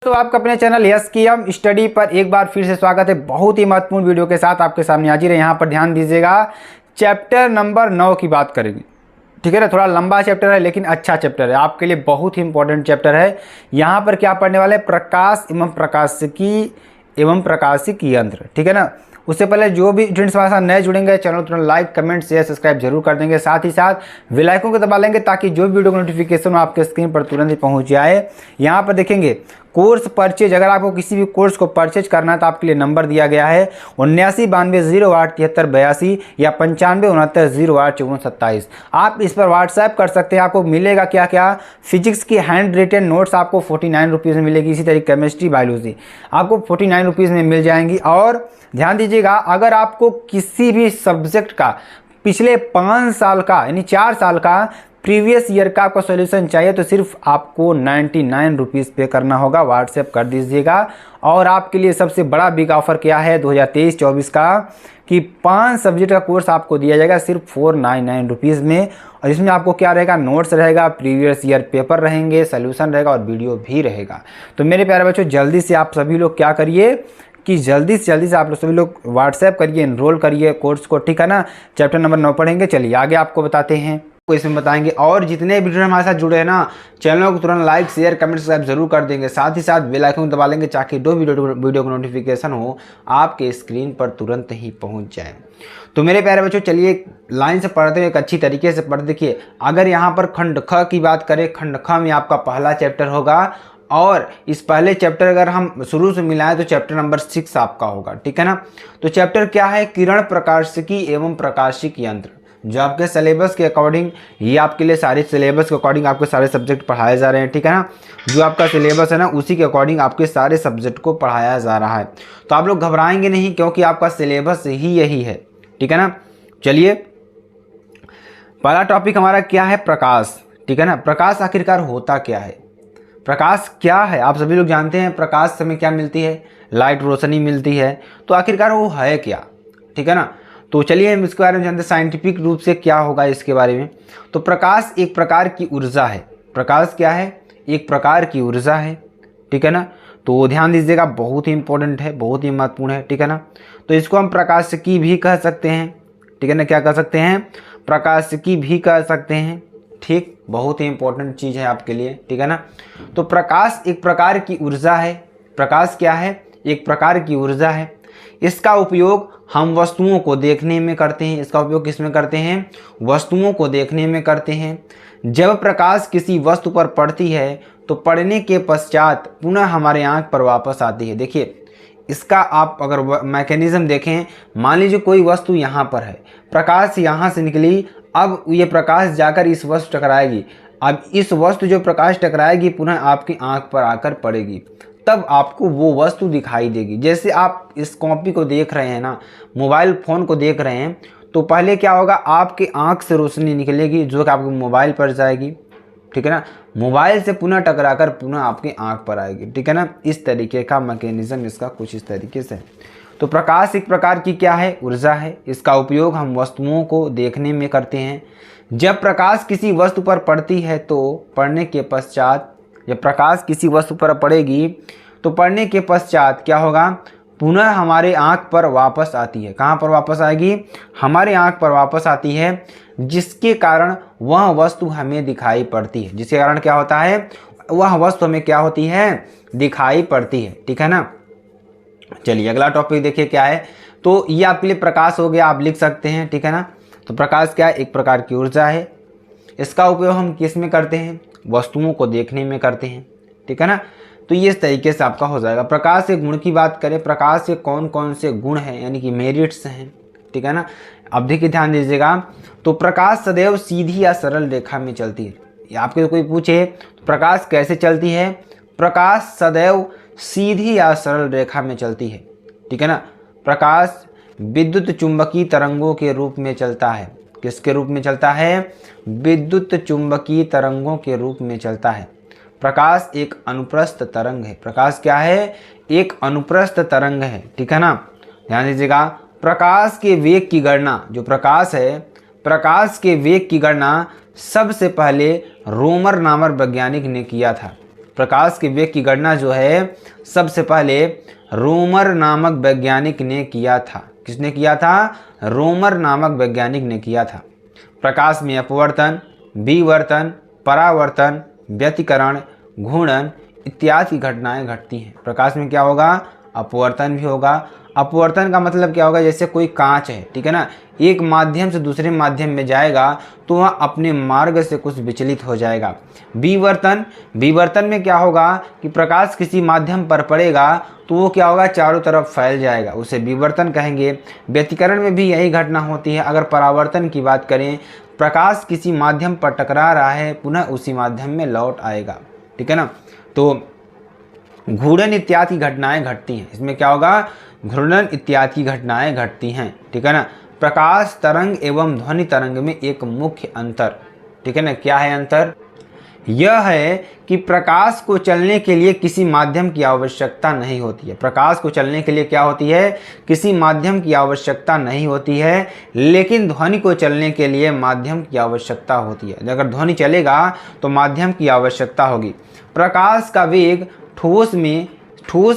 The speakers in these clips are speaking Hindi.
दोस्तों, आपका अपने चैनल यस की हम स्टडी पर एक बार फिर से स्वागत है। बहुत ही महत्वपूर्ण वीडियो के साथ आपके सामने हाजिर है। यहाँ पर ध्यान दीजिएगा, चैप्टर नंबर 9 की बात करेंगे। ठीक है ना, थोड़ा लंबा चैप्टर है लेकिन अच्छा चैप्टर है, आपके लिए बहुत ही इंपॉर्टेंट चैप्टर है। यहाँ पर क्या पढ़ने वाले, प्रकाश एवं प्रकाशिकी एवं प्रकाशिक यंत्र। ठीक है ना, उससे पहले जो भी स्टूडेंट्स हमारे साथ नए जुड़ेंगे चैनल तुरंत लाइक कमेंट शेयर सब्सक्राइब जरूर कर देंगे, साथ ही साथ बेल आइकन को दबा लेंगे ताकि जो वीडियो का नोटिफिकेशन आपके स्क्रीन पर तुरंत ही पहुंच जाए। यहाँ पर देखेंगे कोर्स परचेज, अगर आपको किसी भी कोर्स को परचेज करना है तो आपके लिए नंबर दिया गया है 7992087382 या 9569090427। आप इस पर व्हाट्सएप कर सकते हैं। आपको मिलेगा क्या क्या, फिजिक्स की हैंड रिटेन नोट्स आपको 49 रुपीज़ में मिलेगी। इसी तरीके केमिस्ट्री बायोलॉजी आपको 49 रुपीज़ में मिल जाएंगी। और ध्यान दीजिएगा, अगर आपको किसी भी सब्जेक्ट का पिछले 5 साल का यानी 4 साल का प्रीवियस ईयर का आपको सॉल्यूशन चाहिए तो सिर्फ आपको 99 रुपीज़ पे करना होगा। व्हाट्सएप कर दीजिएगा। और आपके लिए सबसे बड़ा बिग ऑफर क्या है 2023-24 का, कि 5 सब्जेक्ट का कोर्स आपको दिया जाएगा सिर्फ 499 रुपीज़ में। और इसमें आपको क्या रहेगा, नोट्स रहेगा, प्रीवियस ईयर पेपर रहेंगे, सोल्यूशन रहेगा और वीडियो भी रहेगा। तो मेरे प्यारे बच्चों, जल्दी से आप सभी लोग क्या करिए कि जल्दी से आप लोग सभी लोग व्हाट्सएप करिए, एनरोल करिए कोर्स को। ठीक है ना, चैप्टर नंबर 9 पढ़ेंगे। चलिए आगे आपको बताते हैं, इसमें बताएंगे। और जितने वीडियो हमारे साथ जुड़े हैं ना, चैनल को तुरंत लाइक शेयर कमेंट सब्सक्राइब जरूर कर देंगे, साथ ही साथ बेल आइकन दबा लेंगे ताकि जो वीडियो का नोटिफिकेशन हो आपके स्क्रीन पर तुरंत ही पहुंच जाए। तो मेरे प्यारे बच्चों, चलिए लाइन से पढ़ते हुए एक अच्छी तरीके से पढ़। देखिए, अगर यहाँ पर खंड ख की बात करें, खंड ख में आपका पहला चैप्टर होगा और इस पहले चैप्टर अगर हम शुरू से मिलाएं तो चैप्टर नंबर 6 आपका होगा। ठीक है ना, तो चैप्टर क्या है, किरण प्रकाशिकी एवं प्रकाशिक यंत्र। जो आपके सिलेबस के अकॉर्डिंग, ये आपके लिए सारे सिलेबस के अकॉर्डिंग आपके सारे सब्जेक्ट पढ़ाए जा रहे हैं। ठीक है ना, जो आपका सिलेबस है ना उसी के अकॉर्डिंग आपके सारे सब्जेक्ट को पढ़ाया जा रहा है। तो आप लोग घबराएंगे नहीं क्योंकि आपका सिलेबस ही यही है। ठीक है ना, चलिए पहला टॉपिक हमारा क्या है, प्रकाश। ठीक है ना, प्रकाश आखिरकार होता क्या है, प्रकाश क्या है। आप सभी लोग जानते हैं प्रकाश से हमें क्या मिलती है, लाइट, रोशनी मिलती है। तो आखिरकार वो है क्या। ठीक है ना, तो चलिए हम इसके बारे में जानते हैं साइंटिफिक रूप से क्या होगा इसके बारे में। तो प्रकाश एक प्रकार की ऊर्जा है। प्रकाश क्या है, एक प्रकार की ऊर्जा है। ठीक है ना, तो ध्यान दीजिएगा, बहुत ही इंपॉर्टेंट है, बहुत ही महत्वपूर्ण है। ठीक है ना, तो इसको हम प्रकाशिकी भी कह सकते हैं। ठीक है ना, क्या कह सकते हैं, प्रकाशिकी भी कह सकते हैं। ठीक, बहुत ही इंपॉर्टेंट चीज़ है आपके लिए। ठीक है ना, तो प्रकाश एक प्रकार की ऊर्जा है। प्रकाश क्या है, एक प्रकार की ऊर्जा है। इसका उपयोग हम वस्तुओं को देखने में करते हैं। इसका उपयोग किस में करते हैं, वस्तुओं को देखने में करते हैं। जब प्रकाश किसी वस्तु पर पड़ती है तो पड़ने के पश्चात पुनः हमारे आंख पर वापस आती है। देखिए, इसका आप अगर मैकेनिज्म देखें, मान लीजिए कोई वस्तु यहाँ पर है, प्रकाश यहाँ से निकली, अब ये प्रकाश जाकर इस वस्तु टकराएगी। अब इस वस्तु जो प्रकाश टकराएगी पुनः आपकी आंख पर आकर पड़ेगी, तब आपको वो वस्तु दिखाई देगी। जैसे आप इस कॉपी को देख रहे हैं ना, मोबाइल फ़ोन को देख रहे हैं, तो पहले क्या होगा, आपके आंख से रोशनी निकलेगी जो कि आपके मोबाइल पर जाएगी। ठीक है ना, मोबाइल से पुनः टकराकर पुनः आपकी आंख पर आएगी। ठीक है ना, इस तरीके का मैकेनिज्म इसका कुछ इस तरीके से। तो प्रकाश एक प्रकार की क्या है, ऊर्जा है। इसका उपयोग हम वस्तुओं को देखने में करते हैं। जब प्रकाश किसी वस्तु पर पड़ती है तो पड़ने के पश्चात, जब प्रकाश किसी वस्तु पर पड़ेगी तो पड़ने के पश्चात क्या होगा, पुनः हमारे आंख पर वापस आती है। कहाँ पर वापस आएगी, हमारे आंख पर वापस आती है, जिसके कारण वह वस्तु हमें दिखाई पड़ती है। जिसके कारण क्या होता है, वह वस्तु हमें क्या होती है, दिखाई पड़ती है। ठीक है ना, चलिए अगला टॉपिक देखिए क्या है। तो ये आपके लिए प्रकाश हो गया, आप लिख सकते हैं। ठीक है ना, तो प्रकाश क्या है, एक प्रकार की ऊर्जा है। इसका उपयोग हम किस में करते हैं, वस्तुओं को देखने में करते हैं। ठीक है ना, तो ये इस तरीके से आपका हो जाएगा। प्रकाश के गुण की बात करें, प्रकाश के कौन कौन से गुण हैं यानी कि मेरिट्स हैं। ठीक है ना, अब देखिए ध्यान दीजिएगा, तो प्रकाश सदैव सीधी या सरल रेखा में चलती है। आपके कोई पूछे तो प्रकाश कैसे चलती है, प्रकाश सदैव सीधी या सरल रेखा में चलती है। ठीक है ना, प्रकाश विद्युत चुंबकीय तरंगों के रूप में चलता है। किसके रूप में चलता है, विद्युत चुंबकीय तरंगों के रूप में चलता है। प्रकाश एक अनुप्रस्थ तरंग है। प्रकाश क्या है, एक अनुप्रस्थ तरंग है। ठीक है ना, ध्यान दीजिएगा, प्रकाश के वेग की गणना, जो प्रकाश है, प्रकाश के वेग की गणना सबसे पहले रोमर नामक वैज्ञानिक ने किया था। प्रकाश के वेग की गणना जो है सबसे पहले रोमर नामक वैज्ञानिक ने किया था। किसने किया था? रोमर नामक वैज्ञानिक ने किया था। प्रकाश में अपवर्तन, विवर्तन, परावर्तन, व्यतिकरण, घूर्णन इत्यादि घटनाएं घटती हैं। प्रकाश में क्या होगा? अपवर्तन भी होगा। अपवर्तन का मतलब क्या होगा? जैसे कोई कांच है, ठीक है ना, एक माध्यम से दूसरे माध्यम में जाएगा तो वह अपने मार्ग से कुछ विचलित हो जाएगा। विवर्तन, विवर्तन में क्या होगा कि प्रकाश किसी माध्यम पर पड़ेगा तो वो क्या होगा? चारों तरफ फैल जाएगा, उसे विवर्तन कहेंगे। व्यतिकरण में भी यही घटना होती है। अगर परावर्तन की बात करें, प्रकाश किसी माध्यम पर टकरा रहा है, पुनः उसी माध्यम में लौट आएगा, ठीक है ना। तो घूर्णन इत्यादि घटनाएं घटती हैं। इसमें क्या होगा? घूर्णन इत्यादि घटनाएं घटती हैं, ठीक है ना। प्रकाश तरंग एवं ध्वनि तरंग में एक मुख्य अंतर, ठीक है ना, क्या है अंतर? यह है कि प्रकाश को चलने के लिए किसी माध्यम की आवश्यकता नहीं होती है। प्रकाश को चलने के लिए क्या होती है? किसी माध्यम की आवश्यकता नहीं होती है, लेकिन ध्वनि को चलने के लिए माध्यम की आवश्यकता होती है। अगर ध्वनि चलेगा तो माध्यम की आवश्यकता होगी। प्रकाश का वेग ठोस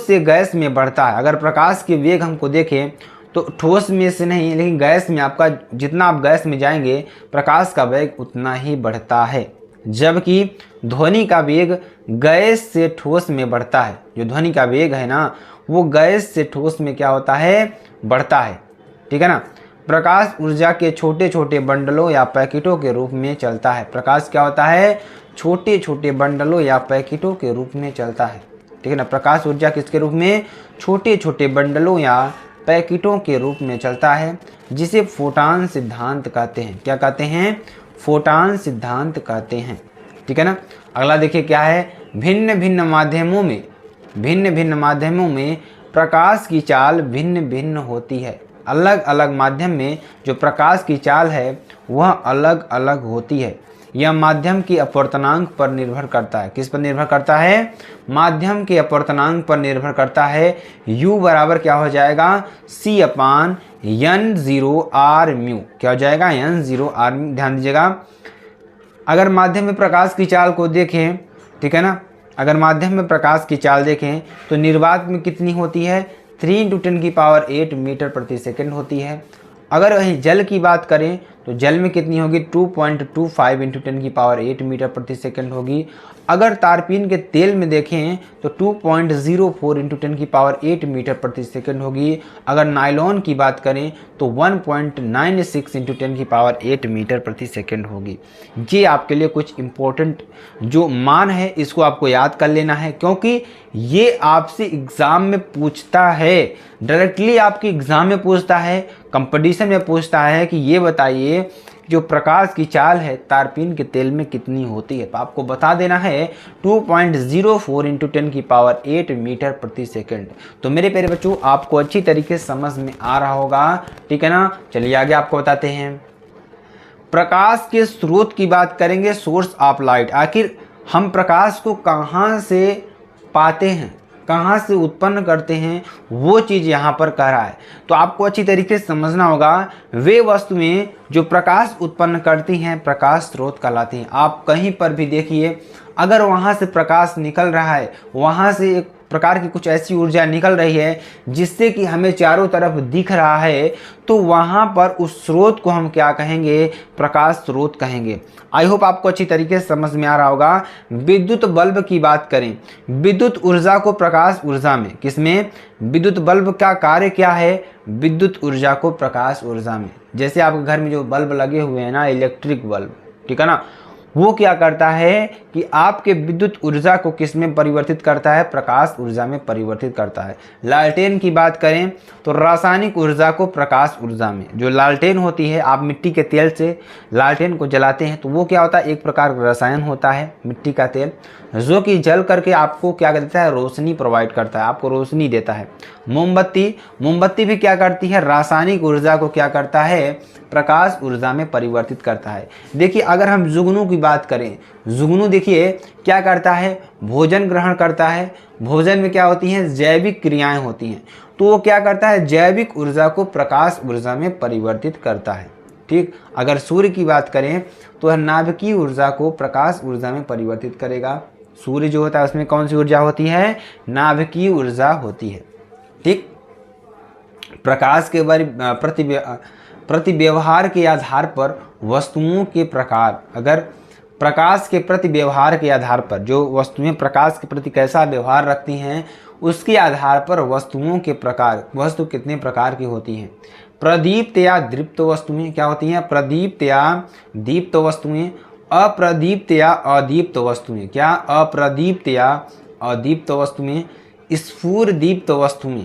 से गैस में बढ़ता है। अगर प्रकाश के वेग हमको देखें तो ठोस में से नहीं, लेकिन गैस में आपका जितना आप गैस में जाएंगे प्रकाश का वेग उतना ही बढ़ता है, जबकि ध्वनि का वेग गैस से ठोस में बढ़ता है। जो ध्वनि का वेग है ना, वो गैस से ठोस में क्या होता है? बढ़ता है, ठीक है ना। प्रकाश ऊर्जा के छोटे छोटे बंडलों या पैकेटों के रूप में चलता है। प्रकाश क्या होता है? छोटे छोटे बंडलों या पैकेटों के रूप में चलता है, ठीक है ना। प्रकाश ऊर्जा किसके रूप में? छोटे छोटे बंडलों या पैकेटों के रूप में चलता है, जिसे फोटॉन सिद्धांत कहते हैं। क्या कहते हैं? फोटॉन सिद्धांत कहते हैं, ठीक है ना। अगला देखिए क्या है? भिन्न भिन्न माध्यमों में प्रकाश की चाल भिन्न भिन्न होती है। अलग अलग माध्यम में जो प्रकाश की चाल है वह अलग अलग होती है। यह माध्यम के अपवर्तनांक पर निर्भर करता है। किस पर निर्भर करता है? माध्यम के अपवर्तनांक पर निर्भर करता है। U बराबर क्या हो जाएगा? C/N0R mu. क्या हो जाएगा? N0R mu. ध्यान दीजिएगा, अगर माध्यम में प्रकाश की चाल को देखें, ठीक है ना, अगर माध्यम में प्रकाश की चाल देखें तो निर्वात में कितनी होती है? 3 × 10⁸ मीटर प्रति सेकंड होती है। अगर वहीं जल की बात करें तो जल में कितनी होगी? 2.25 × 10⁸ मीटर प्रति सेकंड होगी। अगर तारपीन के तेल में देखें तो 2.04 × 10⁸ मीटर प्रति सेकंड होगी। अगर नायलॉन की बात करें तो 1.96 × 10⁸ मीटर प्रति सेकंड होगी। ये आपके लिए कुछ इम्पोर्टेंट जो मान है इसको आपको याद कर लेना है, क्योंकि ये आपसे एग्ज़ाम में पूछता है, डायरेक्टली आपके एग्ज़ाम में पूछता है, कंपटीशन में पूछता है कि ये बताइए जो प्रकाश की चाल है तारपीन के तेल में कितनी होती है। तो आपको बता देना है 2.04 × 10⁸ मीटर प्रति सेकंड। तो मेरे प्यारे बच्चों, आपको अच्छी तरीके से समझ में आ रहा होगा, ठीक है ना। चलिए आगे आपको बताते हैं। प्रकाश के स्रोत की बात करेंगे, सोर्स ऑफ लाइट। आखिर हम प्रकाश को कहाँ से पाते हैं, कहाँ से उत्पन्न करते हैं, वो चीज़ यहाँ पर कह रहा है। तो आपको अच्छी तरीके से समझना होगा, वे वस्तुएं जो प्रकाश उत्पन्न करती हैं प्रकाश स्रोत कहलाती हैं। आप कहीं पर भी देखिए, अगर वहाँ से प्रकाश निकल रहा है, वहाँ से एक प्रकार की कुछ ऐसी ऊर्जा निकल रही है जिससे कि हमें चारों तरफ दिख रहा है, तो वहाँ पर उस स्रोत को हम क्या कहेंगे? प्रकाश स्रोत कहेंगे। आई होप आपको अच्छी तरीके से समझ में आ रहा होगा। विद्युत बल्ब की बात करें, विद्युत ऊर्जा को प्रकाश ऊर्जा में, किसमें? विद्युत बल्ब का कार्य क्या है? विद्युत ऊर्जा को प्रकाश ऊर्जा में। जैसे आपके घर में जो बल्ब लगे हुए हैं ना, इलेक्ट्रिक बल्ब, ठीक है ना, वो क्या करता है कि आपके विद्युत ऊर्जा को किस में परिवर्तित करता है? प्रकाश ऊर्जा में परिवर्तित करता है। लालटेन की बात करें तो रासायनिक ऊर्जा को प्रकाश ऊर्जा में। जो लालटेन होती है, आप मिट्टी के तेल से लालटेन को जलाते हैं तो वो क्या होता है? एक प्रकार का रसायन होता है मिट्टी का तेल, जो कि जल करके आपको क्या देता है? रोशनी प्रोवाइड करता है, आपको रोशनी देता है। मोमबत्ती भी क्या करती है? रासायनिक ऊर्जा को क्या करता है? प्रकाश ऊर्जा में परिवर्तित करता है। देखिए, अगर हम जुगनू की बात करें, जुगनू देखिए क्या करता है? भोजन ग्रहण करता है। भोजन में क्या होती हैं? जैविक क्रियाएं होती हैं, तो वो क्या करता है? जैविक ऊर्जा को प्रकाश ऊर्जा में परिवर्तित करता है, ठीक। अगर सूर्य की बात करें तो वह नाभिकीय ऊर्जा को प्रकाश ऊर्जा में परिवर्तित करेगा, सूर्य जो होता है उसमें कौन सी ऊर्जा होती है? नाभिकीय ऊर्जा होती है। ठीक। प्रकाश के प्रति व्यवहार के आधार पर वस्तुओं के प्रकार, अगर प्रकाश के प्रति व्यवहार के आधार पर जो वस्तुएं प्रकाश के प्रति कैसा व्यवहार रखती हैं उसके आधार पर वस्तुओं के प्रकार, वस्तु कितने प्रकार की होती हैं। प्रदीप्त या दीप्त वस्तुएं क्या होती हैं? प्रदीप्त या दीप्त वस्तुएं। अप्रदीप्त या अदीप्त वस्तुएं, क्या? अप्रदीप्त या अदीप्त वस्तुएं। स्फुरदीप्त वस्तुएं,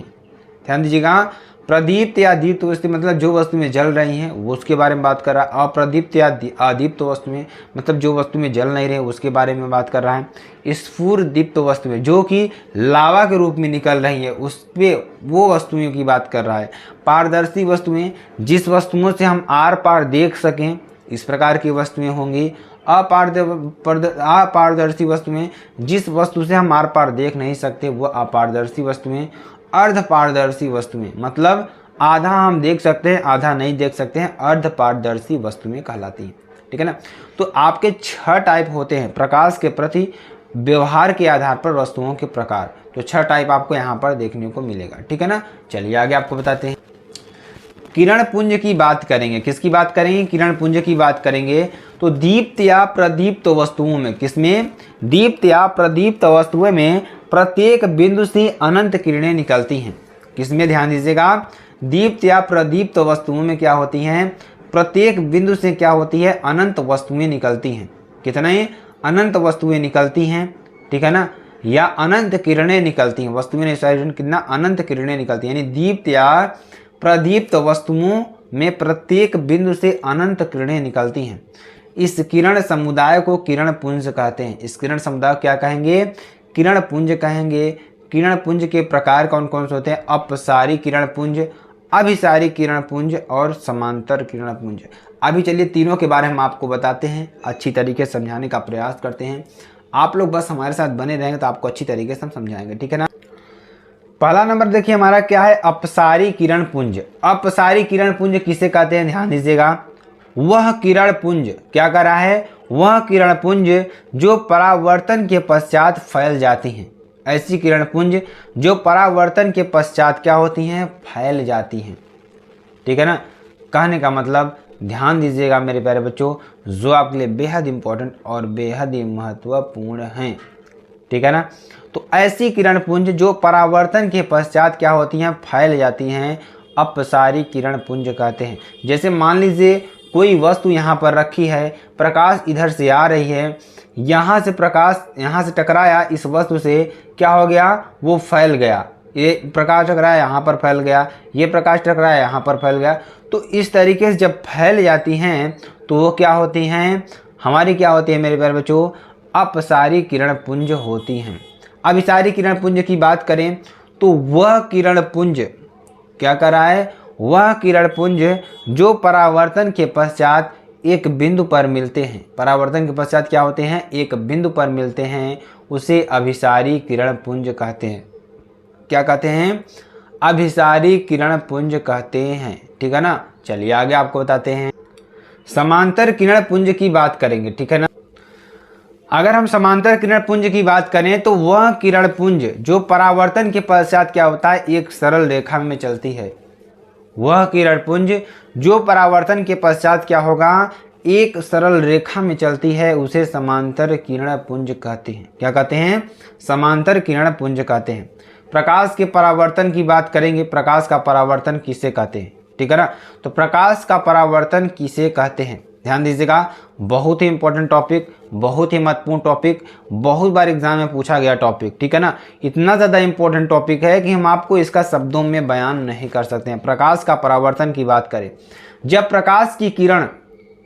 ध्यान दीजिएगा। प्रदीप्त या दीप्त वस्तु मतलब जो वस्तुएं जल रही हैं वो उसके बारे में बात कर रहा है। अप्रदीप्त या अदीप्त वस्तुएं मतलब जो वस्तुएं जल नहीं रही उसके बारे में बात कर रहा है। स्फुरदीप्त वस्तुएं जो कि लावा के रूप में निकल रही है उस पे वो वस्तुओं की बात कर रहा है। पारदर्शी वस्तुएं जिस वस्तुओं से हम आर पार देख सकें इस प्रकार की वस्तुएं होंगी। अपारदर्शी वस्तुएं जिस वस्तु से हम आर पार देख नहीं सकते वो अपारदर्शी वस्तुएं। अर्धपारदर्शी वस्तुएं मतलब आधा हम देख सकते हैं आधा नहीं देख सकते हैं, अर्धपारदर्शी वस्तुएं कहलाती हैं। ठीक है ना। तो आपके 6 टाइप होते हैं प्रकाश के प्रति व्यवहार के आधार पर वस्तुओं के प्रकार। तो 6 टाइप आपको यहाँ पर देखने को मिलेगा। ठीक है ना। चलिए आगे आपको बताते हैं। किरण पुंज की बात करेंगे। किसकी बात करेंगे? किरण पुंज की बात करेंगे। तो दीप्त या प्रदीप्त वस्तुओं में, किसमें? दीप्त या प्रदीप्त वस्तुओं में प्रत्येक बिंदु से अनंत किरणें निकलती हैं। किसमें? ध्यान दीजिएगा। दीप्त या प्रदीप्त वस्तुओं में क्या होती हैं? प्रत्येक बिंदु से क्या होती है? अनंत वस्तुएं निकलती हैं। कितने? अनंत वस्तुएं निकलती हैं। ठीक है ना। या अनंत किरणें निकलती हैं। वस्तुएं कितना? अनंत किरणें निकलती हैं। यानी दीप्त या प्रदीप्त वस्तुओं में प्रत्येक बिंदु से अनंत किरणें निकलती हैं। इस किरण समुदाय को किरण पुंज कहते हैं। इस किरण समुदाय को क्या कहेंगे? किरण पुंज कहेंगे। किरण पुंज के प्रकार कौन कौन से होते हैं? अपसारी किरण पुंज, अभिसारी किरण पुंज और समांतर किरण पुंज। अभी चलिए तीनों के बारे में हम आपको बताते हैं, अच्छी तरीके से समझाने का प्रयास करते हैं। आप लोग बस हमारे साथ बने रहेंगे तो आपको अच्छी तरीके से हम समझाएंगे। ठीक है ना। पहला नंबर देखिए हमारा क्या है? अपसारी किरण पुंज। अपसारी किरण पुंज किसे कहते हैं? ध्यान दीजिएगा। वह किरण पुंज क्या कर रहा है? वह किरण पुंज जो परावर्तन के पश्चात फैल जाती हैं। ऐसी किरण पुंज जो परावर्तन के पश्चात क्या होती हैं? फैल जाती हैं। ठीक है ना। कहने का मतलब ध्यान दीजिएगा मेरे प्यारे बच्चों, जो आपके लिए बेहद इंपॉर्टेंट और बेहद ही महत्वपूर्ण हैं। ठीक है ना। तो ऐसी किरण पुंज जो परावर्तन के पश्चात क्या होती हैं? फैल जाती हैं, अपसारी किरण पुंज कहते हैं। जैसे मान लीजिए कोई वस्तु यहाँ पर रखी है, प्रकाश इधर से आ रही है, यहाँ से प्रकाश यहाँ से टकराया इस वस्तु से, क्या हो गया? वो फैल गया। ये प्रकाश टकराया यहाँ पर फैल गया, ये प्रकाश टकराया यहाँ पर फैल गया। तो इस तरीके से जब फैल जाती हैं तो वो क्या होती हैं? हमारी क्या होती है मेरे प्यारे बच्चों? अपसारी किरण पुंज होती हैं। अभिसारी किरण पुंज की बात करें तो वह किरण पुंज क्या कर रहा है? वह किरण पुंज जो परावर्तन के पश्चात एक बिंदु पर मिलते हैं। परावर्तन के पश्चात क्या होते हैं? एक बिंदु पर मिलते हैं, उसे अभिसारी किरण पुंज कहते हैं। क्या कहते हैं? अभिसारी किरण पुंज कहते हैं। ठीक है ना। चलिए आगे आपको बताते हैं। समांतर किरण पुंज की बात करेंगे। ठीक है ना। अगर हम समांतर किरण पुंज की बात करें तो वह किरण पुंज जो परावर्तन के पश्चात क्या होता है? एक सरल रेखा में चलती है। वह किरण पुंज जो परावर्तन के पश्चात क्या होगा? एक सरल रेखा में चलती है, उसे समांतर किरण पुंज कहते हैं। क्या कहते हैं? समांतर किरण पुंज कहते हैं। प्रकाश के परावर्तन की बात करेंगे। प्रकाश का परावर्तन किसे कहते हैं? ठीक है ना। तो प्रकाश का परावर्तन किसे कहते हैं? ध्यान दीजिएगा। बहुत ही इंपॉर्टेंट टॉपिक, बहुत ही महत्वपूर्ण टॉपिक, बहुत बार एग्जाम में पूछा गया टॉपिक। ठीक है ना। इतना ज़्यादा इंपॉर्टेंट टॉपिक है कि हम आपको इसका शब्दों में बयान नहीं कर सकते हैं। प्रकाश का परावर्तन की बात करें, जब प्रकाश की किरण,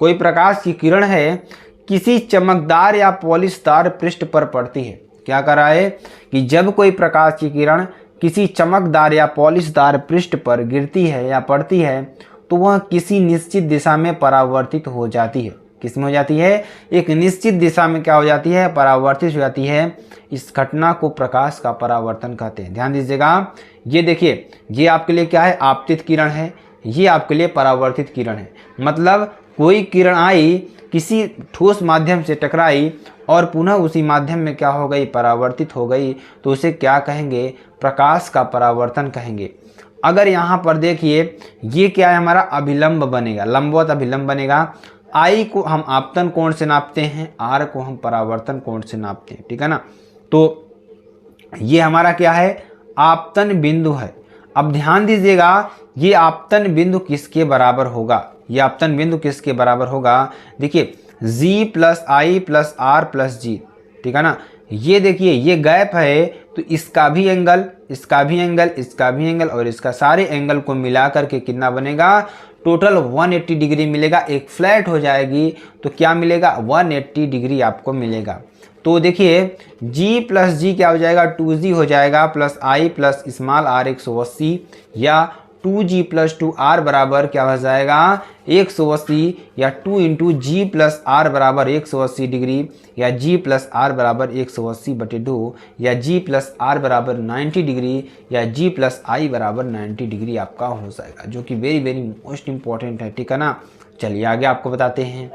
कोई प्रकाश की किरण है, किसी चमकदार या पॉलिशदार पृष्ठ पर पड़ती है। क्या कर रहा है? कि जब कोई प्रकाश की किरण किसी चमकदार या पॉलिशदार पृष्ठ पर गिरती है या पड़ती है तो वह किसी निश्चित दिशा में परावर्तित हो जाती है। किस में हो जाती है? एक निश्चित दिशा में क्या हो जाती है? परावर्तित हो जाती है। इस घटना को प्रकाश का परावर्तन कहते हैं। ध्यान दीजिएगा। ये देखिए, ये आपके लिए क्या है? आपतित किरण है, ये आपके लिए परावर्तित किरण है। मतलब कोई किरण आई, किसी ठोस माध्यम से टकराई और पुनः उसी माध्यम में क्या हो गई, परावर्तित हो गई, तो उसे क्या कहेंगे, प्रकाश का परावर्तन कहेंगे। अगर यहाँ पर देखिए ये क्या है, हमारा अभिलंब बनेगा, लंबवत अभिलंब बनेगा। आई को हम आपतन कोण से नापते हैं, आर को हम परावर्तन कोण से नापते हैं, ठीक है ना। तो ये हमारा क्या है, आपतन बिंदु है। अब ध्यान दीजिएगा, ये आपतन बिंदु किसके बराबर होगा, ये आपतन बिंदु किसके बराबर होगा, देखिए G plus I plus R plus G, ठीक है ना। ये देखिए ये गैप है, तो इसका भी एंगल, इसका भी एंगल, इसका भी एंगल और इसका सारे एंगल को मिला करके कितना बनेगा, टोटल 180 डिग्री मिलेगा। एक फ्लैट हो जाएगी तो क्या मिलेगा, 180 डिग्री आपको मिलेगा। तो देखिए G प्लस जी क्या हो जाएगा, 2G हो जाएगा plus I plus small r 180, या 2G प्लस 2R बराबर क्या हो जाएगा 180, या 2 इंटू जी प्लस आर बराबर 180 डिग्री, या G प्लस आर बराबर 180/2, या G प्लस आर बराबर 90 डिग्री, या G प्लस आई बराबर 90 डिग्री आपका हो जाएगा, जो कि वेरी वेरी मोस्ट इंपॉर्टेंट है, ठीक है ना। चलिए आगे आपको बताते हैं।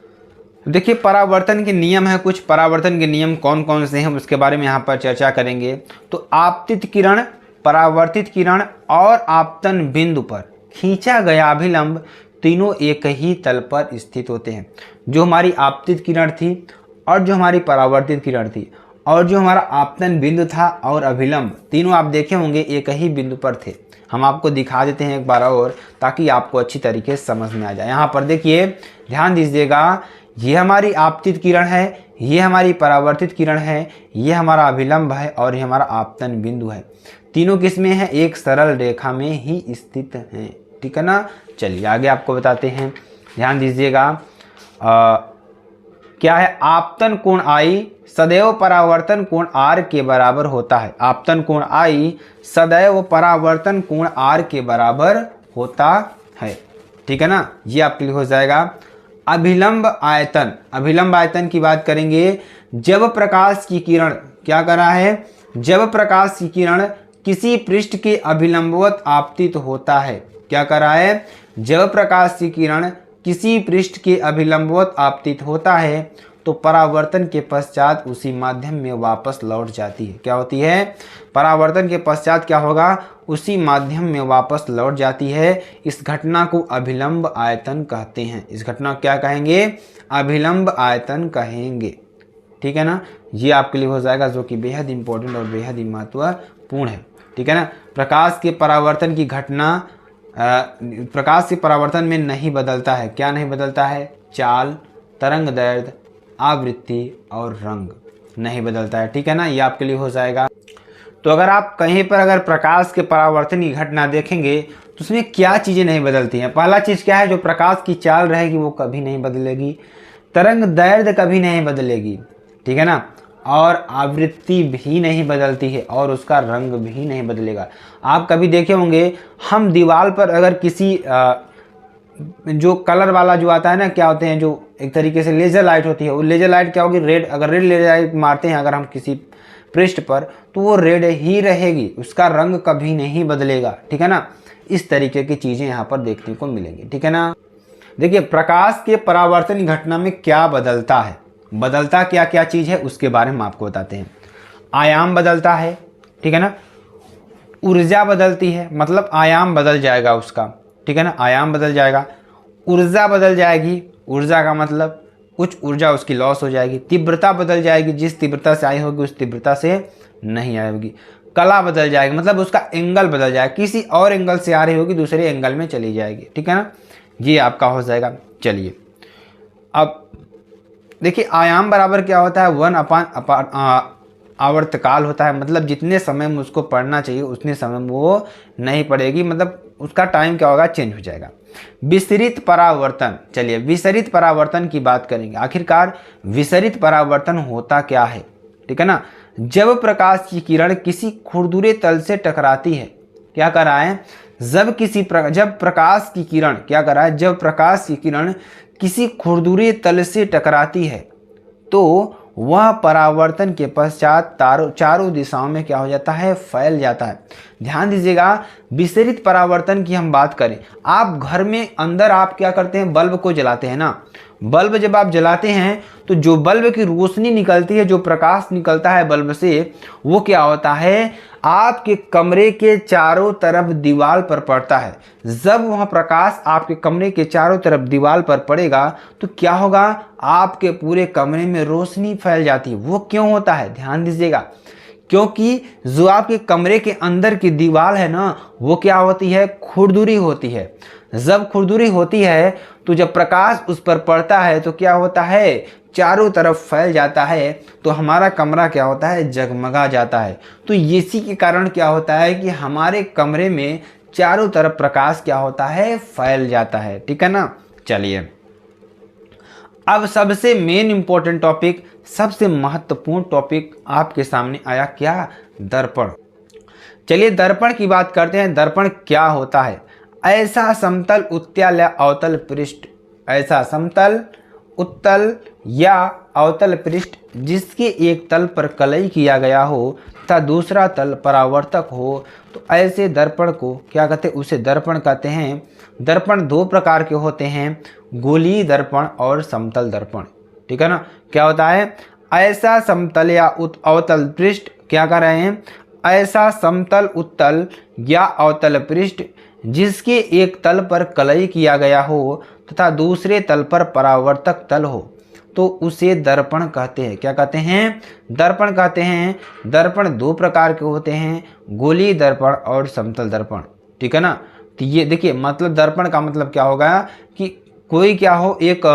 देखिए परावर्तन के नियम है, कुछ परावर्तन के नियम कौन कौन से हैं उसके बारे में यहाँ पर चर्चा करेंगे। तो आपतित किरण, परावर्तित किरण और आपतन बिंदु पर खींचा गया अभिलंब तीनों एक ही तल पर स्थित होते हैं। जो हमारी आपतित किरण थी और जो हमारी परावर्तित किरण थी और जो हमारा आपतन बिंदु था और अभिलंब, तीनों आप देखे होंगे एक ही बिंदु पर थे। हम आपको दिखा देते हैं एक बार और, ताकि आपको अच्छी तरीके से समझ में आ जाए। यहाँ पर देखिए ध्यान दीजिएगा, ये हमारी आपतित किरण है, ये हमारी परावर्तित किरण है, ये हमारा अभिलंब है और ये हमारा आपतन बिंदु है। तीनों किसमें है, एक सरल रेखा में ही स्थित हैं, ठीक है ना। चलिए आगे आपको बताते हैं, ध्यान दीजिएगा। क्या है, आपतन कोण आई सदैव परावर्तन कोण आर के बराबर होता है। आपतन कोण आई सदैव परावर्तन कोण आर के बराबर होता है, ठीक है ना। ये आपके लिए हो जाएगा। अभिलंब आयतन, अभिलंब आयतन की बात करेंगे, जब प्रकाश की किरण क्या कर रहा है, जब प्रकाश की किरण किसी पृष्ठ के अभिलंबवत आपतित होता है, क्या कर रहा है, जब प्रकाश की किरण किसी पृष्ठ के अभिलंबवत आपतित होता है तो परावर्तन के पश्चात उसी माध्यम में वापस लौट जाती है। क्या होती है, परावर्तन के पश्चात क्या होगा, उसी माध्यम में वापस लौट जाती है। इस घटना को अभिलंब आयतन कहते हैं। इस घटना को क्या कहेंगे, अभिलंब आयतन कहेंगे, ठीक है ना। ये आपके लिए हो जाएगा, जो कि बेहद इंपॉर्टेंट और बेहद ही महत्वपूर्ण है, ठीक है ना। प्रकाश के परावर्तन की घटना प्रकाश के परावर्तन में नहीं बदलता है। क्या नहीं बदलता है, चाल, तरंग दैर्घ्य, आवृत्ति और रंग नहीं बदलता है, ठीक है ना। ये आपके लिए हो जाएगा। तो अगर आप कहीं पर अगर प्रकाश के परावर्तन की घटना देखेंगे तो उसमें क्या चीज़ें नहीं बदलती हैं। पहला चीज़ क्या है, जो प्रकाश की चाल रहेगी वो कभी नहीं बदलेगी, तरंग दैर्घ्य कभी नहीं बदलेगी, ठीक है ना, और आवृत्ति भी नहीं बदलती है और उसका रंग भी नहीं बदलेगा। आप कभी देखे होंगे, हम दीवार पर अगर किसी जो कलर वाला जो आता है ना, क्या होते हैं, जो एक तरीके से लेज़र लाइट होती है, वो लेज़र लाइट क्या होगी, रेड, अगर रेड लेज़र लाइट मारते हैं अगर हम किसी पृष्ठ पर तो वो रेड ही रहेगी, उसका रंग कभी नहीं बदलेगा, ठीक है ना। इस तरीके की चीज़ें यहाँ पर देखने को मिलेंगी, ठीक है ना। देखिए प्रकाश के परावर्तन घटना में क्या बदलता है, बदलता क्या क्या चीज़ है उसके बारे में आपको बताते हैं। आयाम बदलता है, ठीक है ना, ऊर्जा बदलती है, मतलब आयाम बदल जाएगा उसका, ठीक है ना, आयाम बदल जाएगा, ऊर्जा बदल जाएगी, ऊर्जा का मतलब कुछ ऊर्जा उसकी लॉस हो जाएगी, तीव्रता बदल जाएगी, जिस तीव्रता से आई होगी उस तीव्रता से नहीं आएगी, कला बदल जाएगी, मतलब उसका एंगल बदल जाएगा, किसी और एंगल से आ रही होगी दूसरे एंगल में चली जाएगी, ठीक है ना। ये आपका हो जाएगा। चलिए अब देखिए आयाम बराबर क्या होता है, 1/, आवर्तकाल होता है, मतलब जितने समय में उसको पढ़ना चाहिए उतने समय में वो नहीं पढ़ेगी, मतलब उसका टाइम क्या होगा, चेंज हो जाएगा। विसरित परावर्तन, चलिए विसरित परावर्तन की बात करेंगे। आखिरकार विसरित परावर्तन होता क्या है, ठीक है ना। जब प्रकाश की किरण किसी खुरदुरे तल से टकराती है, क्या कर रहा है, जब प्रकाश की किरण क्या कर रहा है, जब प्रकाश की किरण किसी खुरदुरे तल से टकराती है तो वह परावर्तन के पश्चात चारों दिशाओं में क्या हो जाता है, फैल जाता है। ध्यान दीजिएगा, विसरित परावर्तन की हम बात करें, आप घर में अंदर आप क्या करते हैं, बल्ब को जलाते हैं ना, बल्ब जब आप जलाते हैं तो जो बल्ब की रोशनी निकलती है, जो प्रकाश निकलता है बल्ब से, वो क्या होता है, आपके कमरे के चारों तरफ दीवार पर पड़ता है। जब वह प्रकाश आपके कमरे के चारों तरफ दीवार पर पड़ेगा तो क्या होगा, आपके पूरे कमरे में रोशनी फैल जाती है। वो क्यों होता है, ध्यान दीजिएगा, क्योंकि जो आपके कमरे के अंदर की दीवार है ना, वो क्या होती है, खुरदुरी होती है। जब खुरदुरी होती है तो जब प्रकाश उस पर पड़ता है तो क्या होता है, चारों तरफ फैल जाता है, तो हमारा कमरा क्या होता है, जगमगा जाता है। तो इसी के कारण क्या होता है कि हमारे कमरे में चारों तरफ प्रकाश क्या होता है, फैल जाता है। ठीक है ना। चलिए अब सबसे मेन इंपॉर्टेंट टॉपिक, सबसे महत्वपूर्ण टॉपिक आपके सामने आया, क्या, दर्पण। चलिए दर्पण की बात करते हैं। दर्पण क्या होता है, ऐसा समतल उत्तल या अवतल पृष्ठ, ऐसा समतल उत्तल या अवतल पृष्ठ जिसके एक तल पर कलई किया गया हो तथा दूसरा तल परावर्तक हो, तो ऐसे दर्पण को क्या कहते हैं, उसे दर्पण कहते हैं। दर्पण दो प्रकार के होते हैं, गोलीय दर्पण और समतल दर्पण। ठीक है ना। क्या होता है, ऐसा समतल या अवतल पृष्ठ, क्या कर रहे हैं, ऐसा समतल उत्तल या अवतल पृष्ठ जिसके एक तल पर कलई किया गया हो तथा दूसरे तल पर परावर्तक तल हो, तो उसे दर्पण कहते हैं। क्या कहते हैं, दर्पण कहते हैं। दर्पण दो प्रकार के होते हैं, गोलीय दर्पण और समतल दर्पण। ठीक है ना। तो ये देखिए, मतलब दर्पण का मतलब क्या होगा कि कोई क्या हो, एक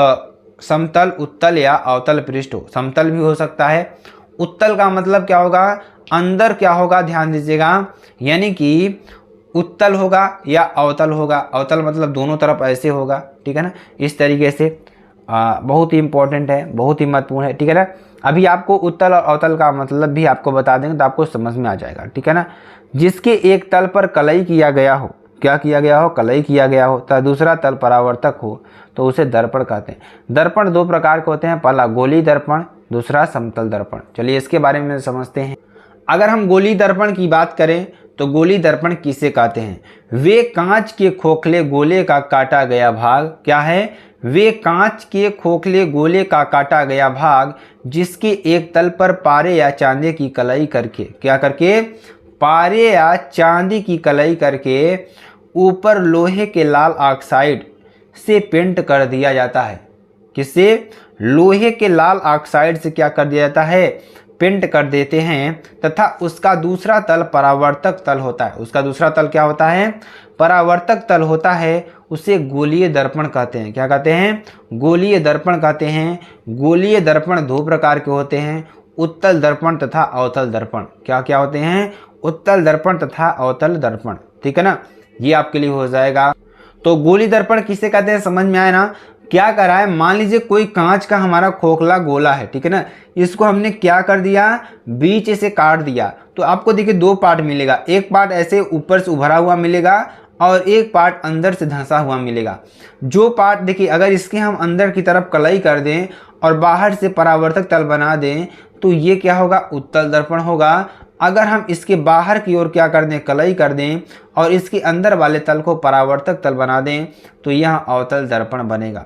समतल उत्तल या अवतल पृष्ठ हो। समतल भी हो सकता है। उत्तल का मतलब क्या होगा, अंदर क्या होगा, ध्यान दीजिएगा, यानी कि उत्तल होगा या अवतल होगा। अवतल मतलब दोनों तरफ ऐसे होगा। ठीक है ना, इस तरीके से। बहुत ही इंपॉर्टेंट है, बहुत ही महत्वपूर्ण है। ठीक है ना। अभी आपको उत्तल और अवतल का मतलब भी आपको बता देंगे तो आपको समझ में आ जाएगा। ठीक है ना। जिसके एक तल पर कलई किया गया हो, क्या किया गया हो, कलई किया गया हो, तथा दूसरा तल परावर्तक हो, तो उसे दर्पण कहते हैं। दर्पण दो प्रकार के होते हैं, पहला गोलीय दर्पण, दूसरा समतल दर्पण। चलिए इसके बारे में समझते हैं। अगर हम गोलीय दर्पण की बात करें तो गोलीय दर्पण किसे कहते हैं, वे कांच के खोखले गोले का काटा गया भाग, क्या है, वे कांच के खोखले गोले का काटा गया भाग जिसके एक तल पर पारे या चांदी की कलई करके, क्या करके, पारे या चांदी की कलई करके ऊपर लोहे के लाल ऑक्साइड से पेंट कर दिया जाता है। किससे, लोहे के लाल ऑक्साइड से क्या कर दिया जाता है, पेंट कर देते हैं, तथा उसका दूसरा तल परावर्तक तल होता है। उसका दूसरा तल क्या होता है, परावर्तक तल होता है। उसे गोलीय दर्पण कहते हैं। क्या कहते हैं, गोलीय दर्पण कहते हैं। गोलीय दर्पण दो प्रकार के होते हैं, उत्तल दर्पण तथा अवतल दर्पण। क्या क्या होते हैं, उत्तल दर्पण तथा अवतल दर्पण। ठीक है ना, ये आपके लिए हो जाएगा। तो गोलीय दर्पण किसे कहते हैं, समझ में आया ना। क्या करा है, मान लीजिए कोई कांच का हमारा खोखला गोला है, ठीक है ना, इसको हमने क्या कर दिया, बीच से काट दिया, तो आपको देखिए दो पार्ट मिलेगा। एक पार्ट ऐसे ऊपर से उभरा हुआ मिलेगा और एक पार्ट अंदर से धंसा हुआ मिलेगा। जो पार्ट देखिए, अगर इसके हम अंदर की तरफ कलई कर दें और बाहर से परावर्तक तल बना दें तो ये क्या होगा, उत्तल दर्पण होगा। अगर हम इसके बाहर की ओर क्या कर दें, कलई कर दें और इसके अंदर वाले तल को परावर्तक तल बना दें तो यह अवतल दर्पण बनेगा।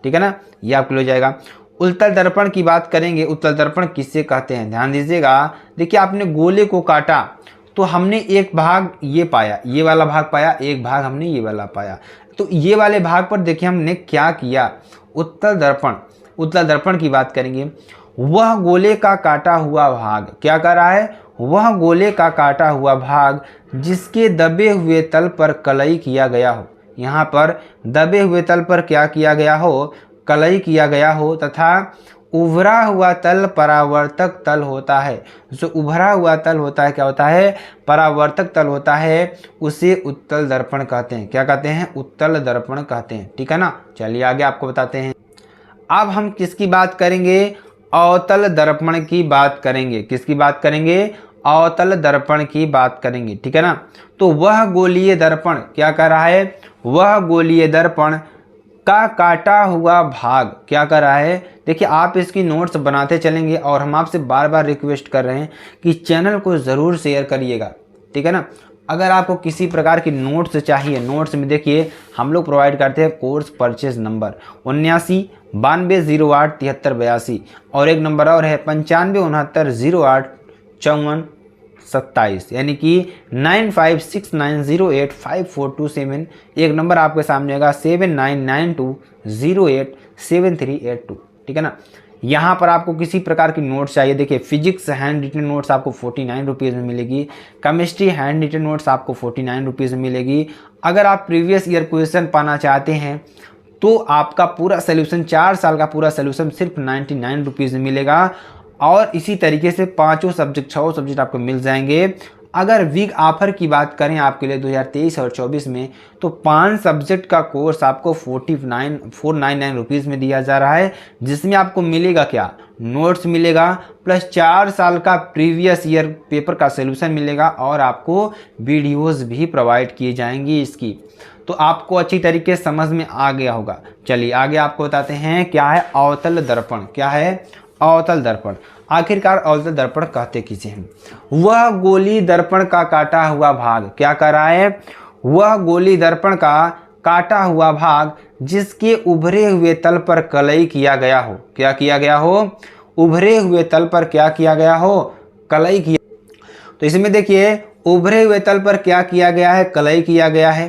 ठीक है ना, ये आपको हो जाएगा। उत्तल दर्पण की बात करेंगे। उत्तल दर्पण किससे कहते हैं, ध्यान दीजिएगा। देखिए आपने गोले को काटा तो हमने एक भाग ये पाया, ये वाला भाग पाया, एक भाग हमने ये वाला पाया। तो ये वाले भाग पर देखिए हमने क्या किया, उत्तल दर्पण। उत्तल दर्पण की बात करेंगे। वह गोले का काटा हुआ भाग क्या कर रहा है, वह गोले का काटा हुआ भाग जिसके दबे हुए तल पर कलई किया गया हो। यहाँ पर दबे हुए तल पर क्या किया गया हो, कलई किया गया हो, तथा उभरा हुआ तल परावर्तक तल होता है। जो उभरा हुआ तल होता है क्या होता है, परावर्तक तल होता है, उसे उत्तल दर्पण कहते हैं। क्या कहते हैं, उत्तल दर्पण कहते हैं। ठीक है ना, चलिए आगे आपको बताते हैं। अब हम किसकी बात करेंगे, अवतल दर्पण की बात करेंगे। किसकी बात करेंगे, अवतल दर्पण की बात करेंगे। ठीक है ना। तो वह गोलीय दर्पण क्या कर रहा है, वह गोलीय दर्पण का काटा हुआ भाग क्या कर रहा है। देखिए आप इसकी नोट्स बनाते चलेंगे और हम आपसे बार बार रिक्वेस्ट कर रहे हैं कि चैनल को ज़रूर शेयर करिएगा। ठीक है ना, अगर आपको किसी प्रकार की नोट्स चाहिए, नोट्स में देखिए हम लोग प्रोवाइड करते हैं कोर्स परचेज नंबर 7992087382 और एक नंबर और है 9569085427, यानी कि 9569085427। एक नंबर आपके सामने होगा 7992087382, ठीक है ना। यहाँ पर आपको किसी प्रकार की नोट्स चाहिए, देखिए फिजिक्स हैंड रिटन नोट्स आपको 49 रुपीज़ में मिलेगी, केमिस्ट्री हैंड रिटन नोट्स आपको 49 रुपीज़ में मिलेगी। अगर आप प्रीवियस ईयर क्वेश्चन पाना चाहते हैं तो आपका पूरा सोल्यूशन 4 साल का पूरा सोल्यूशन सिर्फ 99 रुपीज़ में मिलेगा। और इसी तरीके से 5 सब्जेक्ट 6 सब्जेक्ट आपको मिल जाएंगे। अगर वीक ऑफर की बात करें आपके लिए 2023 और 24 में, तो 5 सब्जेक्ट का कोर्स आपको 499 रुपीज़ में दिया जा रहा है, जिसमें आपको मिलेगा क्या, नोट्स मिलेगा प्लस 4 साल का प्रीवियस ईयर पेपर का सोल्यूशन मिलेगा और आपको वीडियोस भी प्रोवाइड की जाएंगी इसकी। तो आपको अच्छी तरीके से समझ में आ गया होगा। चलिए आगे आपको बताते हैं क्या है अवतल दर्पण। क्या है अवतल दर्पण? आखिरकार अवतल दर्पण कहते किसे हैं? वह गोली दर्पण का काटा हुआ भाग, क्या कर रहा है, वह गोली दर्पण का काटा हुआ भाग जिसके उभरे हुए तल पर कलई किया गया हो। क्या किया गया हो? उभरे हुए तल पर क्या किया गया हो? कलई किया। तो इसमें देखिए उभरे हुए तल पर क्या किया गया है? कलई किया गया है,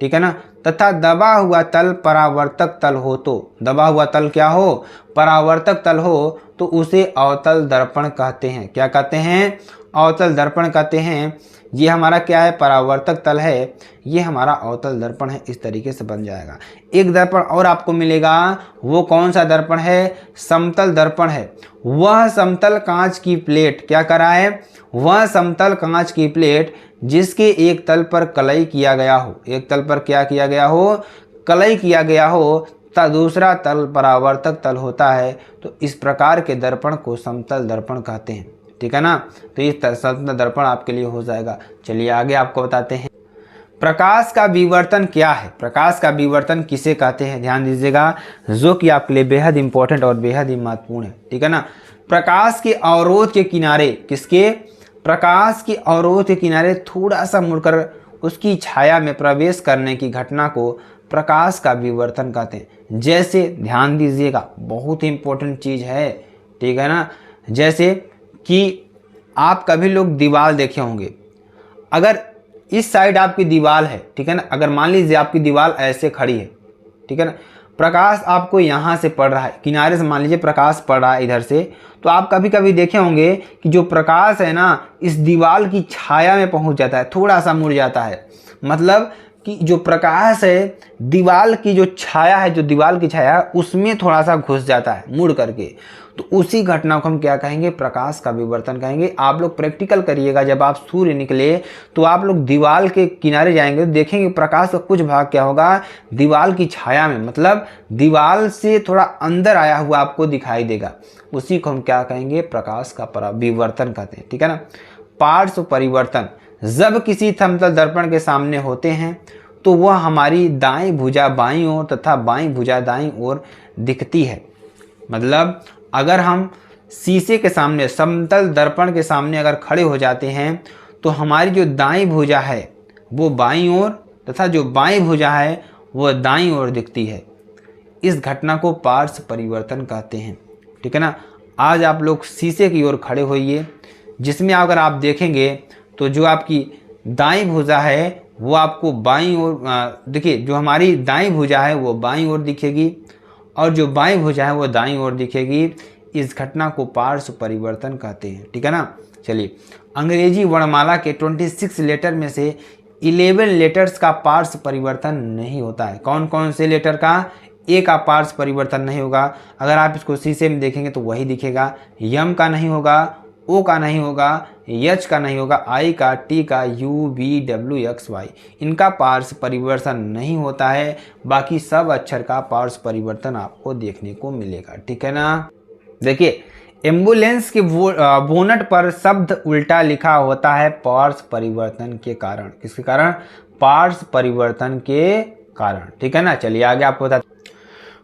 ठीक है ना। तथा दबा हुआ तल परावर्तक तल हो, तो दबा हुआ तल क्या हो? परावर्तक तल हो, तो उसे अवतल दर्पण कहते हैं। क्या कहते हैं? अवतल दर्पण कहते हैं। ये हमारा क्या है? परावर्तक तल है, ये हमारा अवतल दर्पण है। इस तरीके से बन जाएगा। एक दर्पण और आपको मिलेगा, वो कौन सा दर्पण है? समतल दर्पण है। वह समतल कांच की प्लेट, क्या करा है? वह समतल कांच की प्लेट जिसके एक तल पर कलई किया गया हो, एक तल पर क्या किया गया हो? कलई किया गया हो, दूसरा तल परावर्तक तल होता है। तो इस प्रकार के दर्पण को समतल दर्पण कहते हैं, ठीक है ना। तो ये समतल दर्पण आपके लिए हो जाएगा। चलिए आगे आपको बताते हैं प्रकाश का विवर्तन क्या है। प्रकाश का विवर्तन किसे कहते हैं? ध्यान दीजिएगा, जो कि आपके लिए बेहद इंपॉर्टेंट और बेहद ही महत्वपूर्ण है, ठीक है ना। प्रकाश के अवरोध के किनारे, किसके? प्रकाश के अवरोध के किनारे थोड़ा सा मुड़कर उसकी छाया में प्रवेश करने की घटना को प्रकाश का विवर्तन कहते हैं। जैसे ध्यान दीजिएगा, बहुत ही इंपॉर्टेंट चीज़ है, ठीक है ना। जैसे कि आप कभी लोग दीवार देखे होंगे, अगर इस साइड आपकी दीवार है, ठीक है ना, अगर मान लीजिए आपकी दीवार ऐसे खड़ी है, ठीक है ना, प्रकाश आपको यहाँ से पड़ रहा है, किनारे से मान लीजिए प्रकाश पड़ रहा है इधर से, तो आप कभी कभी देखे होंगे कि जो प्रकाश है ना इस दीवार की छाया में पहुँच जाता है, थोड़ा सा मुड़ जाता है। मतलब कि जो प्रकाश है दीवार की जो छाया है, जो दीवार की छाया है उसमें थोड़ा सा घुस जाता है मुड़ करके, तो उसी घटना को हम क्या कहेंगे? प्रकाश का विवर्तन कहेंगे। आप लोग प्रैक्टिकल करिएगा, जब आप सूर्य निकले तो आप लोग दीवार के किनारे जाएंगे तो देखेंगे प्रकाश का कुछ भाग क्या होगा? दीवार की छाया में, मतलब दीवार से थोड़ा अंदर आया हुआ आपको दिखाई देगा। उसी को हम क्या कहेंगे? प्रकाश का विवर्तन कहते हैं, ठीक है ना। पार्श्व परिवर्तन जब किसी समतल दर्पण के सामने होते हैं तो वह हमारी दाईं भुजा बाईं ओर तथा बाईं भुजा दाईं ओर दिखती है। मतलब अगर हम शीशे के सामने, समतल दर्पण के सामने अगर खड़े हो जाते हैं तो हमारी जो दाईं भुजा है वो बाईं ओर तथा जो बाईं भुजा है वो दाईं ओर दिखती है। इस घटना को पार्श्व परिवर्तन कहते हैं, ठीक है ना। आज आप लोग शीशे की ओर खड़े होइए, जिसमें अगर आप देखेंगे तो जो आपकी दाईं भुजा है वो आपको बाईं ओर, देखिए जो हमारी दाईं भुजा है वो बाईं ओर दिखेगी और जो बाईं भुजा है वो दाईं ओर दिखेगी। इस घटना को पार्श्व परिवर्तन कहते हैं, ठीक है ना। चलिए, अंग्रेजी वर्णमाला के 26 लेटर में से 11 लेटर्स का पार्श्व परिवर्तन नहीं होता है। कौन कौन से लेटर का? ए का पार्श्व परिवर्तन नहीं होगा। अगर आप इसको शीशे में देखेंगे तो वही दिखेगा। यम का नहीं होगा, ओ का नहीं होगा, एच का नहीं होगा, आई का, टी का, U, V, W, X, Y, इनका पार्श्व परिवर्तन नहीं होता है। बाकी सब अक्षर का पार्श्व परिवर्तन आपको देखने को मिलेगा, ठीक है ना। देखिए, एम्बुलेंस के बोनट पर शब्द उल्टा लिखा होता है पार्श्व परिवर्तन के कारण। किसके कारण? पार्श्व परिवर्तन के कारण, ठीक है ना। चलिए आगे आपको बताते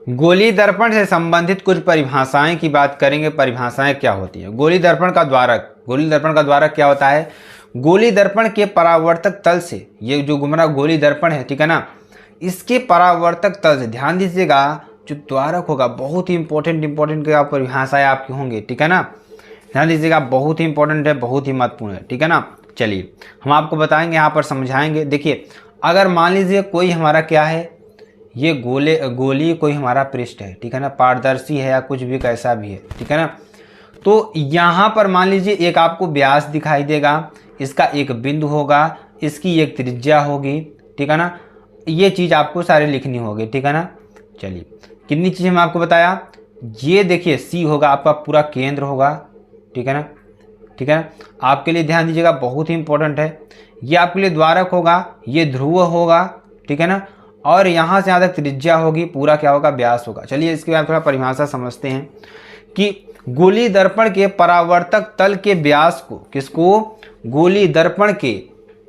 गोली दर्पण से संबंधित कुछ परिभाषाएं की बात करेंगे। परिभाषाएं क्या होती हैं? गोली दर्पण का द्वारक। गोली दर्पण का द्वारक क्या होता है? गोली दर्पण के परावर्तक तल से, ये जो हमारा गोली दर्पण है, ठीक है ना, इसके परावर्तक तल से ध्यान दीजिएगा, जो द्वारक होगा, बहुत ही इंपॉर्टेंट क्या परिभाषाएं आपकी होंगी, ठीक है ना, ध्यान दीजिएगा, बहुत ही इंपॉर्टेंट है, बहुत ही महत्वपूर्ण है, ठीक है ना। चलिए हम आपको बताएंगे, यहाँ पर समझाएंगे। देखिए अगर मान लीजिए कोई हमारा क्या है, ये गोली कोई हमारा पृष्ठ है, ठीक है ना, पारदर्शी है या कुछ भी कैसा भी है, ठीक है ना, तो यहाँ पर मान लीजिए एक आपको व्यास दिखाई देगा, इसका एक बिंदु होगा, इसकी एक त्रिज्या होगी, ठीक है ना, ये चीज़ आपको सारे लिखनी होगी, ठीक है ना। चलिए कितनी चीज़ें मैं आपको बताया, ये देखिए सी होगा आपका पूरा केंद्र होगा, ठीक है ना, ठीक है ना, आपके लिए ध्यान दीजिएगा, बहुत ही इंपॉर्टेंट है। ये आपके लिए द्वारक होगा, ये ध्रुव होगा, ठीक है ना, और यहाँ से यहाँ तक त्रिज्या होगी, पूरा क्या होगा, व्यास होगा। चलिए इसके बाद थोड़ा परिभाषा समझते हैं कि गोली दर्पण के परावर्तक तल के व्यास को, किसको, गोली दर्पण के,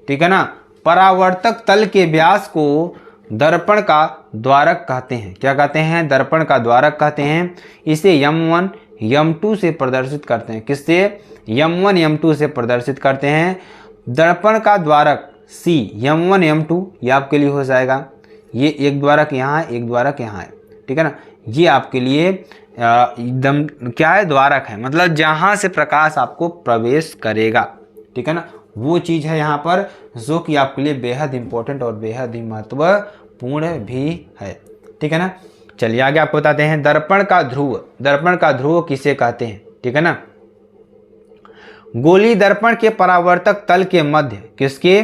ठीक है ना, परावर्तक तल के व्यास को दर्पण का द्वारक कहते हैं। क्या कहते हैं, दर्पण का द्वारक कहते हैं। इसे m1 m2 से प्रदर्शित करते हैं, किससे, m1 m2 से प्रदर्शित करते हैं। दर्पण का द्वारक C m1 m2 ये आपके लिए हो जाएगा, ये एक द्वारक यहाँ है, एक द्वारक यहाँ है, ठीक है ना, ये आपके लिए एकदम क्या है, द्वारक है, मतलब जहाँ से प्रकाश आपको प्रवेश करेगा, ठीक है ना, वो चीज़ है यहाँ पर, जो कि आपके लिए बेहद इंपॉर्टेंट और बेहद ही महत्वपूर्ण भी है, ठीक है ना। चलिए आगे आपको बताते हैं दर्पण का ध्रुव किसे कहते हैं, ठीक है ना। गोली दर्पण के परावर्तक तल के मध्य, किसके,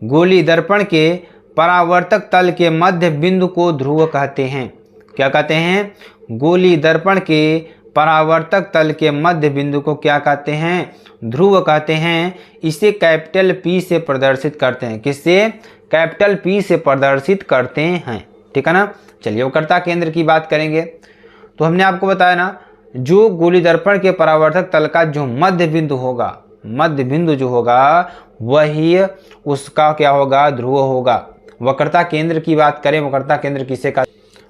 गोली दर्पण के परावर्तक तल के मध्य बिंदु को ध्रुव कहते हैं। क्या कहते हैं, गोली दर्पण के परावर्तक तल के मध्य बिंदु को क्या कहते हैं, ध्रुव कहते हैं। इसे कैपिटल P से प्रदर्शित करते हैं, किससे, कैपिटल P से प्रदर्शित करते हैं, ठीक है ना। चलिए वक्रता केंद्र की बात करेंगे, तो हमने आपको बताया ना, जो गोली दर्पण के परावर्तक तल का जो मध्य बिंदु होगा, मध्य बिंदु जो होगा वही उसका क्या होगा, ध्रुव होगा। वक्रता केंद्र की बात करें, वक्रता केंद्र किसे का,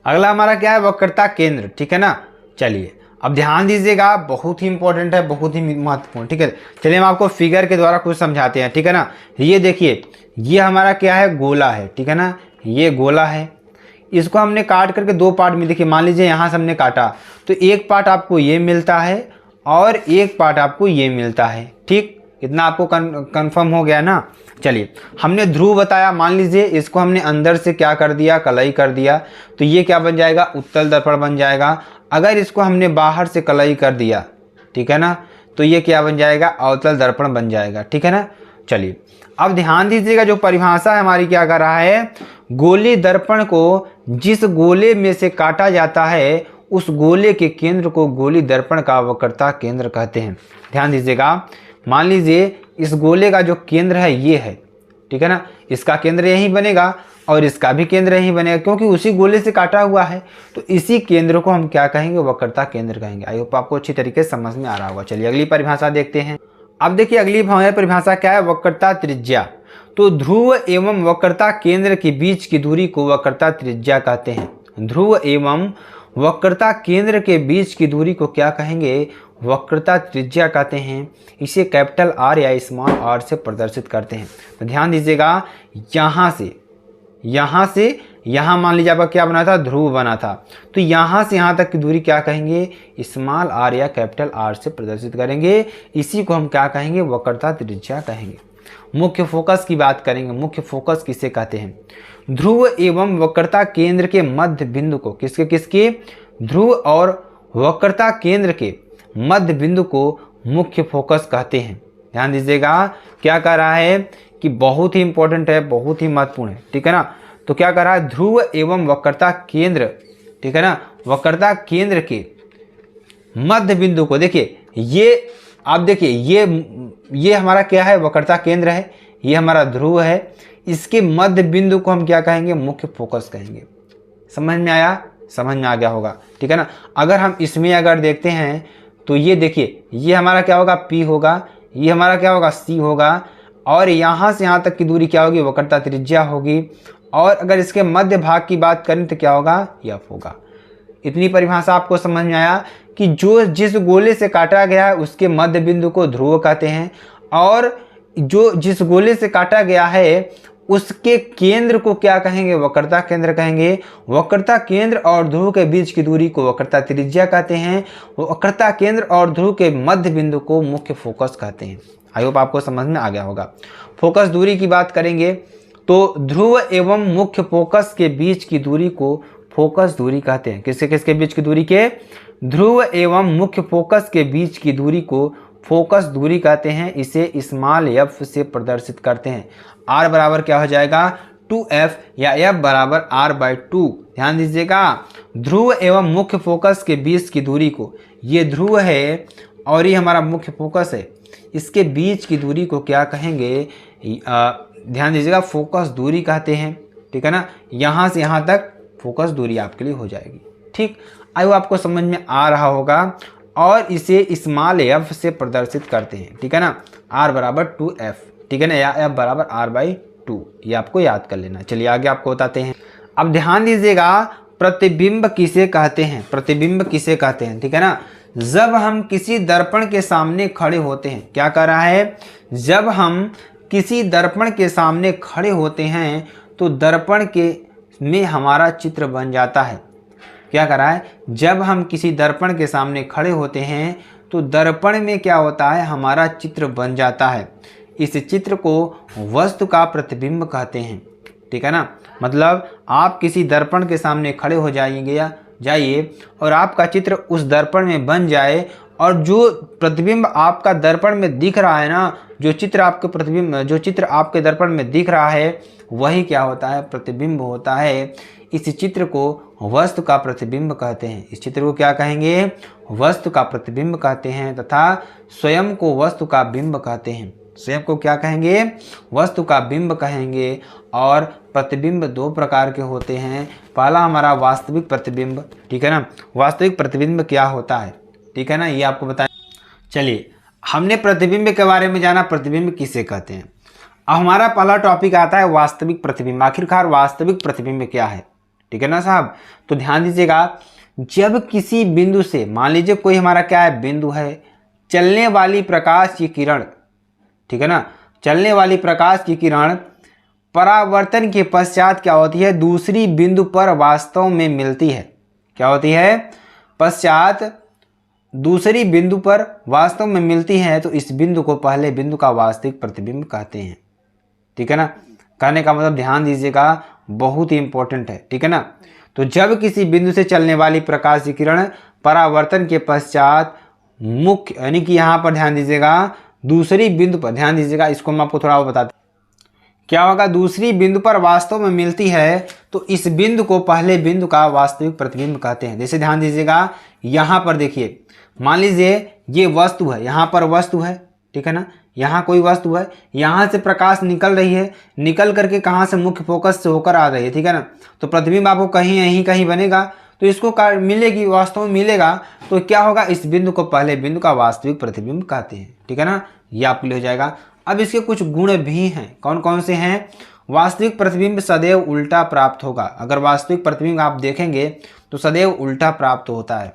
अगला हमारा क्या है, वक्रता केंद्र, ठीक है ना। चलिए अब ध्यान दीजिएगा, बहुत ही इंपॉर्टेंट है, बहुत ही महत्वपूर्ण, ठीक है। चलिए हम आपको फिगर के द्वारा कुछ समझाते हैं, ठीक है ना। ये देखिए, ये हमारा क्या है, गोला है, ठीक है ना, ये गोला है, इसको हमने काट करके दो पार्ट में, देखिए मान लीजिए यहाँ से हमने काटा, तो एक पार्ट आपको ये मिलता है और एक पार्ट आपको ये मिलता है, ठीक, इतना आपको कंफर्म हो गया ना। चलिए हमने ध्रुव बताया, मान लीजिए इसको हमने अंदर से क्या कर दिया, कलई कर दिया, तो ये क्या बन जाएगा, उत्तल दर्पण बन जाएगा। अगर इसको हमने बाहर से कलई कर दिया, ठीक है ना, तो ये क्या बन जाएगा, अवतल दर्पण बन जाएगा, ठीक है ना। चलिए अब ध्यान दीजिएगा, जो परिभाषा हमारी क्या कर रहा है, गोली दर्पण को जिस गोले में से काटा जाता है उस गोले के केंद्र को गोली दर्पण का वक्रता केंद्र कहते हैं। ध्यान दीजिएगा, मान लीजिए इस गोले का जो केंद्र है ये है, ठीक है ना, इसका केंद्र यही बनेगा और इसका भी केंद्र यही बनेगा, क्योंकि उसी गोले से काटा हुआ है, तो इसी केंद्र को हम क्या कहेंगे, वक्रता केंद्र कहेंगे। आई होप आपको अच्छी तरीके से समझ में आ रहा होगा। चलिए अगली परिभाषा देखते हैं। अब देखिए अगली परिभाषा क्या है, वक्रता त्रिज्या। तो ध्रुव एवं वक्रता केंद्र के बीच की दूरी को वक्रता त्रिज्या कहते हैं। ध्रुव एवं वक्रता केंद्र के बीच की दूरी को क्या कहेंगे, वक्रता त्रिज्या कहते हैं। इसे कैपिटल R या स्मॉल r से प्रदर्शित करते हैं। तो ध्यान दीजिएगा, यहाँ से यहाँ मान लीजिए आपका क्या बना था, ध्रुव बना था, तो यहाँ से यहाँ तक की दूरी क्या कहेंगे, स्मॉल r या कैपिटल R से प्रदर्शित करेंगे। इसी को हम क्या कहेंगे, वक्रता त्रिज्या कहेंगे। मुख्य फोकस की बात करेंगे, मुख्य फोकस किसे कहते हैं, ध्रुव एवं वक्रता केंद्र के मध्य बिंदु को, किसके, ध्रुव और वक्रता केंद्र के मध्य बिंदु को मुख्य फोकस कहते हैं। ध्यान दीजिएगा, क्या कह रहा है कि बहुत ही इंपॉर्टेंट है, बहुत ही महत्वपूर्ण है, ठीक है ना। तो क्या कह रहा है, ध्रुव एवं वक्रता केंद्र, ठीक है ना, वक्रता केंद्र के मध्य बिंदु को, देखिए ये आप देखिए, ये हमारा क्या है, वक्रता केंद्र है, ये हमारा ध्रुव है, इसके मध्य बिंदु को हम क्या कहेंगे, मुख्य फोकस कहेंगे। समझ में आया, समझ में आ गया होगा, ठीक है ना। अगर हम इसमें अगर देखते हैं तो ये देखिए, ये हमारा क्या होगा, P होगा, ये हमारा क्या होगा, C होगा, और यहाँ से यहाँ तक की दूरी क्या होगी, वक्रता त्रिज्या होगी, और अगर इसके मध्य भाग की बात करें तो क्या होगा, F होगा। इतनी परिभाषा आपको समझ में आया कि जो जिस गोले से काटा गया है उसके मध्य बिंदु को ध्रुव कहते हैं, और जो जिस गोले से काटा गया है उसके केंद्र को क्या कहेंगे? वक्रता केंद्र कहेंगे। वक्रता केंद्र और ध्रुव के बीच की दूरी को वक्रता त्रिज्या कहते हैं। वक्रता केंद्र और ध्रुव के मध्य बिंदु को मुख्य फोकस कहते हैं। आई होप आपको समझ में आ गया होगा। फोकस दूरी की बात करेंगे तो ध्रुव एवं मुख्य फोकस के बीच की दूरी को फोकस दूरी कहते हैं। किसके किसके बीच की दूरी के? ध्रुव एवं मुख्य फोकस के बीच की दूरी को फोकस दूरी कहते हैं। इसे स्मॉल f से प्रदर्शित करते हैं। r बराबर क्या हो जाएगा? 2f या f बराबर r/2। ध्यान दीजिएगा, ध्रुव एवं मुख्य फोकस के बीच की दूरी को, ये ध्रुव है और ये हमारा मुख्य फोकस है, इसके बीच की दूरी को क्या कहेंगे? ध्यान दीजिएगा, फोकस दूरी कहते हैं। ठीक है ना, यहाँ से यहाँ तक फोकस दूरी आपके लिए हो जाएगी। ठीक, आई वो आपको समझ में आ रहा होगा। और इसे स्मॉल f से प्रदर्शित करते हैं। ठीक है ना, r बराबर 2f। ठीक है ना, या f बराबर r/2। ये आपको याद कर लेना। चलिए आगे आपको बताते हैं। अब ध्यान दीजिएगा, प्रतिबिंब किसे कहते हैं? प्रतिबिंब किसे कहते हैं? ठीक है ना, जब हम किसी दर्पण के सामने खड़े होते हैं, क्या कर रहा है? जब हम किसी दर्पण के सामने खड़े होते हैं तो दर्पण के में हमारा चित्र बन जाता है। क्या कर रहा है? जब हम किसी दर्पण के सामने खड़े होते हैं तो दर्पण में क्या होता है? हमारा चित्र बन जाता है। इस चित्र को वस्तु का प्रतिबिंब कहते हैं। ठीक है ना, मतलब आप किसी दर्पण के सामने खड़े हो जाइए और आपका चित्र उस दर्पण में बन जाए, और जो प्रतिबिंब आपका दर्पण में दिख रहा है ना, जो चित्र आपके दर्पण में दिख रहा है, वही क्या होता है? प्रतिबिंब होता है। इस चित्र को वस्तु का प्रतिबिंब कहते हैं। इस चित्र को क्या कहेंगे? वस्तु का प्रतिबिंब कहते हैं। तथा स्वयं को वस्तु का बिंब कहते हैं। स्वयं को क्या कहेंगे? वस्तु का बिंब कहेंगे। और प्रतिबिंब दो प्रकार के होते हैं। पहला हमारा वास्तविक प्रतिबिंब। ठीक है ना, वास्तविक प्रतिबिंब क्या होता है? ठीक है ना, ये आपको बताएं। चलिए, हमने प्रतिबिंब के बारे में जाना, प्रतिबिंब किसे कहते हैं। अब हमारा पहला टॉपिक आता है वास्तविक प्रतिबिंब। आखिरकार वास्तविक प्रतिबिंब क्या है? ठीक है ना साहब, तो ध्यान दीजिएगा, जब किसी बिंदु से, मान लीजिए कोई हमारा क्या है? बिंदु है, चलने वाली प्रकाश की किरण, ठीक है ना, चलने वाली प्रकाश की किरण परावर्तन के पश्चात क्या होती है? दूसरी बिंदु पर वास्तव में मिलती है। क्या होती है? पश्चात दूसरी बिंदु पर वास्तव में मिलती है, तो इस बिंदु को पहले बिंदु का वास्तविक प्रतिबिंब कहते हैं। ठीक है ना, कहने का मतलब ध्यान दीजिएगा, बहुत ही इंपॉर्टेंट है। ठीक है ना, तो जब किसी बिंदु से चलने वाली प्रकाश की किरण परावर्तन के पश्चात मुख्य, यानी कि यहाँ पर ध्यान दीजिएगा, दूसरी बिंदु पर ध्यान दीजिएगा, इसको मैं आपको थोड़ा और बताते क्या होगा? दूसरी बिंदु पर वास्तव में मिलती है, तो इस बिंदु को पहले बिंदु का वास्तविक प्रतिबिंब कहते हैं। जैसे ध्यान दीजिएगा, यहाँ पर देखिए, मान लीजिए ये वस्तु है, यहाँ पर वस्तु है, ठीक है ना, यहाँ कोई वस्तु है, यहाँ से प्रकाश निकल रही है, निकल करके कहाँ से? मुख्य फोकस से होकर आ रही है। ठीक है ना, तो प्रतिबिंब आपको कहीं बनेगा, तो इसको मिलेगी, वास्तव में मिलेगा, तो क्या होगा? इस बिंदु को पहले बिंदु का वास्तविक प्रतिबिंब कहते हैं। ठीक है ना, ये आपके लिए हो जाएगा। अब इसके कुछ गुण भी हैं। कौन कौन से हैं? वास्तविक प्रतिबिंब सदैव उल्टा प्राप्त होगा। अगर वास्तविक प्रतिबिंब आप देखेंगे तो सदैव उल्टा प्राप्त होता है।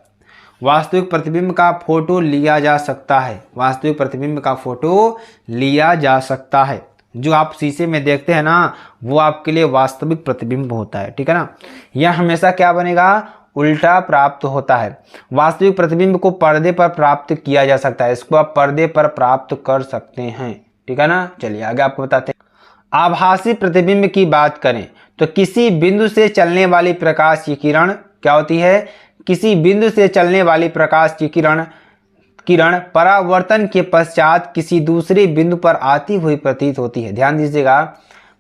वास्तविक प्रतिबिंब का फोटो लिया जा सकता है। वास्तविक प्रतिबिंब का फोटो लिया जा सकता है। जो आप शीशे में देखते हैं ना, वो आपके लिए वास्तविक प्रतिबिंब होता है। ठीक है ना, यह हमेशा क्या बनेगा? उल्टा प्राप्त होता है। वास्तविक प्रतिबिंब को पर्दे पर प्राप्त किया जा सकता है। इसको आप पर्दे पर प्राप्त कर सकते हैं। ठीक है ना, चलिए आगे आपको बताते हैं। आभासी प्रतिबिंब की बात करें तो किसी बिंदु से चलने वाली प्रकाश की किरण क्या होती है? किसी बिंदु से चलने वाली प्रकाश की किरण परावर्तन के पश्चात किसी दूसरे बिंदु पर आती हुई प्रतीत होती है। ध्यान दीजिएगा,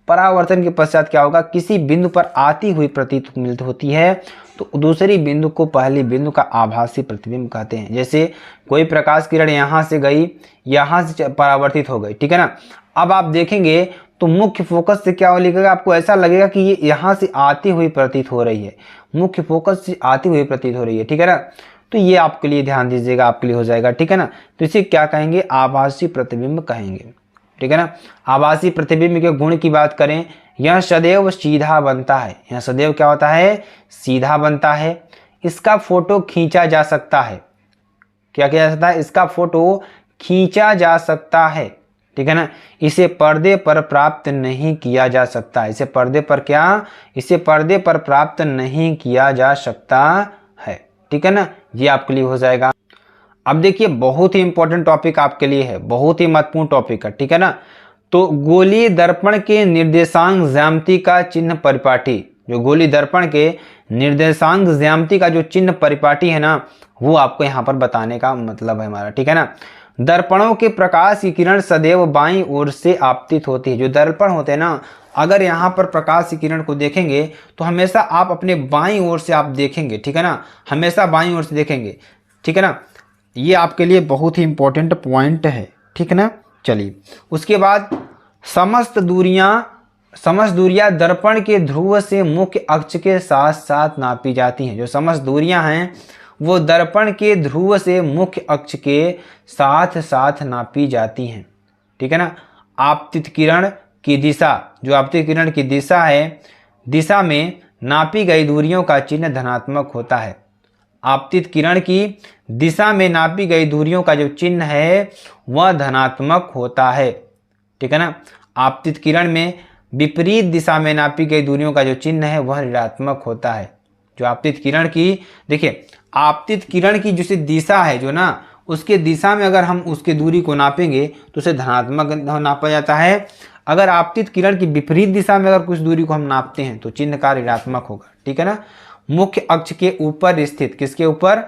परावर्तन के पश्चात क्या होगा? किसी बिंदु पर आती हुई प्रतीत होती है, तो दूसरी बिंदु को पहली बिंदु का आभासी प्रतिबिंब कहते हैं। जैसे कोई प्रकाश किरण यहाँ से गई, यहाँ से परावर्तित हो गई। ठीक है ना, अब आप देखेंगे तो मुख्य फोकस से क्या लिखेगा? आपको ऐसा लगेगा कि ये यहाँ से आती हुई प्रतीत हो रही है, मुख्य फोकस से आती हुई प्रतीत हो रही है। ठीक है ना, तो ये आपके लिए ध्यान दीजिएगा, आपके लिए हो जाएगा। ठीक है ना, तो इसे क्या कहेंगे? आभासी प्रतिबिंब कहेंगे। ठीक है ना, आभासी प्रतिबिंब के गुण की बात करें, यह सदैव सीधा बनता है। यह सदैव क्या होता है? सीधा बनता है। इसका फोटो खींचा जा सकता है। क्या किया जा सकता है? इसका फोटो खींचा जा सकता है। ठीक है ना। इसे पर्दे पर प्राप्त नहीं किया जा सकता, इसे पर्दे पर क्या, इसे पर्दे पर प्राप्त नहीं किया जा सकता है, ठीक है ना। ये आपके लिए हो जाएगा। अब देखिए बहुत ही इंपॉर्टेंट टॉपिक आपके लिए है, बहुत ही महत्वपूर्ण टॉपिक है, ठीक है ना। तो गोलीय दर्पण के निर्देशांक ज्यामिति का चिन्ह परिपाटी, जो गोलीय दर्पण के निर्देशांक ज्यामिति का जो चिन्ह परिपाटी है ना, वो आपको यहाँ पर बताने का मतलब है हमारा, ठीक है ना। दर्पणों के प्रकाश की किरण सदैव बाईं ओर से आपतित होती है। जो दर्पण होते हैं ना, अगर यहाँ पर प्रकाश की किरण को देखेंगे तो हमेशा आप अपने बाईं ओर से आप देखेंगे, ठीक है ना, हमेशा बाईं ओर से देखेंगे, ठीक है ना। ये आपके लिए बहुत ही इंपॉर्टेंट पॉइंट है, ठीक है ना। चलिए उसके बाद समस्त दूरियां दर्पण के ध्रुव से मुख्य अक्ष के साथ साथ नापी जाती हैं। जो समस्त दूरियां हैं वो दर्पण के ध्रुव से मुख्य अक्ष के साथ साथ नापी जाती हैं, ठीक है ना। आपतित किरण की दिशा, जो आपतित किरण की दिशा है, दिशा में नापी गई दूरियों का चिन्ह धनात्मक होता है। आपतित किरण की दिशा में नापी गई दूरियों का जो चिन्ह है वह धनात्मक होता है, ठीक है ना। आपतित किरण में विपरीत दिशा में नापी गई दूरियों का जो चिन्ह है वह ऋणात्मक होता है। जो आपतित किरण की, देखिए आपतित किरण की जो दिशा है जो ना, उसके दिशा में अगर हम उसके दूरी को नापेंगे तो उसे धनात्मक नापा जाता है। अगर आपतित किरण की विपरीत दिशा में अगर कुछ दूरी को हम नापते हैं तो चिन्ह का ऋणात्मक होगा, ठीक है ना। मुख्य अक्ष के ऊपर स्थित, किसके ऊपर,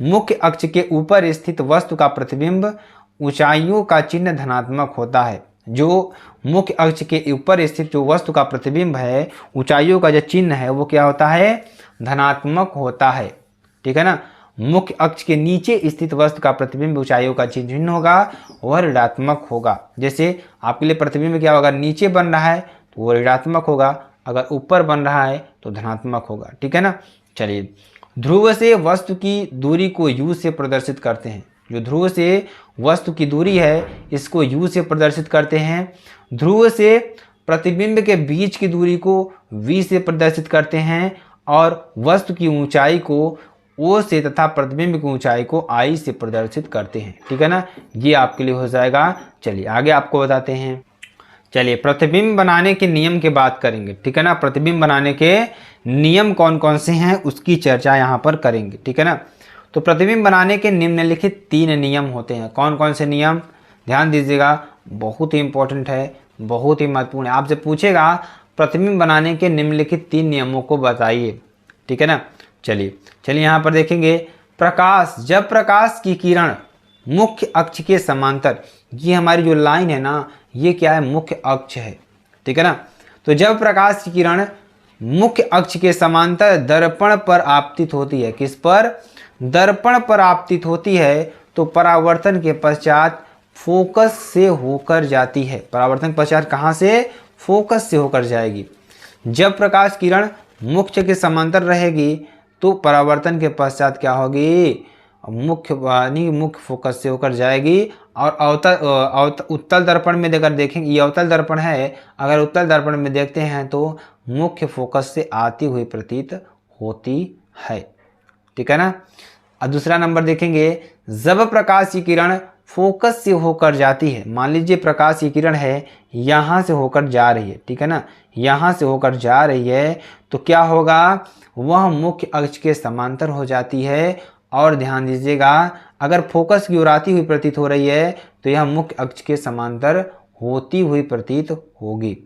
मुख्य अक्ष के ऊपर स्थित वस्तु का प्रतिबिंब ऊंचाइयों का चिन्ह धनात्मक होता है। जो मुख्य अक्ष के ऊपर स्थित जो वस्तु का प्रतिबिंब है, ऊंचाइयों का जो चिन्ह है वो क्या होता है, धनात्मक होता है, ठीक है ना। मुख्य अक्ष के नीचे स्थित वस्तु का प्रतिबिंब ऊंचाइयों का चिन्ह होगा, वह ऋणात्मक होगा। जैसे आपके लिए प्रतिबिंब क्या होगा, नीचे बन रहा है तो वो ऋणात्मक होगा, अगर ऊपर बन रहा है तो धनात्मक होगा, ठीक है ना। चलिए ध्रुव से वस्तु की दूरी को u से प्रदर्शित करते हैं। जो ध्रुव से वस्तु की दूरी है इसको u से प्रदर्शित करते हैं। ध्रुव से प्रतिबिंब के बीच की दूरी को v से प्रदर्शित करते हैं और वस्तु की ऊंचाई को o से तथा प्रतिबिंब की ऊंचाई को I से प्रदर्शित करते हैं, ठीक है ना। ये आपके लिए हो जाएगा। चलिए आगे आपको बताते हैं। चलिए प्रतिबिंब बनाने के नियम की बात करेंगे, ठीक है ना। प्रतिबिंब बनाने के नियम कौन कौन से हैं उसकी चर्चा यहाँ पर करेंगे, ठीक है ना। तो प्रतिबिंब बनाने के निम्नलिखित 3 नियम होते हैं। कौन कौन से नियम, ध्यान दीजिएगा, बहुत ही इंपॉर्टेंट है, बहुत ही महत्वपूर्ण है। आपसे पूछेगा प्रतिबिंब बनाने के निम्नलिखित 3 नियमों को बताइए, ठीक है ना। चलिए यहाँ पर देखेंगे। प्रकाश, जब प्रकाश की किरण मुख्य अक्ष के समांतर, ये हमारी जो लाइन है ना, ये क्या है, मुख्य अक्ष है, ठीक है ना। तो जब प्रकाश की किरण मुख्य अक्ष के समांतर दर्पण पर आपतित होती है, किस पर, दर्पण पर आपतित होती है, तो परावर्तन के पश्चात फोकस से होकर जाती है। परावर्तन के पश्चात कहाँ से, फोकस से होकर जाएगी। जब प्रकाश किरण मुख्य के समांतर रहेगी तो परावर्तन के पश्चात क्या होगी, मुख्य फोकस से होकर जाएगी। और उत्तल दर्पण में अगर देखेंगे, ये अवतल दर्पण है, अगर उत्तल दर्पण में देखते हैं तो मुख्य फोकस से आती हुई प्रतीत होती है, ठीक है ना। और दूसरा नंबर देखेंगे, जब प्रकाश की किरण फोकस से होकर जाती है, मान लीजिए प्रकाश की किरण है यहाँ से होकर जा रही है, ठीक है ना, यहाँ से होकर जा रही है, तो क्या होगा, वह मुख्य अक्ष के समांतर हो जाती है। और ध्यान दीजिएगा, अगर फोकस की ओर आती हुई प्रतीत हो रही है तो यह मुख्य अक्ष के समांतर होती हुई प्रतीत होगी,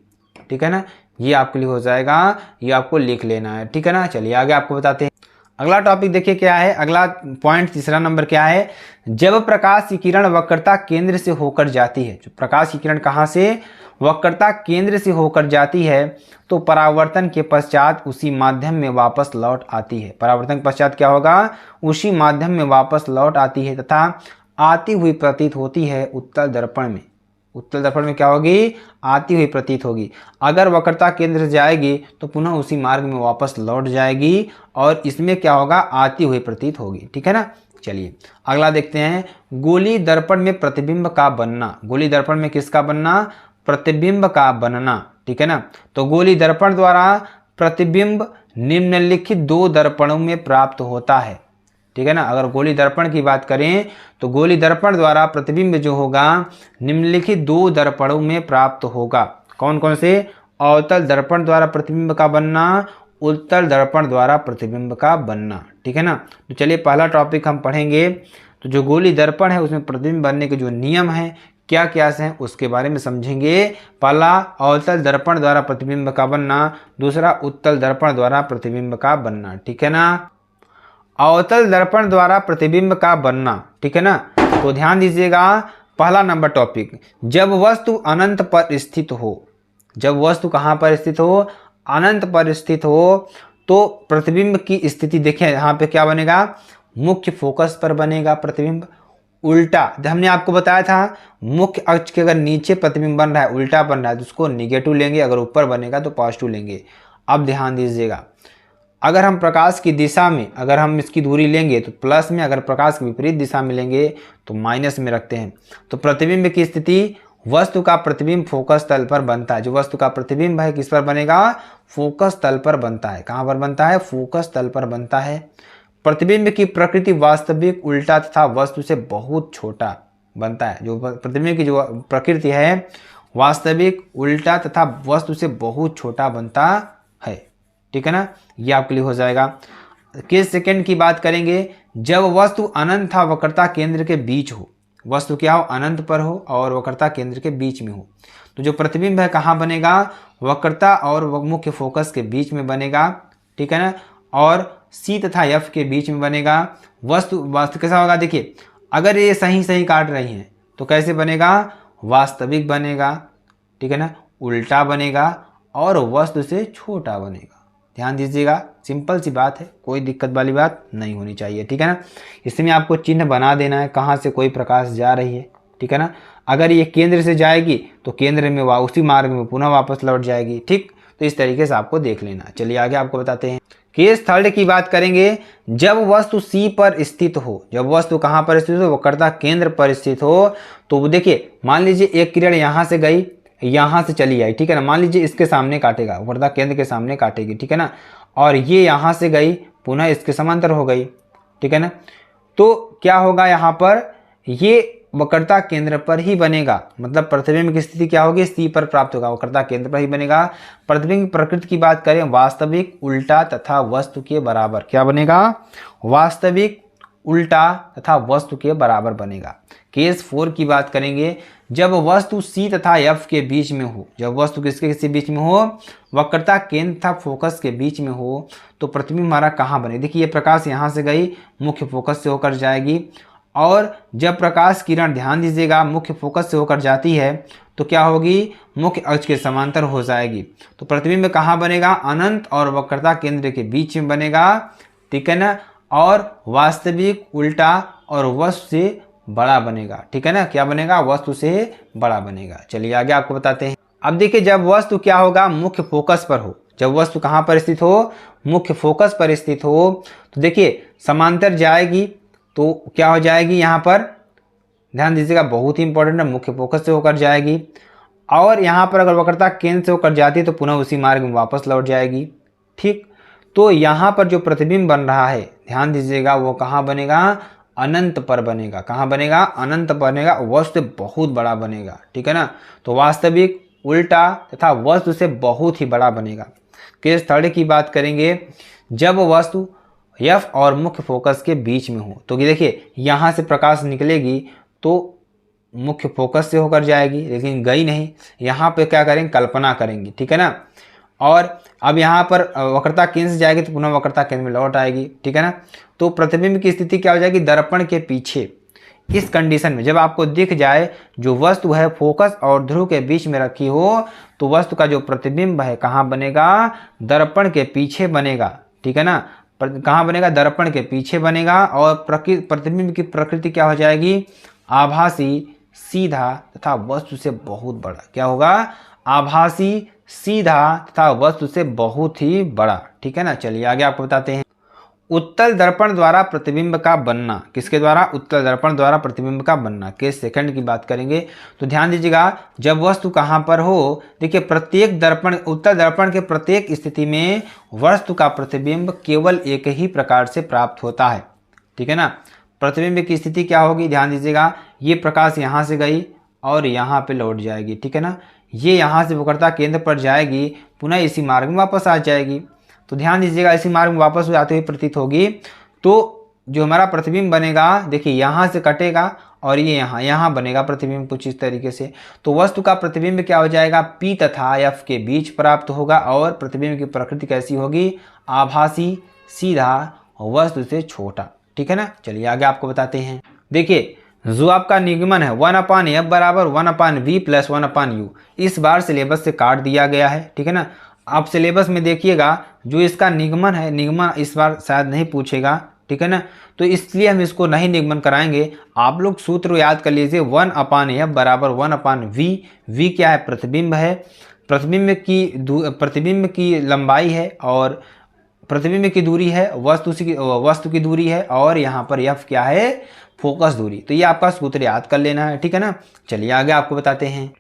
ठीक है ना। ये आपके लिए हो जाएगा, ये आपको लिख लेना है, ठीक है ना। चलिए आगे आपको बताते हैं। अगला टॉपिक देखिए क्या है, अगला पॉइंट तीसरा नंबर क्या है, जब प्रकाश की किरण वक्रता केंद्र से होकर जाती है। जो प्रकाश की किरण कहाँ से, वक्रता केंद्र से होकर जाती है, तो परावर्तन के पश्चात उसी माध्यम में वापस लौट आती है। परावर्तन के पश्चात क्या होगा, उसी माध्यम में वापस लौट आती है तथा आती हुई प्रतीत होती है उत्तल दर्पण में। उत्तल दर्पण में क्या होगी, आती हुई प्रतीत होगी। अगर वक्रता केंद्र से जाएगी तो पुनः उसी मार्ग में वापस लौट जाएगी और इसमें क्या होगा, आती हुई प्रतीत होगी, ठीक है ना। चलिए अगला देखते हैं, गोलीय दर्पण में प्रतिबिंब का बनना। गोलीय दर्पण में किसका बनना, प्रतिबिंब का बनना, ठीक है ना। तो गोलीय दर्पण द्वारा प्रतिबिंब निम्नलिखित 2 दर्पणों में प्राप्त होता है। ठीक है ना। अगर गोली दर्पण की बात करें तो गोली दर्पण द्वारा प्रतिबिंब जो होगा निम्नलिखित दो दर्पणों में प्राप्त होगा। कौन कौन से? अवतल दर्पण द्वारा प्रतिबिंब का बनना, उत्तल दर्पण द्वारा प्रतिबिंब का बनना, ठीक है ना। तो चलिए पहला टॉपिक हम पढ़ेंगे। तो जो गोली दर्पण है उसमें प्रतिबिंब बनने के जो नियम हैं, क्या क्या हैं, उसके बारे में समझेंगे। पहला अवतल दर्पण द्वारा प्रतिबिंब का बनना, दूसरा उत्तल दर्पण द्वारा प्रतिबिंब का बनना, ठीक है ना। अवतल दर्पण द्वारा प्रतिबिंब का बनना, ठीक है ना। तो ध्यान दीजिएगा, पहला नंबर टॉपिक, जब वस्तु अनंत पर स्थित हो, जब वस्तु कहाँ पर स्थित हो? अनंत पर स्थित हो, तो प्रतिबिंब की स्थिति देखिए यहाँ पे क्या बनेगा? मुख्य फोकस पर बनेगा प्रतिबिंब। उल्टा, हमने आपको बताया था मुख्य अक्ष के अगर नीचे प्रतिबिंब बन रहा है, उल्टा बन रहा है, तो उसको निगेटिव लेंगे, अगर ऊपर बनेगा तो पॉजिटिव लेंगे। अब ध्यान दीजिएगा, अगर हम प्रकाश की दिशा में, अगर हम इसकी दूरी लेंगे तो प्लस में, अगर प्रकाश की विपरीत दिशा में लेंगे तो माइनस में रखते हैं। तो प्रतिबिंब की स्थिति, वस्तु का प्रतिबिंब फोकस तल पर बनता है। जो वस्तु का प्रतिबिंब है किस पर बनेगा? फोकस तल पर बनता है। कहाँ पर बनता है? फोकस तल पर बनता है। प्रतिबिंब की प्रकृति वास्तविक, उल्टा तथा वस्तु से बहुत छोटा बनता है। जो प्रतिबिंब की जो प्रकृति है वास्तविक, उल्टा तथा वस्तु से बहुत छोटा बनता है, ठीक है ना। ये आपके लिए हो जाएगा। केस सेकंड की बात करेंगे, जब वस्तु अनंत तथा वक्रता केंद्र के बीच हो, वस्तु क्या हो? अनंत पर हो और वक्रता केंद्र के बीच में हो, तो जो प्रतिबिंब है कहाँ बनेगा? वक्रता और मुख्य फोकस के बीच में बनेगा, ठीक है ना। और सी तथा एफ के बीच में बनेगा। वस्तु कैसा होगा? देखिए, अगर ये सही सही काट रही हैं तो कैसे बनेगा? वास्तविक बनेगा, ठीक है ना, उल्टा बनेगा और वस्तु से छोटा बनेगा। ध्यान दीजिएगा, सिंपल सी बात है, कोई दिक्कत वाली बात नहीं होनी चाहिए, ठीक है ना। इसमें आपको चिन्ह बना देना है कहाँ से कोई प्रकाश जा रही है, ठीक है ना। अगर ये केंद्र से जाएगी तो केंद्र में उसी मार्ग में पुनः वापस लौट जाएगी, ठीक। तो इस तरीके से आपको देख लेना। चलिए आगे आपको बताते हैं। केस थर्ड की बात करेंगे, जब वस्तु सी पर स्थित हो, जब वस्तु कहाँ पर स्थित हो? वक्रता केंद्र पर स्थित हो। तो देखिए, मान लीजिए एक किरण यहाँ से गई, यहाँ से चली आई, ठीक है ना। मान लीजिए इसके सामने काटेगा, वक्रता केंद्र के सामने काटेगी, ठीक है ना। और ये यहाँ से गई, पुनः इसके समांतर हो गई, ठीक है ना। तो क्या होगा यहाँ पर? ये वक्रता केंद्र पर ही बनेगा, मतलब प्रतिबिंब की स्थिति क्या होगी? सी पर प्राप्त होगा, वक्रता केंद्र पर ही बनेगा। प्रतिबिंब प्रकृति की बात करें, वास्तविक, उल्टा तथा वस्तु के बराबर। क्या बनेगा? वास्तविक, उल्टा तथा वस्तु के बराबर बनेगा। केस 4 की बात करेंगे, जब वस्तु सी तथा एफ के बीच में हो, जब वस्तु किसके बीच में हो? वक्रता केंद्र तथा फोकस के बीच में हो, तो प्रतिबिंब हमारा कहाँ बने? देखिए, ये प्रकाश यहाँ से गई, मुख्य फोकस से होकर जाएगी, और जब प्रकाश किरण, ध्यान दीजिएगा, मुख्य फोकस से होकर जाती है तो क्या होगी? मुख्य अक्ष के समांतर हो जाएगी। तो प्रतिबिंब कहाँ बनेगा? अनंत और वक्रता केंद्र के बीच में बनेगा, ठीक है ना। और वास्तविक, उल्टा और वस्तु से बड़ा बनेगा, ठीक है ना। क्या बनेगा? वस्तु से बड़ा बनेगा। चलिए आगे आपको बताते हैं। अब देखिए, जब वस्तु क्या होगा? मुख्य फोकस पर हो। जब वस्तु कहाँ पर स्थित हो? मुख्य फोकस पर स्थित हो, तो देखिए समांतर जाएगी, तो क्या हो जाएगी? यहाँ पर ध्यान दीजिएगा, बहुत ही इंपॉर्टेंट है, मुख्य फोकस से होकर जाएगी। और यहाँ पर अगर वक्रता केंद्र से होकर जाती है तो पुनः उसी मार्ग में वापस लौट जाएगी, ठीक। तो यहाँ पर जो प्रतिबिंब बन रहा है, ध्यान दीजिएगा, वो कहाँ बनेगा? अनंत पर बनेगा। कहाँ बनेगा? अनंत बनेगा, वस्तु से बहुत बड़ा बनेगा, ठीक है ना। तो वास्तविक, उल्टा तथा वस्तु से बहुत ही बड़ा बनेगा। केस थर्ड की बात करेंगे, जब वस्तु एफ और मुख्य फोकस के बीच में हो, तो देखिए यहाँ से प्रकाश निकलेगी तो मुख्य फोकस से होकर जाएगी, लेकिन गई नहीं। यहाँ पे क्या करेंगे? कल्पना करेंगे, ठीक है ना। और अब यहाँ पर वक्रता केंद्र से जाएगी तो पुनः वक्रता केंद्र में लौट आएगी, ठीक है ना। तो प्रतिबिंब की स्थिति क्या हो जाएगी? दर्पण के पीछे। इस कंडीशन में जब आपको दिख जाए जो वस्तु है फोकस और ध्रुव के बीच में रखी हो, तो वस्तु का जो प्रतिबिंब है कहाँ बनेगा? दर्पण के पीछे बनेगा, ठीक है ना। कहाँ बनेगा? दर्पण के पीछे बनेगा। और प्रतिबिंब की प्रकृति क्या हो जाएगी? आभासी, सीधा तथा वस्तु से बहुत बड़ा। क्या होगा? आभासी, सीधा तथा वस्तु से बहुत ही बड़ा, ठीक है ना। चलिए आगे आपको बताते हैं। उत्तल दर्पण द्वारा प्रतिबिंब का बनना। किसके द्वारा? उत्तल दर्पण द्वारा प्रतिबिंब का बनना। केस सेकंड की बात करेंगे, तो ध्यान दीजिएगा, जब वस्तु कहाँ पर हो, देखिए प्रत्येक दर्पण, उत्तल दर्पण के प्रत्येक स्थिति में वस्तु का प्रतिबिंब केवल एक ही प्रकार से प्राप्त होता है। ठीक है ना। प्रतिबिंब की स्थिति क्या होगी, ध्यान दीजिएगा, ये प्रकाश यहाँ से गई और यहाँ पे लौट जाएगी, ठीक है ना। ये यहाँ से वक्रता केंद्र पर जाएगी, पुनः इसी मार्ग में वापस आ जाएगी। तो ध्यान दीजिएगा, इसी मार्ग में वापस आते हुए प्रतीत होगी। तो जो हमारा प्रतिबिंब बनेगा, देखिए यहाँ से कटेगा और ये यहाँ बनेगा प्रतिबिंब कुछ इस तरीके से। तो वस्तु का प्रतिबिंब क्या हो जाएगा, P तथा F के बीच प्राप्त होगा और प्रतिबिंब की प्रकृति कैसी होगी, आभासी, सीधा, वस्तु से छोटा, ठीक है ना। चलिए आगे आपको बताते हैं। देखिए जो आपका निगमन है 1/f बराबर 1/v प्लस 1/u, इस बार सिलेबस से काट दिया गया है, ठीक है ना। आप सिलेबस में देखिएगा जो इसका निगमन है, निगमन इस बार शायद नहीं पूछेगा, ठीक है ना। तो इसलिए हम इसको नहीं निगमन कराएंगे। आप लोग सूत्र याद कर लीजिए, 1/f बराबर 1/v। v क्या है, प्रतिबिंब है, प्रतिबिंब की लंबाई है और प्रतिबिंब की दूरी है, वस्तु की दूरी है, और यहाँ पर f क्या है, फोकस दूरी। तो ये आपका सूत्र याद कर लेना है, ठीक है ना। चलिए आगे आपको बताते हैं।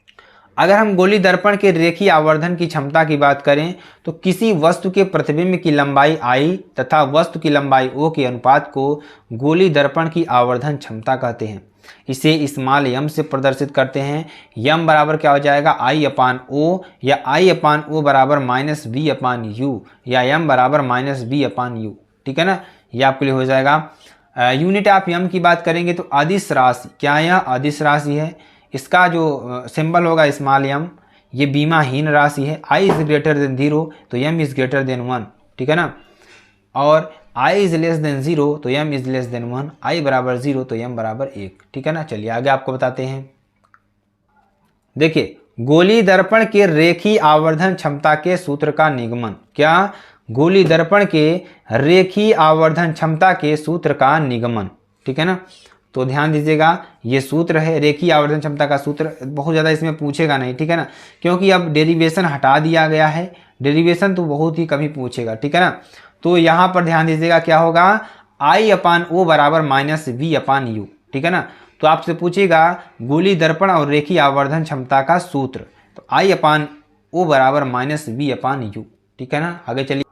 अगर हम गोली दर्पण के रेखीय आवर्धन की क्षमता की बात करें तो किसी वस्तु के प्रतिबिंब की लंबाई I तथा वस्तु की लंबाई O के अनुपात को गोली दर्पण की आवर्धन क्षमता कहते हैं। इसे स्मॉल m से प्रदर्शित करते हैं। m बराबर क्या हो जाएगा, I/O, या I/O बराबर -v/u, या m बराबर -v/u, ठीक है ना। ये आपके लिए हो जाएगा। यूनिट ऑफ m की बात करेंगे तो अदिश राशि, क्या है, यह अदिश राशि है। इसका जो सिंबल होगा स्मॉल m, ये बीमाहीन राशि है। I इज ग्रेटर देन 0 तो m इज ग्रेटर देन 1, ठीक है ना। और I इज लेस देन 0 तो m is less than 1, I बराबर 0 तो m बराबर 1, ठीक है ना। चलिए आगे आपको बताते हैं। देखिए गोली दर्पण के रेखीय आवर्धन क्षमता के सूत्र का निगमन, क्या, गोली दर्पण के रेखीय आवर्धन क्षमता के सूत्र का निगमन, ठीक है ना। तो ध्यान दीजिएगा, ये सूत्र है रेखीय आवर्धन क्षमता का सूत्र, बहुत ज़्यादा इसमें पूछेगा नहीं, ठीक है ना, क्योंकि अब डेरिवेशन हटा दिया गया है। डेरिवेशन तो बहुत ही कम ही पूछेगा, ठीक है ना। तो यहाँ पर ध्यान दीजिएगा क्या होगा, I/O बराबर -v/u, ठीक है ना। तो आपसे पूछेगा गोली दर्पण और रेखीय आवर्धन क्षमता का सूत्र, तो I/O बराबर -v/u, ठीक है ना। आगे चलिए,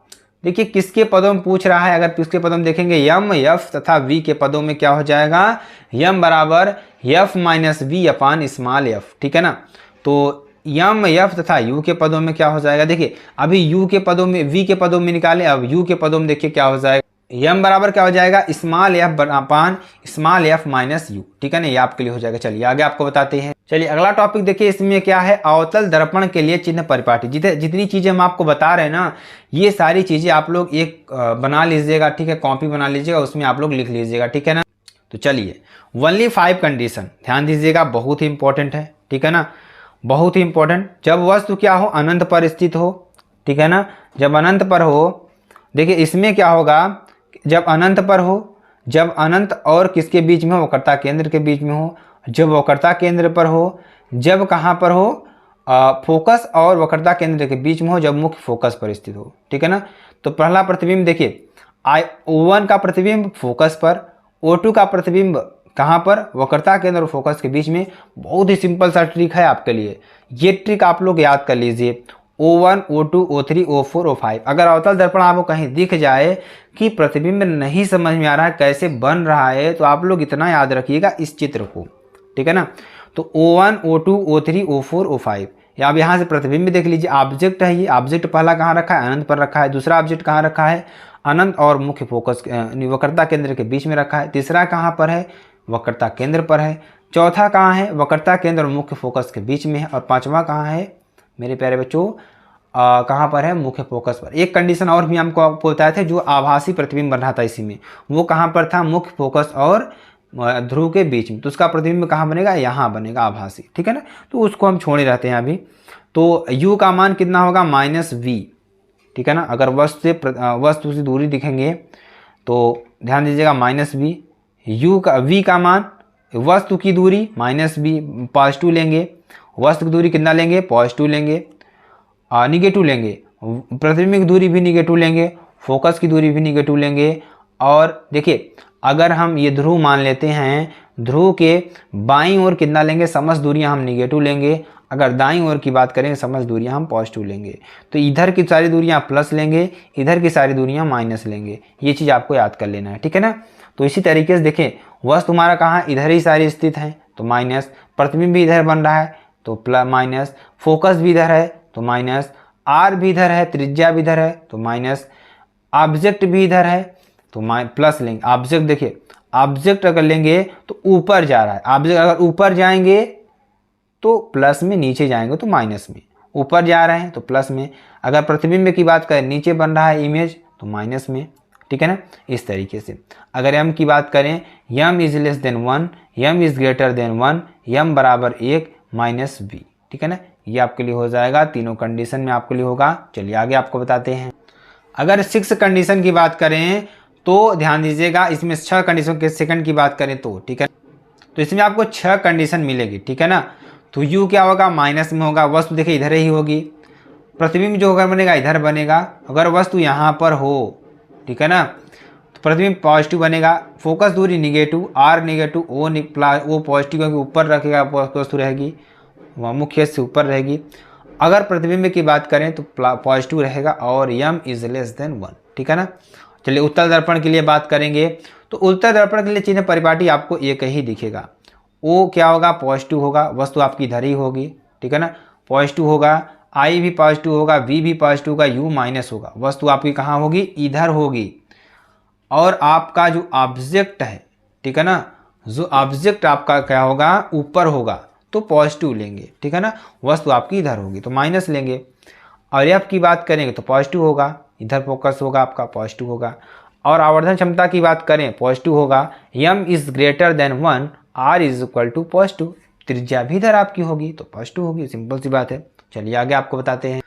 देखिए किसके पदों में पूछ रहा है। अगर किसके पदों में देखेंगे m, f तथा v के पदों में क्या हो जाएगा, m बराबर f माइनस v अपान स्मॉल f, ठीक है ना। तो m, f तथा u के पदों में क्या हो जाएगा, देखिए अभी u के पदों में, v के पदों में निकाले, अब u के पदों में देखिए क्या हो जाएगा, m बराबर क्या हो जाएगा, स्मॉल f अपान स्मॉल f माइनस u, ठीक है ना। ये आपके लिए हो जाएगा। चलिए आगे आपको बताते हैं। चलिए अगला टॉपिक देखिए, इसमें क्या है, अवतल दर्पण के लिए चिन्ह परिपाटी। जितनी चीज़ें हम आपको बता रहे हैं ना, ये सारी चीज़ें आप लोग एक बना लीजिएगा, ठीक है, कॉपी बना लीजिएगा, उसमें आप लोग लिख लीजिएगा, ठीक है ना। तो चलिए ओनली 5 कंडीशन ध्यान दीजिएगा, बहुत ही इंपॉर्टेंट है, ठीक है ना, बहुत ही इंपॉर्टेंट। जब वस्तु क्या हो, अनंत पर स्थित हो, ठीक है ना, जब अनंत पर हो, देखिए इसमें क्या होगा, जब अनंत पर हो, जब अनंत और किसके बीच में हो, वक्रता केंद्र के बीच में हो, जब वक्रता केंद्र पर हो, जब कहाँ पर हो, फोकस और वक्रता केंद्र के बीच में हो, जब मुख्य फोकस पर स्थित हो, ठीक है ना। तो पहला प्रतिबिंब देखिए, O1 का प्रतिबिंब फोकस पर, O2 का प्रतिबिंब कहाँ पर, वक्रता केंद्र और फोकस के बीच में। बहुत ही सिंपल सा ट्रिक है आपके लिए, ये ट्रिक आप लोग याद कर लीजिए। O1, O2, O3, O4, O5। अगर अवतल दर्पण आपको कहीं दिख जाए कि प्रतिबिंब नहीं समझ में आ रहा है कैसे बन रहा है, तो आप लोग इतना याद रखिएगा इस चित्र को, ठीक है ना। तो O1, O2, O3, O4, O5, या आप यहाँ से प्रतिबिंब देख लीजिए। ऑब्जेक्ट है, ये ऑब्जेक्ट पहला कहाँ रखा है, अनंत पर रखा है। दूसरा ऑब्जेक्ट कहाँ रखा है, अनंत और मुख्य फोकस वक्रता केंद्र के बीच में रखा है। तीसरा कहाँ पर है, वक्रता केंद्र पर है। चौथा कहाँ है, वक्रता केंद्र और मुख्य फोकस के बीच में है। और पांचवा कहाँ है मेरे प्यारे बच्चों, कहाँ पर है, मुख्य फोकस पर। एक कंडीशन और भी हमको आपको बताए थे, जो आभासी प्रतिबिंब बन रहा था इसी में, वो कहाँ पर था, मुख्य फोकस और ध्रुव के बीच में। तो उसका प्रतिबिंब कहाँ बनेगा, यहाँ बनेगा आभासी, ठीक है ना। तो उसको हम छोड़े रहते हैं अभी। तो u का मान कितना होगा, -v, ठीक है ना। अगर वस्तु से दूरी दिखेंगे तो ध्यान दीजिएगा -v। v का मान, वस्तु की दूरी -v, पॉजिटिव लेंगे। वस्तु की दूरी कितना लेंगे, पॉजिटिव लेंगे, निगेटिव लेंगे। प्रतिबिंब की दूरी भी निगेटिव लेंगे, फोकस की दूरी भी निगेटिव लेंगे। और देखिए अगर हम ये ध्रुव मान लेते हैं, ध्रुव के बाईं ओर कितना लेंगे, समस्त दूरियां हम निगेटिव लेंगे। अगर दाईं ओर की बात करें समस्त दूरियां हम पॉजिटिव लेंगे, तो इधर की सारी दूरियां प्लस लेंगे, इधर की सारी दूरियां माइनस लेंगे। ये चीज़ आपको याद कर लेना है, ठीक है ना। तो इसी तरीके से देखें, वस्तु तुम्हारा कहाँ इधर ही सारी स्थित है तो माइनस, प्रतिबिंब भी इधर बन रहा है तो प्लस माइनस, फोकस भी इधर है तो माइनस, आर भी इधर है, त्रिज्या भी इधर है तो माइनस, ऑब्जेक्ट भी इधर है तो प्लस लेंगे। ऑब्जेक्ट देखिए, ऑब्जेक्ट अगर लेंगे तो ऊपर जा रहा है, ऑब्जेक्ट अगर ऊपर जाएंगे तो प्लस में, नीचे जाएंगे तो माइनस में। ऊपर जा रहे हैं तो प्लस में, अगर प्रतिबिंब की बात करें नीचे बन रहा है इमेज तो माइनस में, ठीक है ना। इस तरीके से अगर m की बात करें, m is less than 1, m is greater than 1, m बराबर 1 माइनस b, ठीक है ना। ये आपके लिए हो जाएगा, तीनों कंडीशन में आपके लिए होगा। चलिए आगे आपको बताते हैं। अगर 6 कंडीशन की बात करें तो ध्यान दीजिएगा, इसमें 6 कंडीशन के सेकंड की बात करें तो, ठीक है, तो इसमें आपको 6 कंडीशन मिलेगी, ठीक है ना। तो u क्या होगा, माइनस में होगा, वस्तु देखिए इधर ही होगी, प्रतिबिंब जो होगा बनेगा इधर बनेगा, अगर वस्तु यहाँ पर हो, ठीक है ना, तो प्रतिबिंब पॉजिटिव बनेगा, फोकस दूरी negative, R negative, O positive क्योंकि ऊपर रखेगा वस्तु रहेगी, वह मुख्य से ऊपर रहेगी। अगर प्रतिबिंब की बात करें तो पॉजिटिव रहेगा और m इज लेस देन 1, ठीक है ना। चलिए उत्तल दर्पण के लिए बात करेंगे, तो उत्तल दर्पण के लिए चिन्ह परिपाटी आपको एक ही दिखेगा। O क्या होगा, पॉजिटिव होगा, वस्तु आपकी इधर ही होगी, ठीक है ना, पॉजिटिव होगा, I भी पॉजिटिव होगा, V भी पॉजिटिव होगा, U माइनस होगा, वस्तु आपकी कहाँ होगी, इधर होगी। और आपका जो ऑब्जेक्ट है, ठीक है ना, जो ऑब्जेक्ट आपका क्या होगा, ऊपर होगा तो पॉजिटिव लेंगे, ठीक है ना, वस्तु आपकी इधर होगी तो माइनस लेंगे। और F की बात करेंगे तो पॉजिटिव होगा, इधर फोकस होगा आपका, पॉजिटिव होगा। और आवर्धन क्षमता की बात करें पॉजिटिव होगा, m is greater than 1, r is equal to positive, त्रिज्या भी इधर आपकी होगी तो पॉजिटिव होगी, सिंपल सी बात है। चलिए आगे आपको बताते हैं।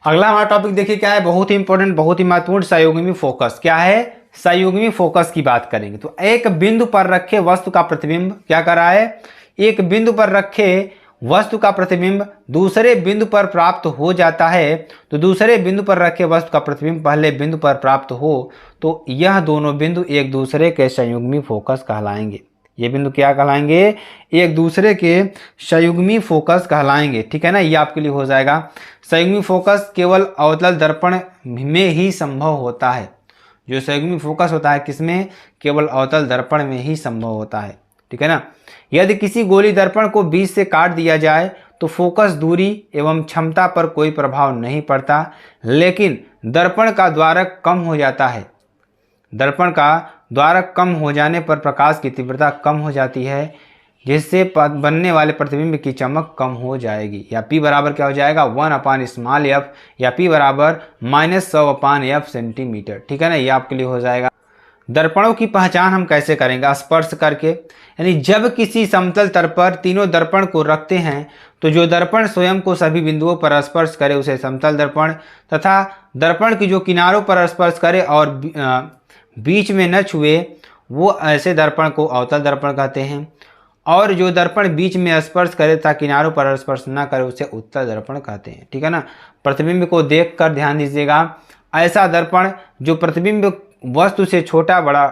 अगला हमारा टॉपिक देखिए क्या है, बहुत ही इंपॉर्टेंट, बहुत ही महत्वपूर्ण, संयुग्मी फोकस। क्या है, संयुग्मी फोकस की बात करेंगे तो एक बिंदु पर रखे वस्तु का प्रतिबिंब क्या कर रहा है, एक बिंदु पर रखे वस्तु का प्रतिबिंब दूसरे बिंदु पर प्राप्त हो जाता है। तो दूसरे बिंदु पर रखे वस्तु का प्रतिबिंब पहले बिंदु पर प्राप्त हो तो यह दोनों बिंदु एक दूसरे के संयुग्मी फोकस कहलाएंगे। ये बिंदु क्या कहलाएंगे, एक दूसरे के संयुग्मी फोकस कहलाएंगे, ठीक है ना। ये आपके लिए हो जाएगा। संयुग्मी फोकस केवल अवतल दर्पण में ही संभव होता है। जो संयुग्मी फोकस होता है किसमें, केवल अवतल दर्पण में ही संभव होता है, ठीक है ना। यदि किसी गोली दर्पण को बीच से काट दिया जाए तो फोकस दूरी एवं क्षमता पर कोई प्रभाव नहीं पड़ता, लेकिन दर्पण का द्वारक कम हो जाता है। दर्पण का द्वारक कम हो जाने पर प्रकाश की तीव्रता कम हो जाती है, जिससे बनने वाले प्रतिबिंब की चमक कम हो जाएगी। या P बराबर क्या हो जाएगा, 1/f, या P बराबर -100/f सेंटीमीटर, ठीक है ना। ये आपके लिए हो जाएगा। दर्पणों की पहचान हम कैसे करेंगे, स्पर्श करके, यानी जब किसी समतल तल पर तीनों दर्पण को रखते हैं तो जो दर्पण स्वयं को सभी बिंदुओं पर स्पर्श करे उसे समतल दर्पण, तथा दर्पण की जो किनारों पर स्पर्श करे और बीच में न छुए वो ऐसे दर्पण को अवतल दर्पण कहते हैं। और जो दर्पण बीच में स्पर्श करे तथा किनारों पर स्पर्श न करे उसे उत्तल दर्पण कहते हैं, ठीक है ना। प्रतिबिंब को देखकर ध्यान दीजिएगा, ऐसा दर्पण जो प्रतिबिंब वस्तु से छोटा बड़ा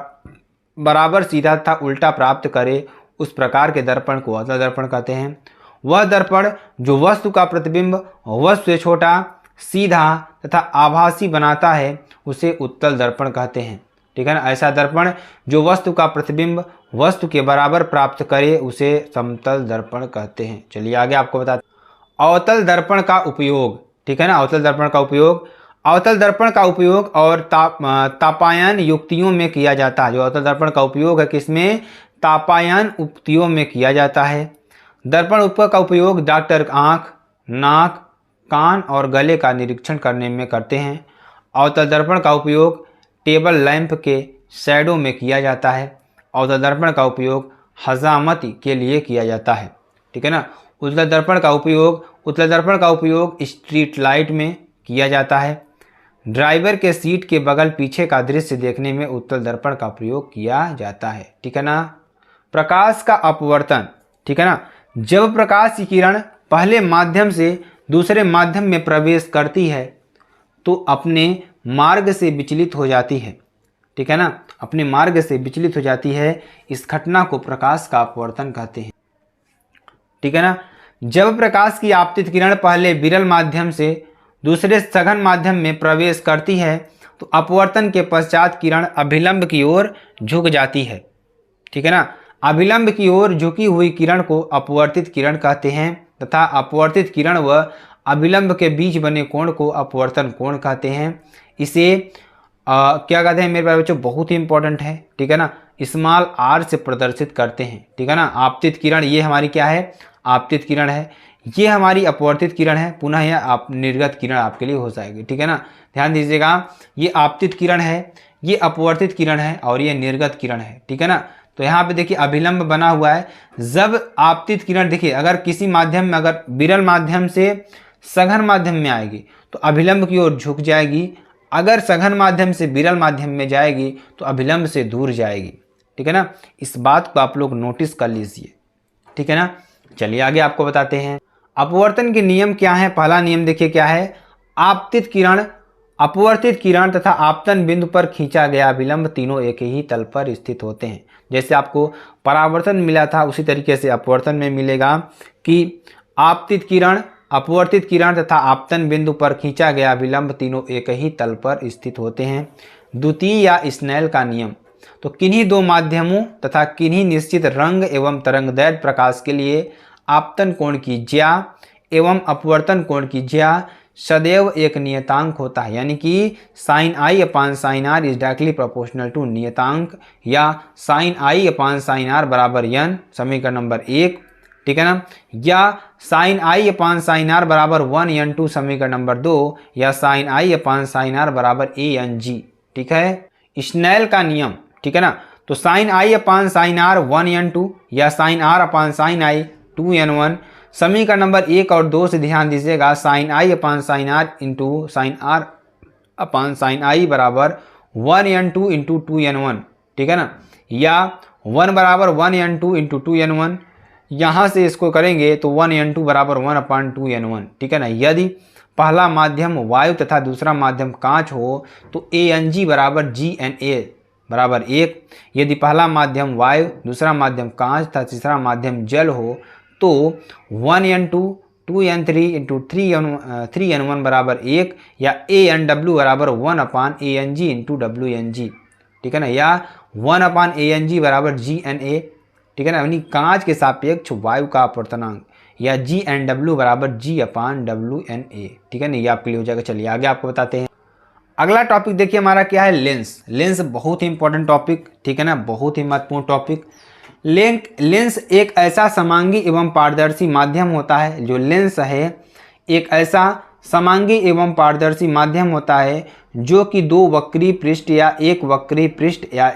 बराबर सीधा तथा उल्टा प्राप्त करे उस प्रकार के दर्पण को अवतल दर्पण कहते हैं। वह दर्पण जो वस्तु का प्रतिबिंब वस्तु से छोटा, सीधा तथा आभासी बनाता है उसे उत्तल दर्पण कहते हैं, ठीक है ना। ऐसा दर्पण जो वस्तु का प्रतिबिंब वस्तु के बराबर प्राप्त करे उसे समतल दर्पण कहते हैं। चलिए आगे आपको बताते हैं अवतल दर्पण का उपयोग, ठीक है ना। अवतल दर्पण का उपयोग, अवतल दर्पण का उपयोग और तापायन युक्तियों में किया जाता है। जो अवतल दर्पण का उपयोग है किसमें, तापायन युक्तियों में किया जाता है। दर्पण उपकरण का उपयोग डॉक्टर आँख, नाक, कान और गले का निरीक्षण करने में करते हैं। अवतल दर्पण का उपयोग टेबल लैंप के शैडो में किया जाता है। अवतल दर्पण का उपयोग हजामती के लिए किया जाता है, ठीक है ना। उत्तल दर्पण का उपयोग स्ट्रीट लाइट में किया जाता है। ड्राइवर के सीट के बगल पीछे का दृश्य देखने में उत्तल दर्पण का प्रयोग किया जाता है, ठीक है ना। प्रकाश का अपवर्तन, ठीक है ना। जब प्रकाश की किरण पहले माध्यम से दूसरे माध्यम में प्रवेश करती है तो अपने मार्ग से विचलित हो जाती है, ठीक है ना, अपने मार्ग से विचलित हो जाती है। इस घटना को प्रकाश का अपवर्तन कहते हैं, ठीक है ना। जब प्रकाश की आपतित किरण पहले विरल माध्यम से दूसरे सघन माध्यम में प्रवेश करती है तो अपवर्तन के पश्चात किरण अभिलंब की ओर झुक जाती है। ठीक है ना। अभिलंब की ओर झुकी हुई किरण को अपवर्तित किरण कहते हैं तथा अपवर्तित किरण व अभिलंब के बीच बने कोण को अपवर्तन कोण कहते हैं। इसे क्या कहते हैं मेरे प्यारे बच्चों, बहुत ही इंपॉर्टेंट है। ठीक है ना, स्मॉल आर से प्रदर्शित करते हैं। ठीक है ना, आपतित किरण ये हमारी क्या है, आपतित किरण है, ये हमारी अपवर्तित किरण है, पुनः यह आप निर्गत किरण आपके लिए हो जाएगी। ठीक है ना, ध्यान दीजिएगा, ये आपतित किरण है, ये अपवर्तित किरण है और ये निर्गत किरण है। ठीक है ना, तो यहाँ पे देखिए अभिलंब बना हुआ है। जब आपतित किरण देखिए अगर किसी माध्यम में, अगर विरल माध्यम से सघन माध्यम में आएगी तो अभिलंब की ओर झुक जाएगी, अगर सघन माध्यम से विरल माध्यम में जाएगी तो अभिलंब से दूर जाएगी। ठीक है ना, इस बात को आप लोग नोटिस कर लीजिए। ठीक है ना, चलिए आगे आपको बताते हैं अपवर्तन के नियम क्या है। पहला नियम देखिए क्या है, आपतित किरण, अपवर्तित किरण तथा आपतन बिंदु पर खींचा गया अभिलंब तीनों एक ही तल पर स्थित होते हैं। जैसे आपको परावर्तन मिला था उसी तरीके से अपवर्तन में मिलेगा कि आपतित किरण, अपवर्तित किरण तथा आपतन बिंदु पर खींचा गया अभिलंब तीनों एक ही तल पर स्थित होते हैं। द्वितीय या स्नेल का नियम, तो किन्हीं दो माध्यमों तथा किन्हीं निश्चित रंग एवं तरंगदैर्घ्य प्रकाश के लिए आपतन कोण की ज्या एवं अपवर्तन कोण की ज्या सदैव एक नियतांक होता है, यानी कि sine I upon sine R is directly proportional to नियतांक, या sine I upon sine R बराबर एन, समीकरण नंबर 1। ठीक है ना, या sine I upon sine R बराबर 1n2, समीकरण नंबर 2, या sine I upon sine R बराबर ANG। ठीक है, स्नेल का नियम। ठीक है ना, तो sine I upon sine R 1n2 या sine R upon sine I 2n1, समीकरण नंबर 1 और 2 से ध्यान दीजिएगा, sine I upon sine R into sine R upon sine I बराबर 1n2 इंटू 2n1। ठीक है ना, या 1 बराबर 1n2 इंटू 2n1, यहाँ से इसको करेंगे तो 1n2 बराबर 1 अपान 2n1। ठीक है ना, यदि पहला माध्यम वायु तथा दूसरा माध्यम कांच हो तो ANG बराबर GNA बराबर 1। यदि पहला माध्यम वायु, दूसरा माध्यम कांच तथा तीसरा माध्यम जल हो तो 1n2 2n3 इंटू 3n1 बराबर 1, या ANW बराबर 1 अपान ANG इंटू WNG। ठीक है ना, या 1 अपान ANG बराबर GNA। ठीक है ना, यानी कांच के सापेक्ष वायु का अपवर्तनांक, या GNW बराबर G अपान WNA। ठीक है ना, ये आपके लिए हो जाएगा। चलिए आगे आपको बताते हैं। अगला टॉपिक देखिए हमारा क्या है, लेंस। लेंस बहुत ही इंपॉर्टेंट टॉपिक, ठीक है ना, बहुत ही महत्वपूर्ण टॉपिक। लेंस एक ऐसा समांगी एवं पारदर्शी माध्यम होता है, जो लेंस है एक ऐसा समांगी एवं पारदर्शी माध्यम होता है जो कि दो वक्री पृष्ठ या एक वक्री पृष्ठ या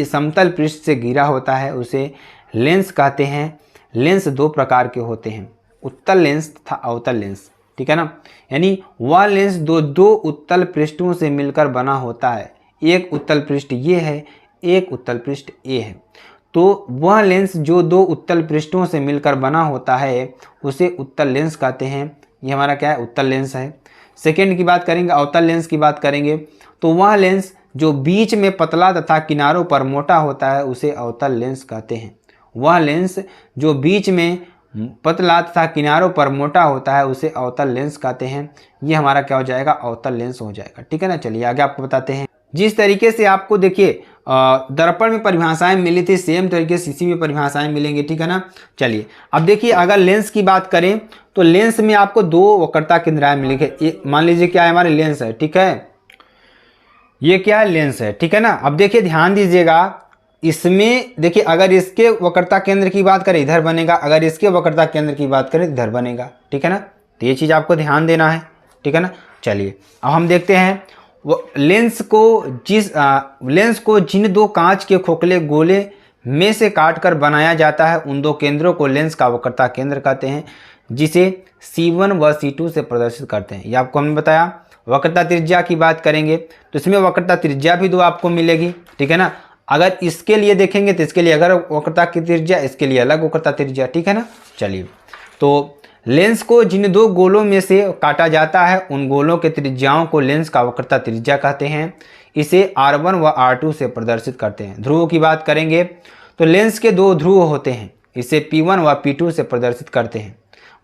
समतल पृष्ठ से घिरा होता है, उसे लेंस कहते हैं। लेंस दो प्रकार के होते हैं, उत्तल लेंस तथा अवतल लेंस। ठीक है ना, यानी वह लेंस दो उत्तल पृष्ठों से मिलकर बना होता है। एक उत्तल पृष्ठ ये है, एक उत्तल पृष्ठ ये है। तो वह लेंस जो दो उत्तल पृष्ठों से मिलकर बना होता है उसे उत्तल लेंस कहते हैं। ये हमारा क्या है, उत्तल लेंस है। सेकेंड की बात करेंगे, अवतल लेंस की बात करेंगे, तो वह लेंस जो बीच में पतला तथा किनारों पर मोटा होता है उसे अवतल लेंस कहते हैं। वह लेंस जो बीच में पतला तथा किनारों पर मोटा होता है उसे अवतल लेंस कहते हैं। ये हमारा क्या हो जाएगा, अवतल लेंस हो जाएगा। ठीक है ना, चलिए आगे आपको बताते हैं। जिस तरीके से आपको देखिए दर्पण में परिभाषाएं मिली थी, सेम तरीके से इसी में परिभाषाएं मिलेंगी। ठीक है ना, चलिए अब देखिए अगर लेंस की बात करें तो लेंस में आपको दो वक्रता केंद्राएं मिलेंगे। मान लीजिए क्या है, हमारे लेंस है। ठीक है, ये क्या है, लेंस है। ठीक है ना, अब देखिए ध्यान दीजिएगा, इसमें देखिए अगर इसके वक्रता केंद्र की बात करें इधर बनेगा, अगर इसके वक्रता केंद्र की बात करें इधर बनेगा। ठीक है ना, तो ये चीज़ आपको ध्यान देना है। ठीक है ना, चलिए अब हम देखते हैं लेंस को जिन दो कांच के खोखले गोले में से काटकर बनाया जाता है उन दो केंद्रों को लेंस का वक्रता केंद्र कहते हैं, जिसे C1 व C2 से प्रदर्शित करते हैं। ये आपको हमने बताया। वक्रता त्रिज्या की बात करेंगे तो इसमें वक्रता त्रिज्या भी दो आपको मिलेगी। ठीक है ना, अगर इसके लिए देखेंगे तो इसके लिए अगर वक्रता की त्रिज्या, इसके लिए अलग वक्रता त्रिज्या। ठीक है ना, चलिए तो लेंस को जिन दो गोलों में से काटा जाता है उन गोलों के त्रिज्याओं को लेंस का वक्रता त्रिज्या कहते हैं। इसे R1 व R2 से प्रदर्शित करते हैं। ध्रुव की बात करेंगे तो लेंस के दो ध्रुव होते हैं, इसे P1 व P2 से प्रदर्शित करते हैं।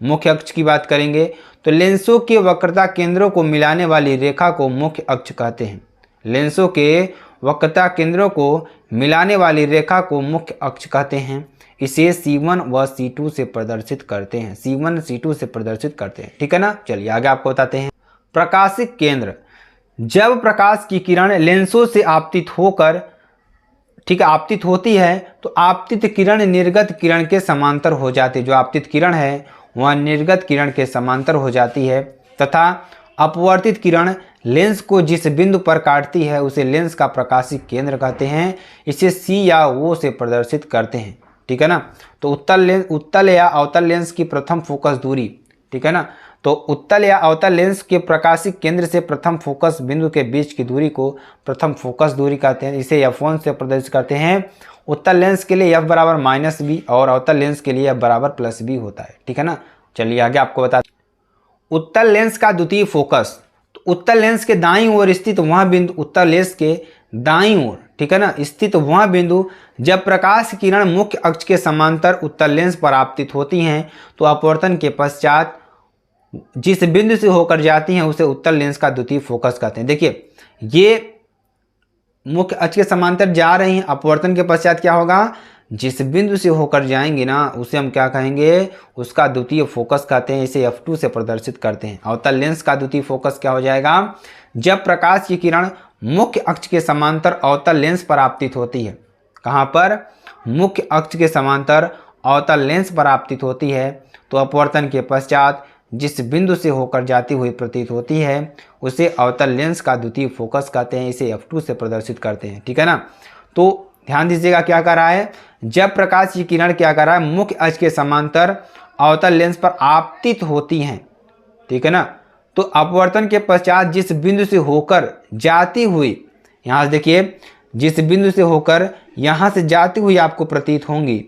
मुख्य अक्ष की बात करेंगे तो लेंसों के वक्रता केंद्रों को मिलाने वाली रेखा को मुख्य अक्ष कहते हैं। लेंसों के वक्रता केंद्रों को मिलाने वाली रेखा को मुख्य अक्ष कहते हैं। इसे C1 व C2 से प्रदर्शित करते हैं। C1 C2 से प्रदर्शित करते हैं, ठीक है ना। चलिए आगे आपको बताते हैं। प्रकाशिक केंद्र, जब प्रकाश की किरण लेंसों से आपतित होकर, ठीक है, आपतित होती है तो आपतित किरण निर्गत किरण के समांतर हो जाती है। जो आपतित किरण है वह निर्गत किरण के समांतर हो जाती है तथा अपवर्तित किरण लेंस को जिस बिंदु पर काटती है उसे लेंस का प्रकाशिक केंद्र कहते हैं। इसे C या O से प्रदर्शित करते हैं, ठीक है ना। तो उत्तल या अवतल लेंस की प्रथम फोकस दूरी, ठीक है ना। तो उत्तल या अवतल लेंस के प्रकाशिक केंद्र से प्रथम फोकस बिंदु के बीच की दूरी को प्रथम फोकस दूरी कहते हैं। इसे F1 से प्रदर्शित करते हैं। उत्तल लेंस के लिए F बराबर -B और अवतल लेंस के लिए F बराबर +B होता है, ठीक है ना। चलिए आगे आपको बता, उत्तल लेंस का द्वितीय फोकस, तो उत्तल लेंस के दाईं ओर स्थित वह बिंदु, उत्तल लेंस के दाईं ओर, ठीक है ना, स्थित वह बिंदु जब प्रकाश किरण मुख्य अक्ष के समांतर उत्तल लेंस पर आपतित होती हैं तो अपवर्तन के पश्चात जिस बिंदु से होकर जाती हैं उसे उत्तल लेंस का द्वितीय फोकस कहते हैं। देखिए ये मुख्य अक्ष के समांतर जा रही हैं, अपवर्तन के पश्चात क्या होगा, जिस बिंदु से होकर जाएंगे ना उसे हम क्या कहेंगे, उसका द्वितीय फोकस कहते हैं। इसे F2 से प्रदर्शित करते हैं। अवतल लेंस का द्वितीय फोकस क्या हो जाएगा, जब प्रकाश की किरण मुख्य अक्ष के समांतर अवतल लेंस पर आपतित होती है। कहाँ पर, मुख्य अक्ष के समांतर अवतल लेंस पर आपतित होती है तो अपवर्तन के पश्चात जिस बिंदु से होकर जाती हुई प्रतीत होती है उसे अवतल लेंस का द्वितीय फोकस कहते हैं। इसे F2 से प्रदर्शित करते हैं, ठीक है ना। तो ध्यान दीजिएगा क्या कर रहा है, जब प्रकाश की किरण क्या कर रहा है, मुख्य अक्ष के समांतर अवतल लेंस पर आपतित होती हैं, ठीक है ना। तो अपवर्तन के पश्चात जिस बिंदु से होकर जाती हुई, यहाँ से देखिए, जिस बिंदु से होकर यहाँ से जाती हुई आपको प्रतीत होंगी,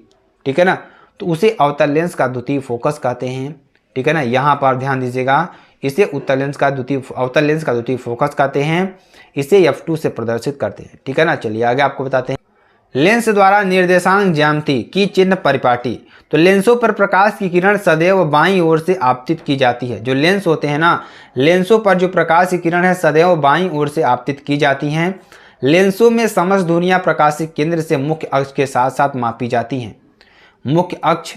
ठीक है ना, तो उसे अवतल लेंस का द्वितीय फोकस कहते हैं, ठीक है ना। यहाँ पर ध्यान दीजिएगा, इसे अवतल लेंस का द्वितीय फोकस कहते हैं। इसे F2 से प्रदर्शित करते हैं, ठीक है ना। चलिए आगे आपको बताते हैं। लेंस द्वारा निर्देशांक ज्यामिति की चिन्ह परिपाटी, तो लेंसों पर प्रकाश की किरण सदैव बाईं ओर से आपतित की जाती है। जो लेंस होते हैं ना, लेंसों पर जो प्रकाश की किरण है सदैव बाईं ओर से आपतित की जाती हैं। लेंसों में समस्त दूरियां प्रकाशिक केंद्र से मुख्य अक्ष के साथ साथ मापी जाती हैं। मुख्य अक्ष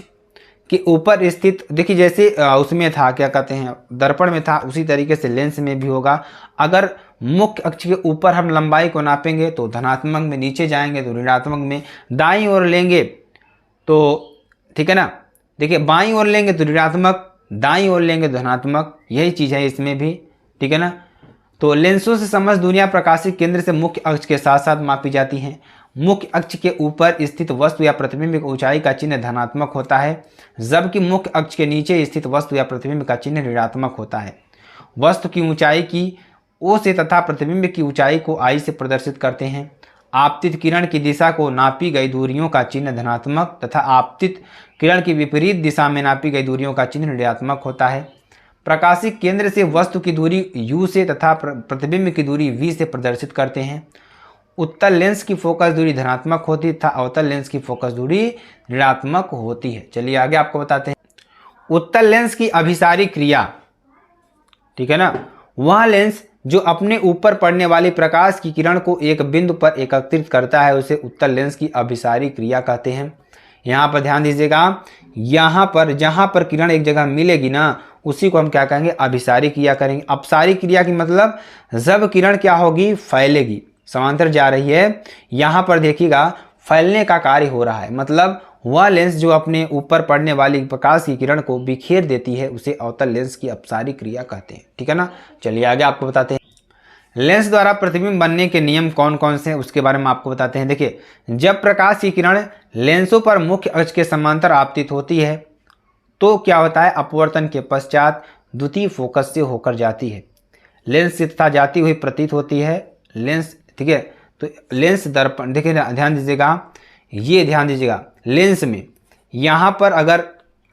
के ऊपर स्थित, देखिए जैसे उसमें था, क्या कहते हैं, दर्पण में था, उसी तरीके से लेंस में भी होगा। अगर मुख्य अक्ष के ऊपर हम लंबाई को नापेंगे तो धनात्मक में, नीचे जाएंगे तो ऋणात्मक में, दाईं ओर लेंगे तो, ठीक है ना, देखिए बाईं ओर लेंगे तो ऋणात्मक, दाईं ओर लेंगे तो धनात्मक, यही चीज़ है इसमें भी, ठीक है ना। तो लेंसों से समस्त दूरियां प्रकाशिक केंद्र से मुख्य अक्ष के साथ साथ मापी जाती हैं। मुख्य अक्ष के ऊपर स्थित वस्तु या प्रतिबिंब की ऊंचाई का चिन्ह धनात्मक होता है, जबकि मुख्य अक्ष के नीचे स्थित वस्तु या प्रतिबिंब का चिन्ह ऋणात्मक होता है। वस्तु की ऊंचाई की O से तथा प्रतिबिंब की ऊंचाई को I से प्रदर्शित करते हैं। आपतित किरण की दिशा को नापी गई दूरियों का चिन्ह धनात्मक तथा आपतित किरण की विपरीत दिशा में नापी गई दूरियों का चिन्ह ऋणात्मक होता है। प्रकाशिक केंद्र से वस्तु की दूरी U से तथा प्रतिबिंब की दूरी V से प्रदर्शित करते हैं। उत्तल लेंस की फोकस दूरी धनात्मक होती है तथा अवतल लेंस की फोकस दूरी ऋणात्मक होती है। चलिए आगे आपको बताते हैं। उत्तल लेंस की अभिसारी क्रिया, ठीक है ना, वह लेंस जो अपने ऊपर पड़ने वाली प्रकाश की किरण को एक बिंदु पर एकत्रित करता है उसे उत्तल लेंस की अभिसारी क्रिया कहते हैं। यहाँ पर ध्यान दीजिएगा, यहाँ पर जहाँ पर किरण एक जगह मिलेगी ना उसी को हम क्या कहेंगे, अभिसारी क्रिया करेंगे। अपसारी क्रिया की मतलब जब किरण क्या होगी, फैलेगी, समांतर जा रही है, यहाँ पर देखिएगा फैलने का कार्य हो रहा है, मतलब वह लेंस जो अपने ऊपर पड़ने वाली प्रकाश की किरण को बिखेर देती है उसे अवतल लेंस की अपसारी क्रिया कहते हैं, ठीक है ना। चलिए आगे आपको बताते हैं। लेंस द्वारा प्रतिबिंब बनने के नियम कौन कौन से हैं उसके बारे में आपको बताते हैं। देखिए, जब प्रकाश की किरण लेंसों पर मुख्य अक्ष के समांतर आपतित होती है तो क्या होता है, अपवर्तन के पश्चात द्वितीय फोकस से होकर जाती है, लेंस से तथा जाती हुई प्रतीत होती है। लेंस, ठीक है, तो लेंस दर्पण, देखिए ध्यान दीजिएगा, ये ध्यान दीजिएगा, लेंस में यहाँ पर अगर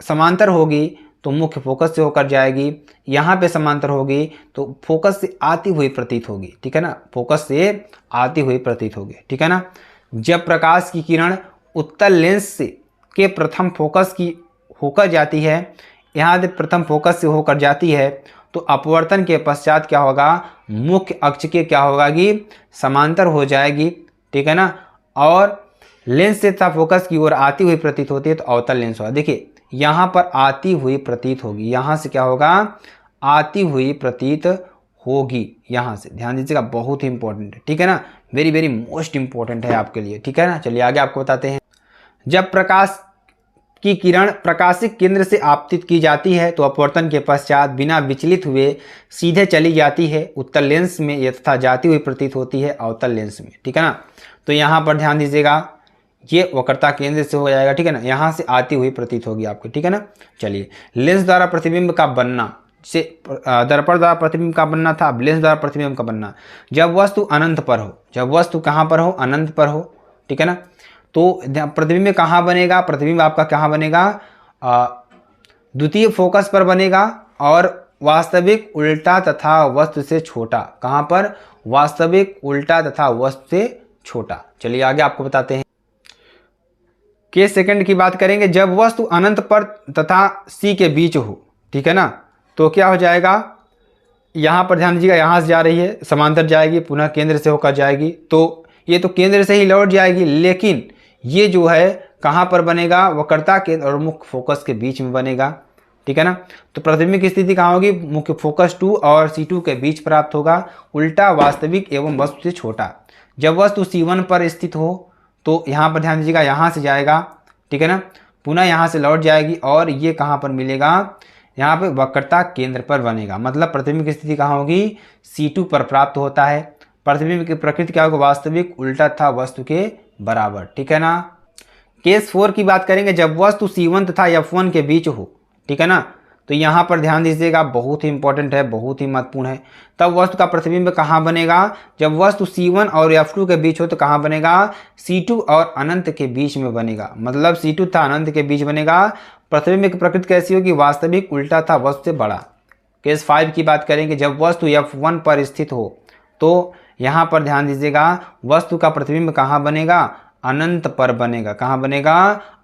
समांतर होगी तो मुख्य फोकस से होकर जाएगी, यहाँ पे समांतर होगी तो फोकस से आती हुई प्रतीत होगी, ठीक है ना, फोकस से आती हुई प्रतीत होगी, ठीक है ना। जब प्रकाश की किरण उत्तल लेंस से के प्रथम फोकस की होकर जाती है, यहाँ से प्रथम फोकस से होकर जाती है तो अपवर्तन के पश्चात क्या होगा, मुख्य अक्ष के क्या होगा कि समांतर हो जाएगी, ठीक है ना। और लेंस से तथा फोकस की ओर आती हुई प्रतीत होती है तो अवतल लेंस होगा। देखिए यहाँ पर आती हुई प्रतीत होगी, यहाँ से क्या होगा, आती हुई प्रतीत होगी, यहाँ से ध्यान दीजिएगा, बहुत ही इंपॉर्टेंट है, ठीक है ना, वेरी वेरी मोस्ट इंपॉर्टेंट है आपके लिए, ठीक है ना। चलिए आगे आपको बताते हैं। जब प्रकाश की किरण प्रकाशिक केंद्र से आपतित की जाती है तो अपवर्तन के पश्चात बिना विचलित हुए सीधे चली जाती है उत्तल लेंस में तथा जाती हुई प्रतीत होती है अवतल लेंस में, ठीक है ना। तो यहाँ पर ध्यान दीजिएगा, ये वक्रता केंद्र से हो जाएगा, ठीक है ना, यहाँ से आती हुई प्रतीत होगी आपकी, ठीक है ना। चलिए लेंस द्वारा प्रतिबिंब का बनना, से दर्पण द्वारा प्रतिबिंब का बनना था, अब लेंस द्वारा प्रतिबिंब का बनना। जब वस्तु अनंत पर हो, जब वस्तु कहाँ पर हो, अनंत पर हो, ठीक है ना, तो प्रतिबिंब कहाँ बनेगा, प्रतिबिंब आपका कहाँ बनेगा, द्वितीय फोकस पर बनेगा और वास्तविक उल्टा तथा वस्तु से छोटा, कहाँ पर, वास्तविक उल्टा तथा वस्तु से छोटा। चलिए आगे आपको बताते हैं। केस सेकंड की बात करेंगे, जब वस्तु अनंत पर तथा सी के बीच हो, ठीक है ना, तो क्या हो जाएगा, यहाँ पर ध्यान दीजिएगा, यहाँ से जा रही है, समांतर जाएगी, पुनः केंद्र से होकर जाएगी, तो ये तो केंद्र से ही लौट जाएगी, लेकिन ये जो है कहाँ पर बनेगा, वक्रता केंद्र और मुख्य फोकस के बीच में बनेगा, ठीक है ना। तो प्रतिबिंब की स्थिति कहाँ होगी, मुख्य फोकस 2 और C2 के बीच प्राप्त होगा, उल्टा वास्तविक एवं वस्तु से छोटा। जब वस्तु C1 पर स्थित हो तो यहाँ पर ध्यान दीजिएगा, यहाँ से जाएगा, ठीक है ना, पुनः यहाँ से लौट जाएगी और ये कहाँ पर मिलेगा, यहाँ पे वक्रता केंद्र पर बनेगा। मतलब प्रतिबिंब की स्थिति कहाँ होगी, C2 पर प्राप्त होता है। प्रतिबिंब की प्रकृति क्या होगा, वास्तविक उल्टा तथा वस्तु के बराबर, ठीक है ना। केस 4 की बात करेंगे, जब वस्तु C1 तथा F1 के बीच हो, ठीक है ना, तो यहाँ पर ध्यान दीजिएगा, बहुत ही इंपॉर्टेंट है, बहुत ही महत्वपूर्ण है। तब वस्तु का प्रतिबिंब कहाँ बनेगा, जब वस्तु C1 और F2 के बीच हो तो कहाँ बनेगा, C2 और अनंत के बीच में बनेगा। मतलब C2 तथा अनंत के बीच बनेगा। प्रतिबिंब की प्रकृति कैसी होगी, वास्तविक उल्टा था वस्तु से बड़ा। केस 5 की बात करेंगे, जब वस्तु F1 पर स्थित हो तो यहाँ पर ध्यान दीजिएगा, वस्तु का प्रतिबिंब कहाँ बनेगा, अनंत पर बनेगा। कहाँ बनेगा,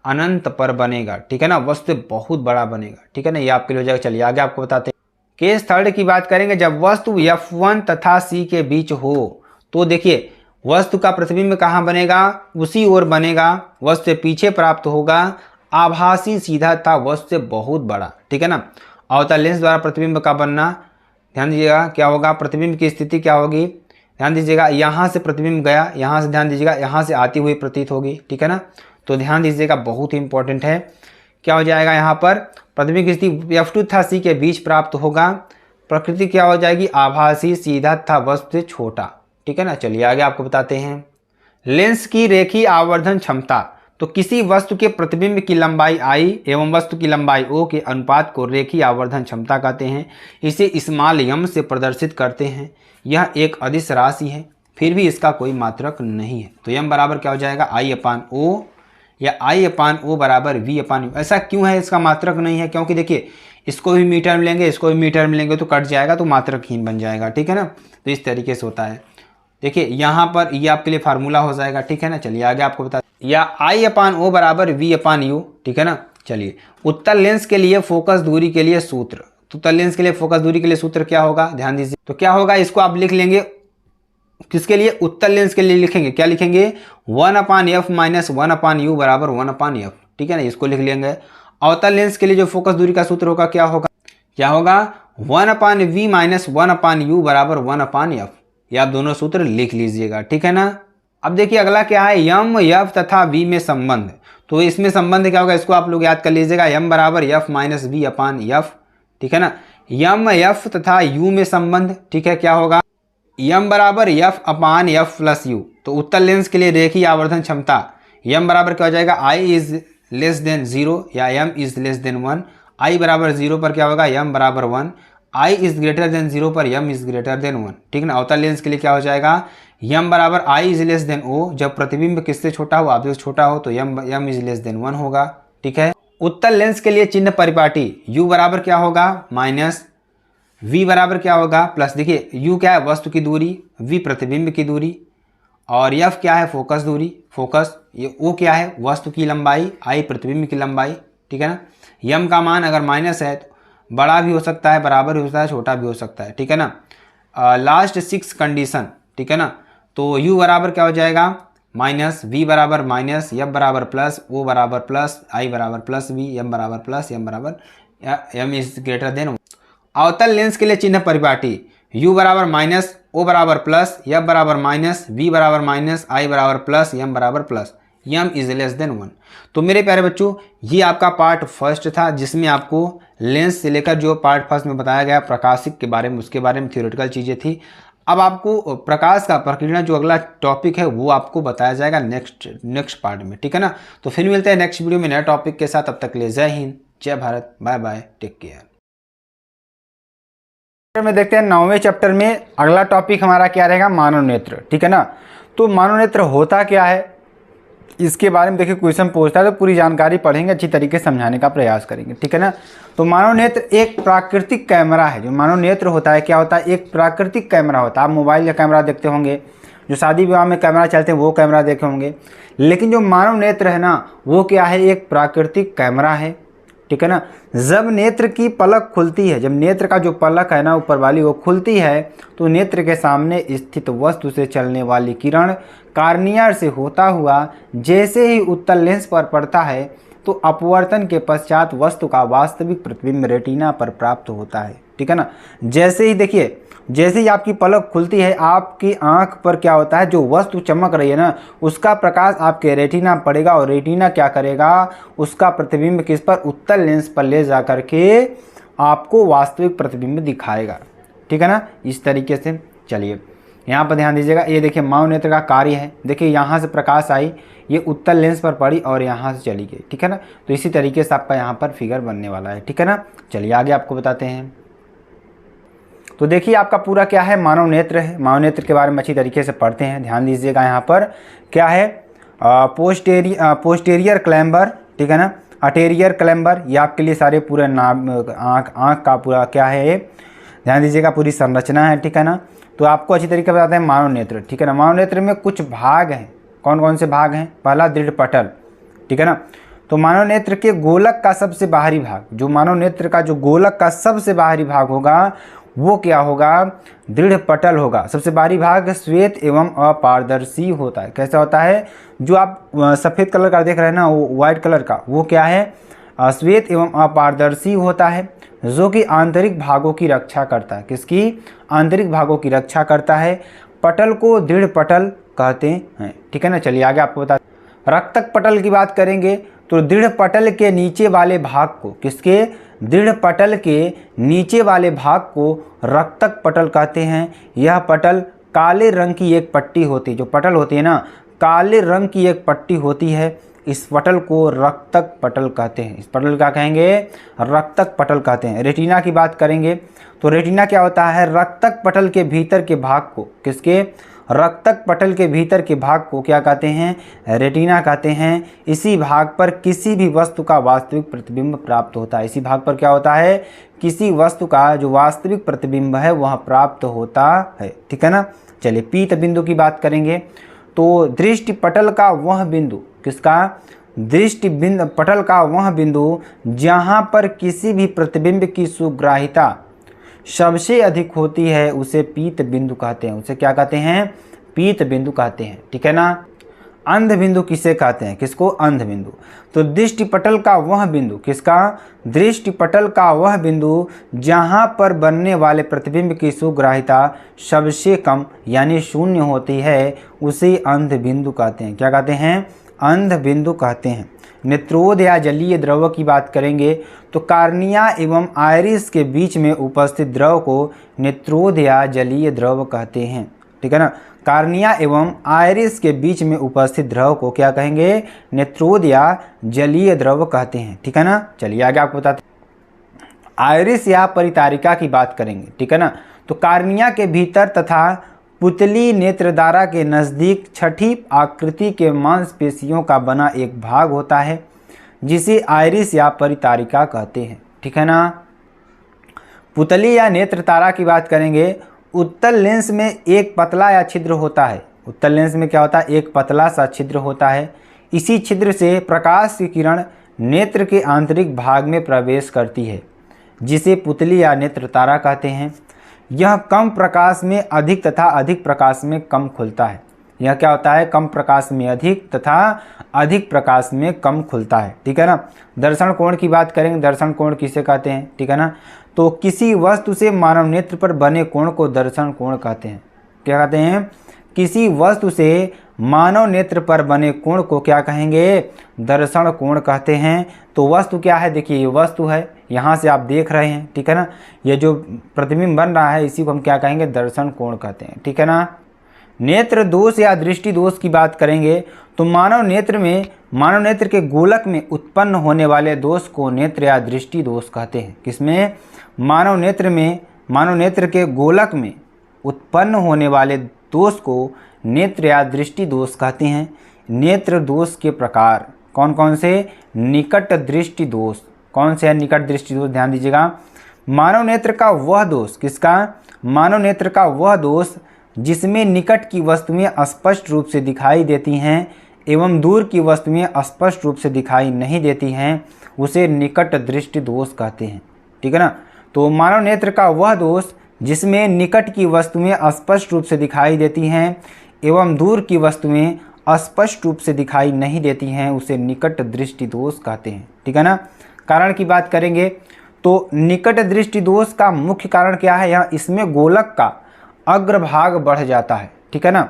अनंत पर बनेगा, ठीक है ना, वस्तु बहुत बड़ा बनेगा, ठीक है ना, ये आपके लिए हो जाएगा। चलिए आगे आपको बताते हैं। केस 3 की बात करेंगे, जब वस्तु F1 तथा C के बीच हो तो देखिए वस्तु का प्रतिबिंब कहाँ बनेगा, उसी ओर बनेगा, वस्तु से पीछे प्राप्त होगा, आभासी सीधा था वस्तु से बहुत बड़ा, ठीक है ना। अवतल लेंस द्वारा प्रतिबिंब का बनना, ध्यान दीजिएगा क्या होगा, प्रतिबिंब की स्थिति क्या होगी, ध्यान दीजिएगा, यहाँ से प्रतिबिंब गया, यहाँ से ध्यान दीजिएगा, यहाँ से आती हुई प्रतीत होगी, ठीक है ना। तो ध्यान दीजिएगा, बहुत ही इंपॉर्टेंट है, क्या हो जाएगा, यहाँ पर प्रतिबिंब की स्थिति F2 तथा C के बीच प्राप्त होगा, प्रकृति क्या हो जाएगी, आभासी सीधा तथा वस्तु से छोटा, ठीक है ना। चलिए आगे आपको बताते हैं। लेंस की रेखीय आवर्धन क्षमता, तो किसी वस्तु के प्रतिबिंब की लंबाई I एवं वस्तु की लंबाई O के अनुपात को रेखीय आवर्धन क्षमता कहते हैं। इसे स्मॉल m से प्रदर्शित करते हैं। यह एक अदिश राशि है, फिर भी इसका कोई मात्रक नहीं है। तो m बराबर क्या हो जाएगा, I/O या I/O बराबर V/U। ऐसा क्यों है, इसका मात्रक नहीं है, क्योंकि देखिए इसको भी मीटर में लेंगे, इसको भी मीटर में लेंगे तो कट जाएगा, तो मात्रकहीन बन जाएगा, ठीक है ना। तो इस तरीके से होता है। देखिए यहाँ पर ये आपके लिए फार्मूला हो जाएगा, ठीक है ना। चलिए आगे आपको बता, या I/O बराबर V/U, ठीक है ना। चलिए उत्तल लेंस के लिए फोकस दूरी के लिए सूत्र, तो उत्तल लेंस के लिए फोकस दूरी के लिए सूत्र क्या होगा, ध्यान दीजिए, तो क्या होगा, इसको आप लिख लेंगे, किसके लिए, उत्तल लेंस के लिए लिखेंगे, क्या लिखेंगे, 1/f माइनस 1/u बराबर 1/f, ठीक है ना, इसको लिख लेंगे। अवतल लेंस के लिए जो फोकस दूरी का सूत्र होगा क्या होगा, 1/v माइनस 1/u बराबर 1/f। ये आप दोनों सूत्र लिख लीजिएगा, ठीक है ना। अब देखिए अगला क्या है, m, f तथा v में संबंध। तो इसमें संबंध क्या होगा, इसको आप लोग याद कर लीजिएगा, m बराबर f माइनस v/f, ठीक है ना। m, f तथा u में संबंध, ठीक है, क्या होगा, m बराबर f/f प्लस u। तो उत्तल लेंस के लिए रेखीय आवर्धन क्षमता m बराबर क्या हो जाएगा, I इज लेस देन 0 या m is less than 1। I बराबर 0 पर क्या होगा, m बराबर 1। I इज ग्रेटर देन 0 पर m इज ग्रेटर देन 1, ठीक है ना। अवतल लेंस के लिए क्या हो जाएगा, m बराबर I is less than O, जब प्रतिबिंब किससे छोटा हो, आपसे छोटा हो, तो m इज लेस देन 1 होगा, ठीक है। उत्तल लेंस के लिए चिन्ह परिपाटी u बराबर क्या होगा, माइनस, v बराबर क्या होगा, प्लस। देखिए u क्या है, वस्तु की दूरी, v प्रतिबिंब की दूरी, और f क्या है, फोकस दूरी, फोकस। ये O क्या है, वस्तु की लंबाई, I प्रतिबिंब की लंबाई, ठीक है ना। यम का मान अगर माइनस है तो बड़ा भी हो सकता है, बराबर भी हो सकता है, छोटा भी हो सकता है, ठीक है ना। लास्ट 6 कंडीशन, ठीक है ना। तो u बराबर क्या हो जाएगा माइनस, v बराबर माइनस, f बराबर प्लस, o बराबर प्लस, i बराबर प्लस v, m बराबर प्लस, m बराबर m इज ग्रेटर देन। अवतल लेंस के लिए चिन्ह परिपाटी, u बराबर माइनस, o बराबर प्लस, f बराबर माइनस, v बराबर माइनस, i बराबर प्लस, m बराबर plus, m is less than 1। तो मेरे प्यारे बच्चों ये आपका पार्ट फर्स्ट था, जिसमें आपको लेंस से लेकर जो पार्ट फर्स्ट में बताया गया प्रकाशिक के बारे में, उसके बारे में थ्योरेटिकल चीज़ें थी। अब आपको प्रकाश का प्रकीर्णन जो अगला टॉपिक है वो आपको बताया जाएगा नेक्स्ट पार्ट में, ठीक है ना। तो फिर मिलते हैं नेक्स्ट वीडियो में नए टॉपिक के साथ। तब तक के लिए जय हिंद, जय Bharat, bye bye, take care. में देखते हैं 9वें चैप्टर में अगला टॉपिक हमारा क्या रहेगा, मानव नेत्र, ठीक है ना। तो मानव नेत्र होता क्या है, इसके बारे में देखिए क्वेश्चन पूछता है, तो पूरी जानकारी पढ़ेंगे, अच्छी तरीके से समझाने का प्रयास करेंगे, ठीक है ना। तो मानव नेत्र एक प्राकृतिक कैमरा है। जो मानव नेत्र होता है क्या होता है, एक प्राकृतिक कैमरा होता है। आप मोबाइल का कैमरा देखते होंगे, जो शादी विवाह में कैमरा चलते हैं वो कैमरा देखे होंगे, लेकिन जो मानव नेत्र है ना वो क्या है, एक प्राकृतिक कैमरा है, ठीक है ना। जब नेत्र की पलक खुलती है, जब नेत्र का जो पलक है ना ऊपर वाली वो खुलती है, तो नेत्र के सामने स्थित वस्तु से चलने वाली किरण कार्निया से होता हुआ जैसे ही उत्तल लेंस पर पड़ता है, तो अपवर्तन के पश्चात वस्तु का वास्तविक प्रतिबिंब रेटिना पर प्राप्त होता है, ठीक है ना। जैसे ही देखिए, जैसे ही आपकी पलक खुलती है, आपकी आंख पर क्या होता है, जो वस्तु चमक रही है ना उसका प्रकाश आपके रेटिना पड़ेगा, और रेटिना क्या करेगा, उसका प्रतिबिंब किस पर, उत्तल लेंस पर ले जा करके आपको वास्तविक प्रतिबिंब दिखाएगा, ठीक है ना। इस तरीके से चलिए यहाँ पर ध्यान दीजिएगा। ये देखिए मानव नेत्र का कार्य है, देखिए यहाँ से प्रकाश आई, ये उत्तल लेंस पर पड़ी और यहाँ से चली गई, ठीक है ना। तो इसी तरीके से आपका यहाँ पर फिगर बनने वाला है, ठीक है ना। चलिए आगे आपको बताते हैं। तो देखिए आपका पूरा क्या है, मानव नेत्र है। मानव नेत्र के बारे में अच्छी तरीके से पढ़ते हैं, ध्यान दीजिएगा। यहाँ पर क्या है, पोस्टेरियर क्लैम्बर, ठीक है ना, अटेरियर क्लैम्बर, ये आपके लिए सारे पूरे नाम आँख का पूरा क्या है, ध्यान दीजिएगा, पूरी संरचना है, ठीक है ना। तो आपको अच्छी तरीके से बताते हैं मानव नेत्र, ठीक है ना। मानव नेत्र में कुछ भाग हैं, कौन कौन से भाग हैं, पहला दृढ़ पटल, ठीक है ना। तो मानव नेत्र के गोलक का सबसे बाहरी भाग, जो मानव नेत्र का जो गोलक का सबसे बाहरी भाग होगा वो क्या होगा, दृढ़ पटल होगा। सबसे बाहरी भाग श्वेत एवं अपारदर्शी होता है। कैसा होता है, जो आप सफ़ेद कलर का देख रहे हैं ना, वो वाइट कलर का, वो क्या है, श्वेत एवं अपारदर्शी होता है, जो कि आंतरिक भागों की रक्षा करता है। किसकी, आंतरिक भागों की रक्षा करता है। पटल को दृढ़ पटल कहते हैं, ठीक है ना। चलिए आगे आपको बता, रक्तक पटल की बात करेंगे तो दृढ़ पटल के नीचे वाले भाग को, किसके, दृढ़ पटल के नीचे वाले भाग को रक्तक पटल कहते हैं। यह पटल काले रंग की एक पट्टी होती है, जो पटल होती है ना काले रंग की एक पट्टी होती है, इस पटल को रक्तक पटल कहते हैं। इस पटल क्या कहेंगे, रक्तक पटल कहते हैं। रेटिना की बात करेंगे तो रेटिना क्या होता है, रक्तक पटल के भीतर के भाग को, किसके, रक्तक पटल के भीतर के भाग को क्या कहते हैं, रेटिना कहते हैं। इसी भाग पर किसी भी वस्तु का वास्तविक प्रतिबिंब प्राप्त होता है। इसी भाग पर क्या होता है, किसी वस्तु का जो वास्तविक प्रतिबिंब है वह प्राप्त होता है, ठीक है ना। चलिए पीत बिंदु की बात करेंगे तो दृष्टि पटल का वह बिंदु, किसका, दृष्टि बिंदु पटल का वह बिंदु जहाँ पर किसी भी प्रतिबिंब की सुग्राहिता सबसे अधिक होती है उसे पीत बिंदु कहते हैं। उसे क्या कहते हैं, पीत बिंदु कहते हैं, ठीक है ना। अंध बिंदु किसे कहते हैं, किसको, अंध बिंदु। तो दृष्टि पटल का वह बिंदु, किसका, दृष्टि पटल का वह बिंदु जहाँ पर बनने वाले प्रतिबिंब की सुग्राहिता सबसे कम यानी शून्य होती है उसे अंध बिंदु कहते हैं। क्या कहते हैं, अंध बिंदु कहते हैं। नेत्रोद या जलीय द्रव की बात करेंगे तो कार्निया एवं आइरिस के बीच में उपस्थित द्रव को नेत्रोद या जलीय द्रव कहते हैं, ठीक है ना। कार्निया एवं आइरिस के बीच में उपस्थित द्रव को क्या कहेंगे, नेत्रोद या जलीय द्रव कहते हैं, ठीक है ना। चलिए आगे आपको बताते हैं। आइरिस या परितारिका की बात करेंगे, ठीक है ना। तो कार्निया के भीतर तथा पुतली नेत्रधारा के नज़दीक छठी आकृति के मांसपेशियों का बना एक भाग होता है जिसे आइरिस या परितारिका कहते हैं, ठीक है ना। पुतली या नेत्रतारा की बात करेंगे, उत्तल लेंस में एक पतला या छिद्र होता है। उत्तल लेंस में क्या होता है, एक पतला सा छिद्र होता है। इसी छिद्र से प्रकाश की किरण नेत्र के आंतरिक भाग में प्रवेश करती है, जिसे पुतली या नेत्र तारा कहते हैं। यह कम प्रकाश में अधिक तथा अधिक प्रकाश में कम खुलता है। यह क्या होता है? कम प्रकाश में अधिक तथा अधिक प्रकाश में कम खुलता है। ठीक है ना। दर्शन कोण की बात करेंगे, दर्शन कोण किसे कहते हैं? ठीक है ना। तो किसी वस्तु से मानव नेत्र पर बने कोण को दर्शन कोण कहते हैं। क्या कहते हैं? किसी वस्तु से मानव नेत्र पर बने कोण को क्या कहेंगे? दर्शन कोण कहते हैं। तो वस्तु क्या है? देखिए ये वस्तु है, यहाँ से आप देख रहे हैं। ठीक है ना। ये जो प्रतिबिंब बन रहा है इसी को हम क्या कहेंगे? दर्शन कोण कहते हैं। ठीक है ना। नेत्र दोष या दृष्टि दोष की बात करेंगे तो मानव नेत्र के गोलक में उत्पन्न होने वाले दोष को नेत्र या दृष्टि दोष कहते हैं। किसमें? मानव नेत्र के गोलक में उत्पन्न होने वाले दोष को नेत्र या दृष्टि दोष कहते हैं। नेत्र दोष के प्रकार कौन कौन से? निकट दृष्टि दोष। कौन से है निकट दृष्टि दोष? ध्यान दीजिएगा। मानव नेत्र का वह दोष, किसका? मानव नेत्र का वह दोष जिसमें निकट की वस्तुएं स्पष्ट रूप से दिखाई देती हैं एवं दूर की वस्तुएं स्पष्ट रूप से दिखाई नहीं देती हैं, उसे निकट दृष्टि दोष कहते हैं। ठीक है ना। तो मानव नेत्र का वह दोष जिसमें निकट की वस्तुएं स्पष्ट रूप से दिखाई देती हैं एवं दूर की वस्तुएं स्पष्ट रूप से दिखाई नहीं देती हैं, उसे निकट दृष्टि दोष कहते हैं। ठीक है ना। कारण की बात करेंगे तो निकट दृष्टि दोष का मुख्य कारण क्या है? यहाँ इसमें गोलक का अग्रभाग बढ़ जाता है। ठीक है ना।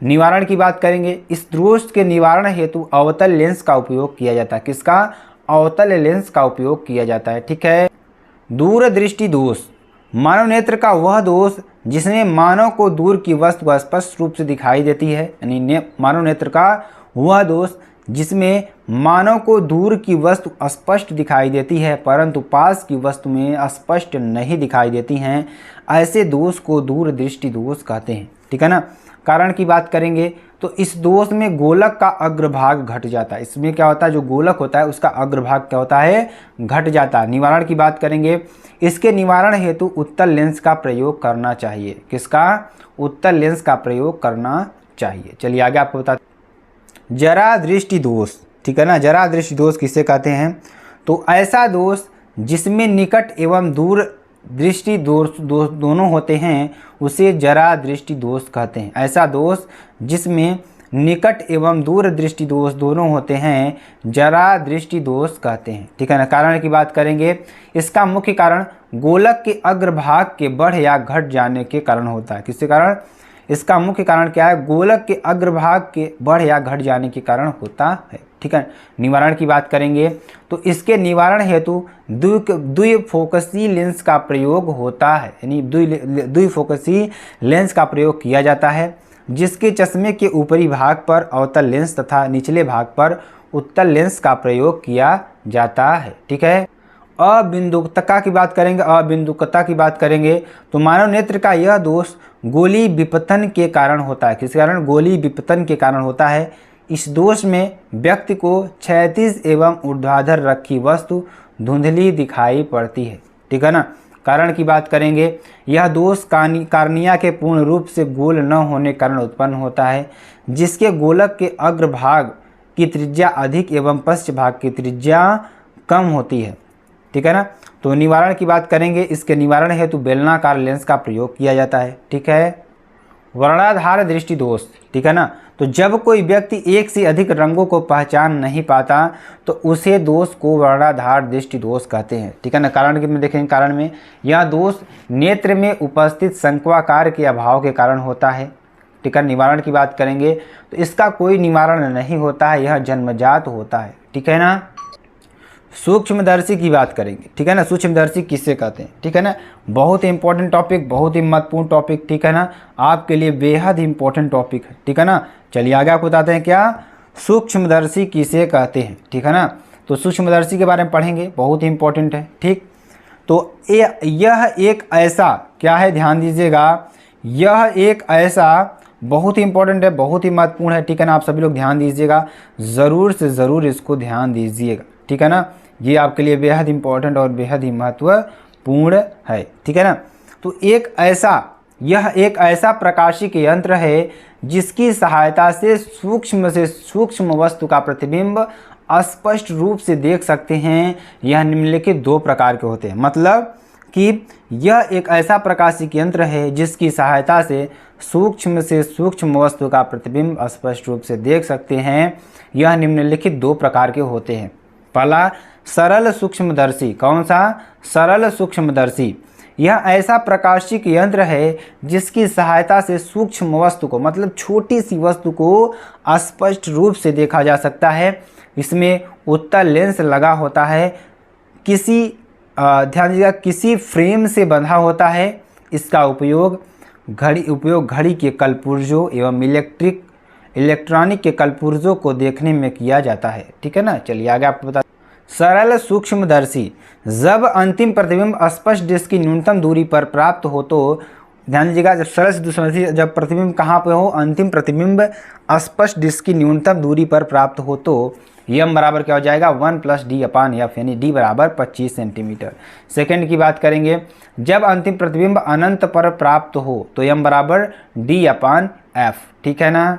निवारण की बात करेंगे, इस दोष के निवारण हेतु अवतल लेंस का उपयोग किया जाता है। किसका? अवतल लेंस का उपयोग किया जाता है। ठीक है। दूरदृष्टि दोष, मानव नेत्र का वह दोष जिसमें मानव को दूर की वस्तु स्पष्ट रूप से दिखाई देती है, यानी मानव नेत्र का वह दोष जिसमें मानव को दूर की वस्तु स्पष्ट दिखाई देती है परंतु पास की वस्तु में स्पष्ट नहीं दिखाई देती हैं, ऐसे दोष को दूरदृष्टि दोष कहते हैं। ठीक है ना। कारण की बात करेंगे तो इस दोष में गोलक का अग्रभाग घट जाता है। इसमें क्या होता है? जो गोलक होता है उसका अग्रभाग क्या होता है? घट जाता है। निवारण की बात करेंगे, इसके निवारण हेतु उत्तल लेंस का प्रयोग करना चाहिए। किसका? उत्तल लेंस का प्रयोग करना चाहिए। चलिए आगे आपको बता, जरा दृष्टि दोष। ठीक है ना। जरा दृष्टि दोष किसे कहते हैं? तो ऐसा दोष जिसमें निकट एवं दूर दृष्टि दोष दोनों होते हैं उसे जरा दृष्टि दोष कहते हैं। ऐसा दोष जिसमें निकट एवं दूर दृष्टि दोष दोनों होते हैं जरा दृष्टि दोष कहते हैं। ठीक है ना। कारण की बात करेंगे, इसका मुख्य कारण गोलक के अग्रभाग के बढ़ या घट जाने के कारण होता है। किसके कारण? इसका मुख्य कारण क्या है? गोलक के अग्रभाग के बढ़ या घट जाने के कारण होता है। ठीक है। निवारण की बात करेंगे तो इसके निवारण हेतु द्विफोकसी लेंस का प्रयोग होता है, यानी द्विफोकसी लेंस का प्रयोग किया जाता है, जिसके चश्मे के ऊपरी भाग पर अवतल लेंस तथा निचले भाग पर उत्तल लेंस का प्रयोग किया जाता है। ठीक है। अबिंदुकता की बात करेंगे, अबिंदुकता की बात करेंगे तो मानव नेत्र का यह दोष गोली विपतन के कारण होता है। किस कारण? गोली विपतन के कारण होता है। इस दोष में व्यक्ति को क्षैतिज एवं ऊर्ध्वाधर रखी वस्तु धुंधली दिखाई पड़ती है। ठीक है ना। कारण की बात करेंगे, यह दोष कार्निया के पूर्ण रूप से गोल न होने के कारण उत्पन्न होता है, जिसके गोलक के अग्रभाग की त्रिज्या अधिक एवं पश्च भाग की त्रिज्या कम होती है। ठीक है ना। तो निवारण की बात करेंगे, इसके निवारण हेतु बेलनाकार लेंस का प्रयोग किया जाता है। ठीक है। वर्णाधार दृष्टि दोष। ठीक है ना। तो जब कोई व्यक्ति एक से अधिक रंगों को पहचान नहीं पाता तो उसे दोष को वर्णाधार दृष्टि दोष कहते हैं। ठीक है ना। कारण के में देखेंगे, कारण में यह दोष नेत्र में उपस्थित शंक्वाकार के अभाव के कारण होता है। ठीक है। निवारण की बात करेंगे तो इसका कोई निवारण नहीं होता है, यह जन्मजात होता है। ठीक है ना। सूक्ष्मदर्शी की बात करेंगे। ठीक है ना। सूक्ष्मदर्शी किससे कहते हैं? ठीक है ना। बहुत ही इंपॉर्टेंट टॉपिक, बहुत ही महत्वपूर्ण टॉपिक। ठीक है ना। आपके लिए बेहद इंपॉर्टेंट टॉपिक है। ठीक है ना। चलिए आगे आपको बताते हैं क्या सूक्ष्मदर्शी किसे कहते हैं। ठीक है ना। तो सूक्ष्मदर्शी के बारे में पढ़ेंगे, बहुत ही इंपॉर्टेंट है। ठीक। तो यह एक ऐसा क्या है? ध्यान दीजिएगा, यह एक ऐसा बहुत ही इंपॉर्टेंट है, बहुत ही महत्वपूर्ण है। ठीक है ना। आप सभी लोग ध्यान दीजिएगा, ज़रूर से ज़रूर इसको ध्यान दीजिएगा। ठीक है ना। ये आपके लिए बेहद इंपॉर्टेंट और बेहद ही महत्वपूर्ण है। ठीक है ना। तो यह एक ऐसा प्रकाशिक यंत्र है जिसकी सहायता से सूक्ष्म वस्तु का प्रतिबिंब स्पष्ट रूप से देख सकते हैं, यह निम्नलिखित दो प्रकार के होते हैं। मतलब कि यह एक ऐसा प्रकाशिक यंत्र है जिसकी सहायता से सूक्ष्म वस्तु का प्रतिबिंब स्पष्ट रूप से देख सकते हैं। यह निम्नलिखित दो प्रकार के होते हैं। पहला, सरल सूक्ष्मदर्शी। कौन सा? सरल सूक्ष्मदर्शी। यह ऐसा प्रकाशिक यंत्र है जिसकी सहायता से सूक्ष्म वस्तु को, मतलब छोटी सी वस्तु को स्पष्ट रूप से देखा जा सकता है। इसमें उत्तल लेंस लगा होता है, ध्यान दीजिएगा, किसी फ्रेम से बंधा होता है। इसका उपयोग घड़ी के कलपुर्जों एवं इलेक्ट्रॉनिक के कलपुर्जों को देखने में किया जाता है। ठीक है ना। चलिए आगे आपको बता। सरल सूक्ष्मदर्शी, जब अंतिम प्रतिबिंब स्पष्ट डिस्क की न्यूनतम दूरी पर प्राप्त हो तो, ध्यान दीजिएगा, जब सरल सूक्ष्मदर्शी, जब प्रतिबिंब कहाँ पे हो? अंतिम प्रतिबिंब स्पष्ट डिस्क की न्यूनतम दूरी पर प्राप्त हो तो यम बराबर क्या हो जाएगा? 1 + d/f, यानी d बराबर 25 सेंटीमीटर। सेकेंड की बात करेंगे, जब अंतिम प्रतिबिंब अनंत पर प्राप्त हो तो यम बराबर d/f। ठीक है ना।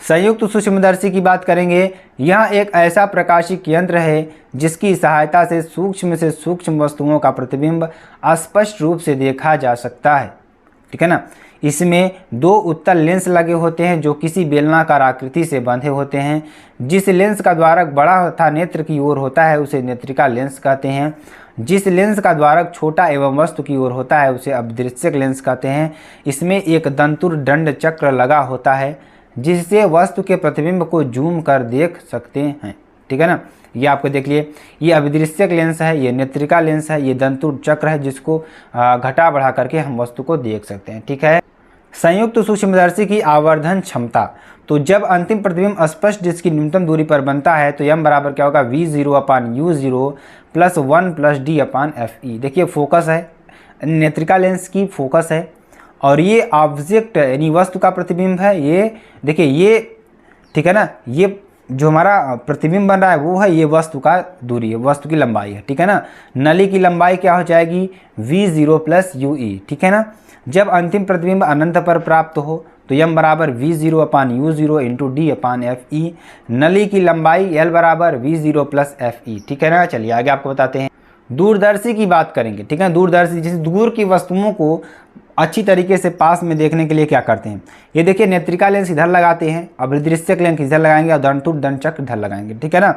संयुक्त सूक्ष्मदर्शी की बात करेंगे, यह एक ऐसा प्रकाशिक यंत्र है जिसकी सहायता से सूक्ष्म वस्तुओं का प्रतिबिंब स्पष्ट रूप से देखा जा सकता है। ठीक है ना। इसमें दो उत्तल लेंस लगे होते हैं जो किसी बेलनाकार आकृति से बंधे होते हैं। जिस लेंस का द्वारक बड़ा तथा नेत्र की ओर होता है उसे नेत्रिका लेंस कहते हैं। जिस लेंस का द्वारक छोटा एवं वस्तु की ओर होता है उसे अभिदृश्यक लेंस कहते हैं। इसमें एक दंतुर दंड चक्र लगा होता है जिससे वस्तु के प्रतिबिंब को जूम कर देख सकते हैं। ठीक है ना। ये आपको देख लिए, ये अभिदृश्यक लेंस है, ये नेत्रिका लेंस है, ये दंतुर चक्र है जिसको घटा बढ़ा करके हम वस्तु को देख सकते हैं। ठीक है। संयुक्त सूक्ष्मदर्शी की आवर्धन क्षमता, तो जब अंतिम प्रतिबिंब स्पष्ट डिस्क की न्यूनतम दूरी पर बनता है तो m बराबर क्या होगा? v0/u0 + 1 + d/fe। देखिए फोकस है, नेत्रिका लेंस की फोकस है, और ये ऑब्जेक्ट यानी वस्तु का प्रतिबिंब है। ये देखिए, ये ठीक है ना, ये जो हमारा प्रतिबिंब बन रहा है वो है, ये वस्तु का दूरी है, वस्तु की लंबाई है। ठीक है ना। नली की लंबाई क्या हो जाएगी? v0 + ue। ठीक है ना। जब अंतिम प्रतिबिंब अनंत पर प्राप्त हो तो m बराबर v0/u0 × d/fe। नली की लंबाई l बराबर v0 + fe। ठीक है ना। चलिए आगे आपको बताते हैं। दूरदर्शी की बात करेंगे। ठीक है। दूरदर्शी जैसे दूर की वस्तुओं को अच्छी तरीके से पास में देखने के लिए क्या करते हैं? ये देखिए, नेत्रिका लेंस इधर लगाते हैं, अभिदृश्यक लेंस इधर लगाएंगे और दंतुर दंड चक्र इधर लगाएंगे। ठीक है ना।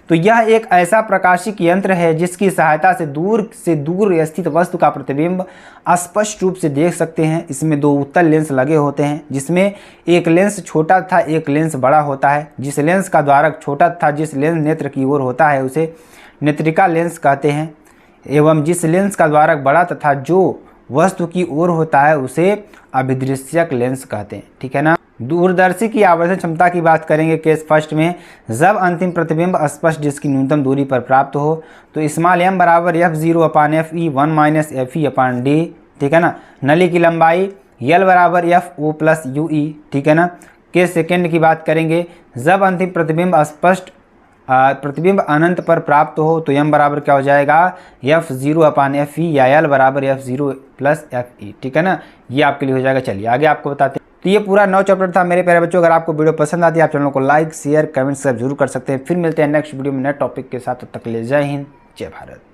तो यह एक ऐसा प्रकाशिक यंत्र है जिसकी सहायता से दूर स्थित वस्तु का प्रतिबिंब स्पष्ट रूप से देख सकते हैं। इसमें दो उत्तल लेंस लगे होते हैं जिसमें एक लेंस छोटा तथा एक लेंस बड़ा होता है। जिस लेंस का द्वारक छोटा तथा जिस लेंस नेत्र की ओर होता है उसे नेत्रिका लेंस कहते हैं, एवं जिस लेंस का द्वारक बड़ा तथा जो वस्तु की ओर होता है उसे अभिदृश्यक लेंस कहते हैं। ठीक है ना। दूरदर्शी की आवर्धन क्षमता की बात करेंगे केस फर्स्ट में, जब अंतिम प्रतिबिंब स्पष्ट डिस्क की न्यूनतम दूरी पर प्राप्त हो तो स्मॉल m बराबर f0/fe 1 - fe/d। ठीक है ना। नली की लंबाई l बराबर f0 + ue। ठीक है ना। केस सेकेंड की बात करेंगे, जब अंतिम प्रतिबिंब अनंत पर प्राप्त हो तो m बराबर क्या हो जाएगा? f0/fe या l बराबर f0 + fe। ठीक है ना। ये आपके लिए हो जाएगा। चलिए आगे आपको बताते हैं। तो ये पूरा 9 चैप्टर था मेरे प्यारे बच्चों। अगर आपको वीडियो पसंद आती है आप चैनल को लाइक, शेयर, कमेंट सब जरूर कर सकते हैं। फिर मिलते हैं नेक्स्ट वीडियो में नए टॉपिक के साथ। तब तक के लिए जय हिंद, जय भारत।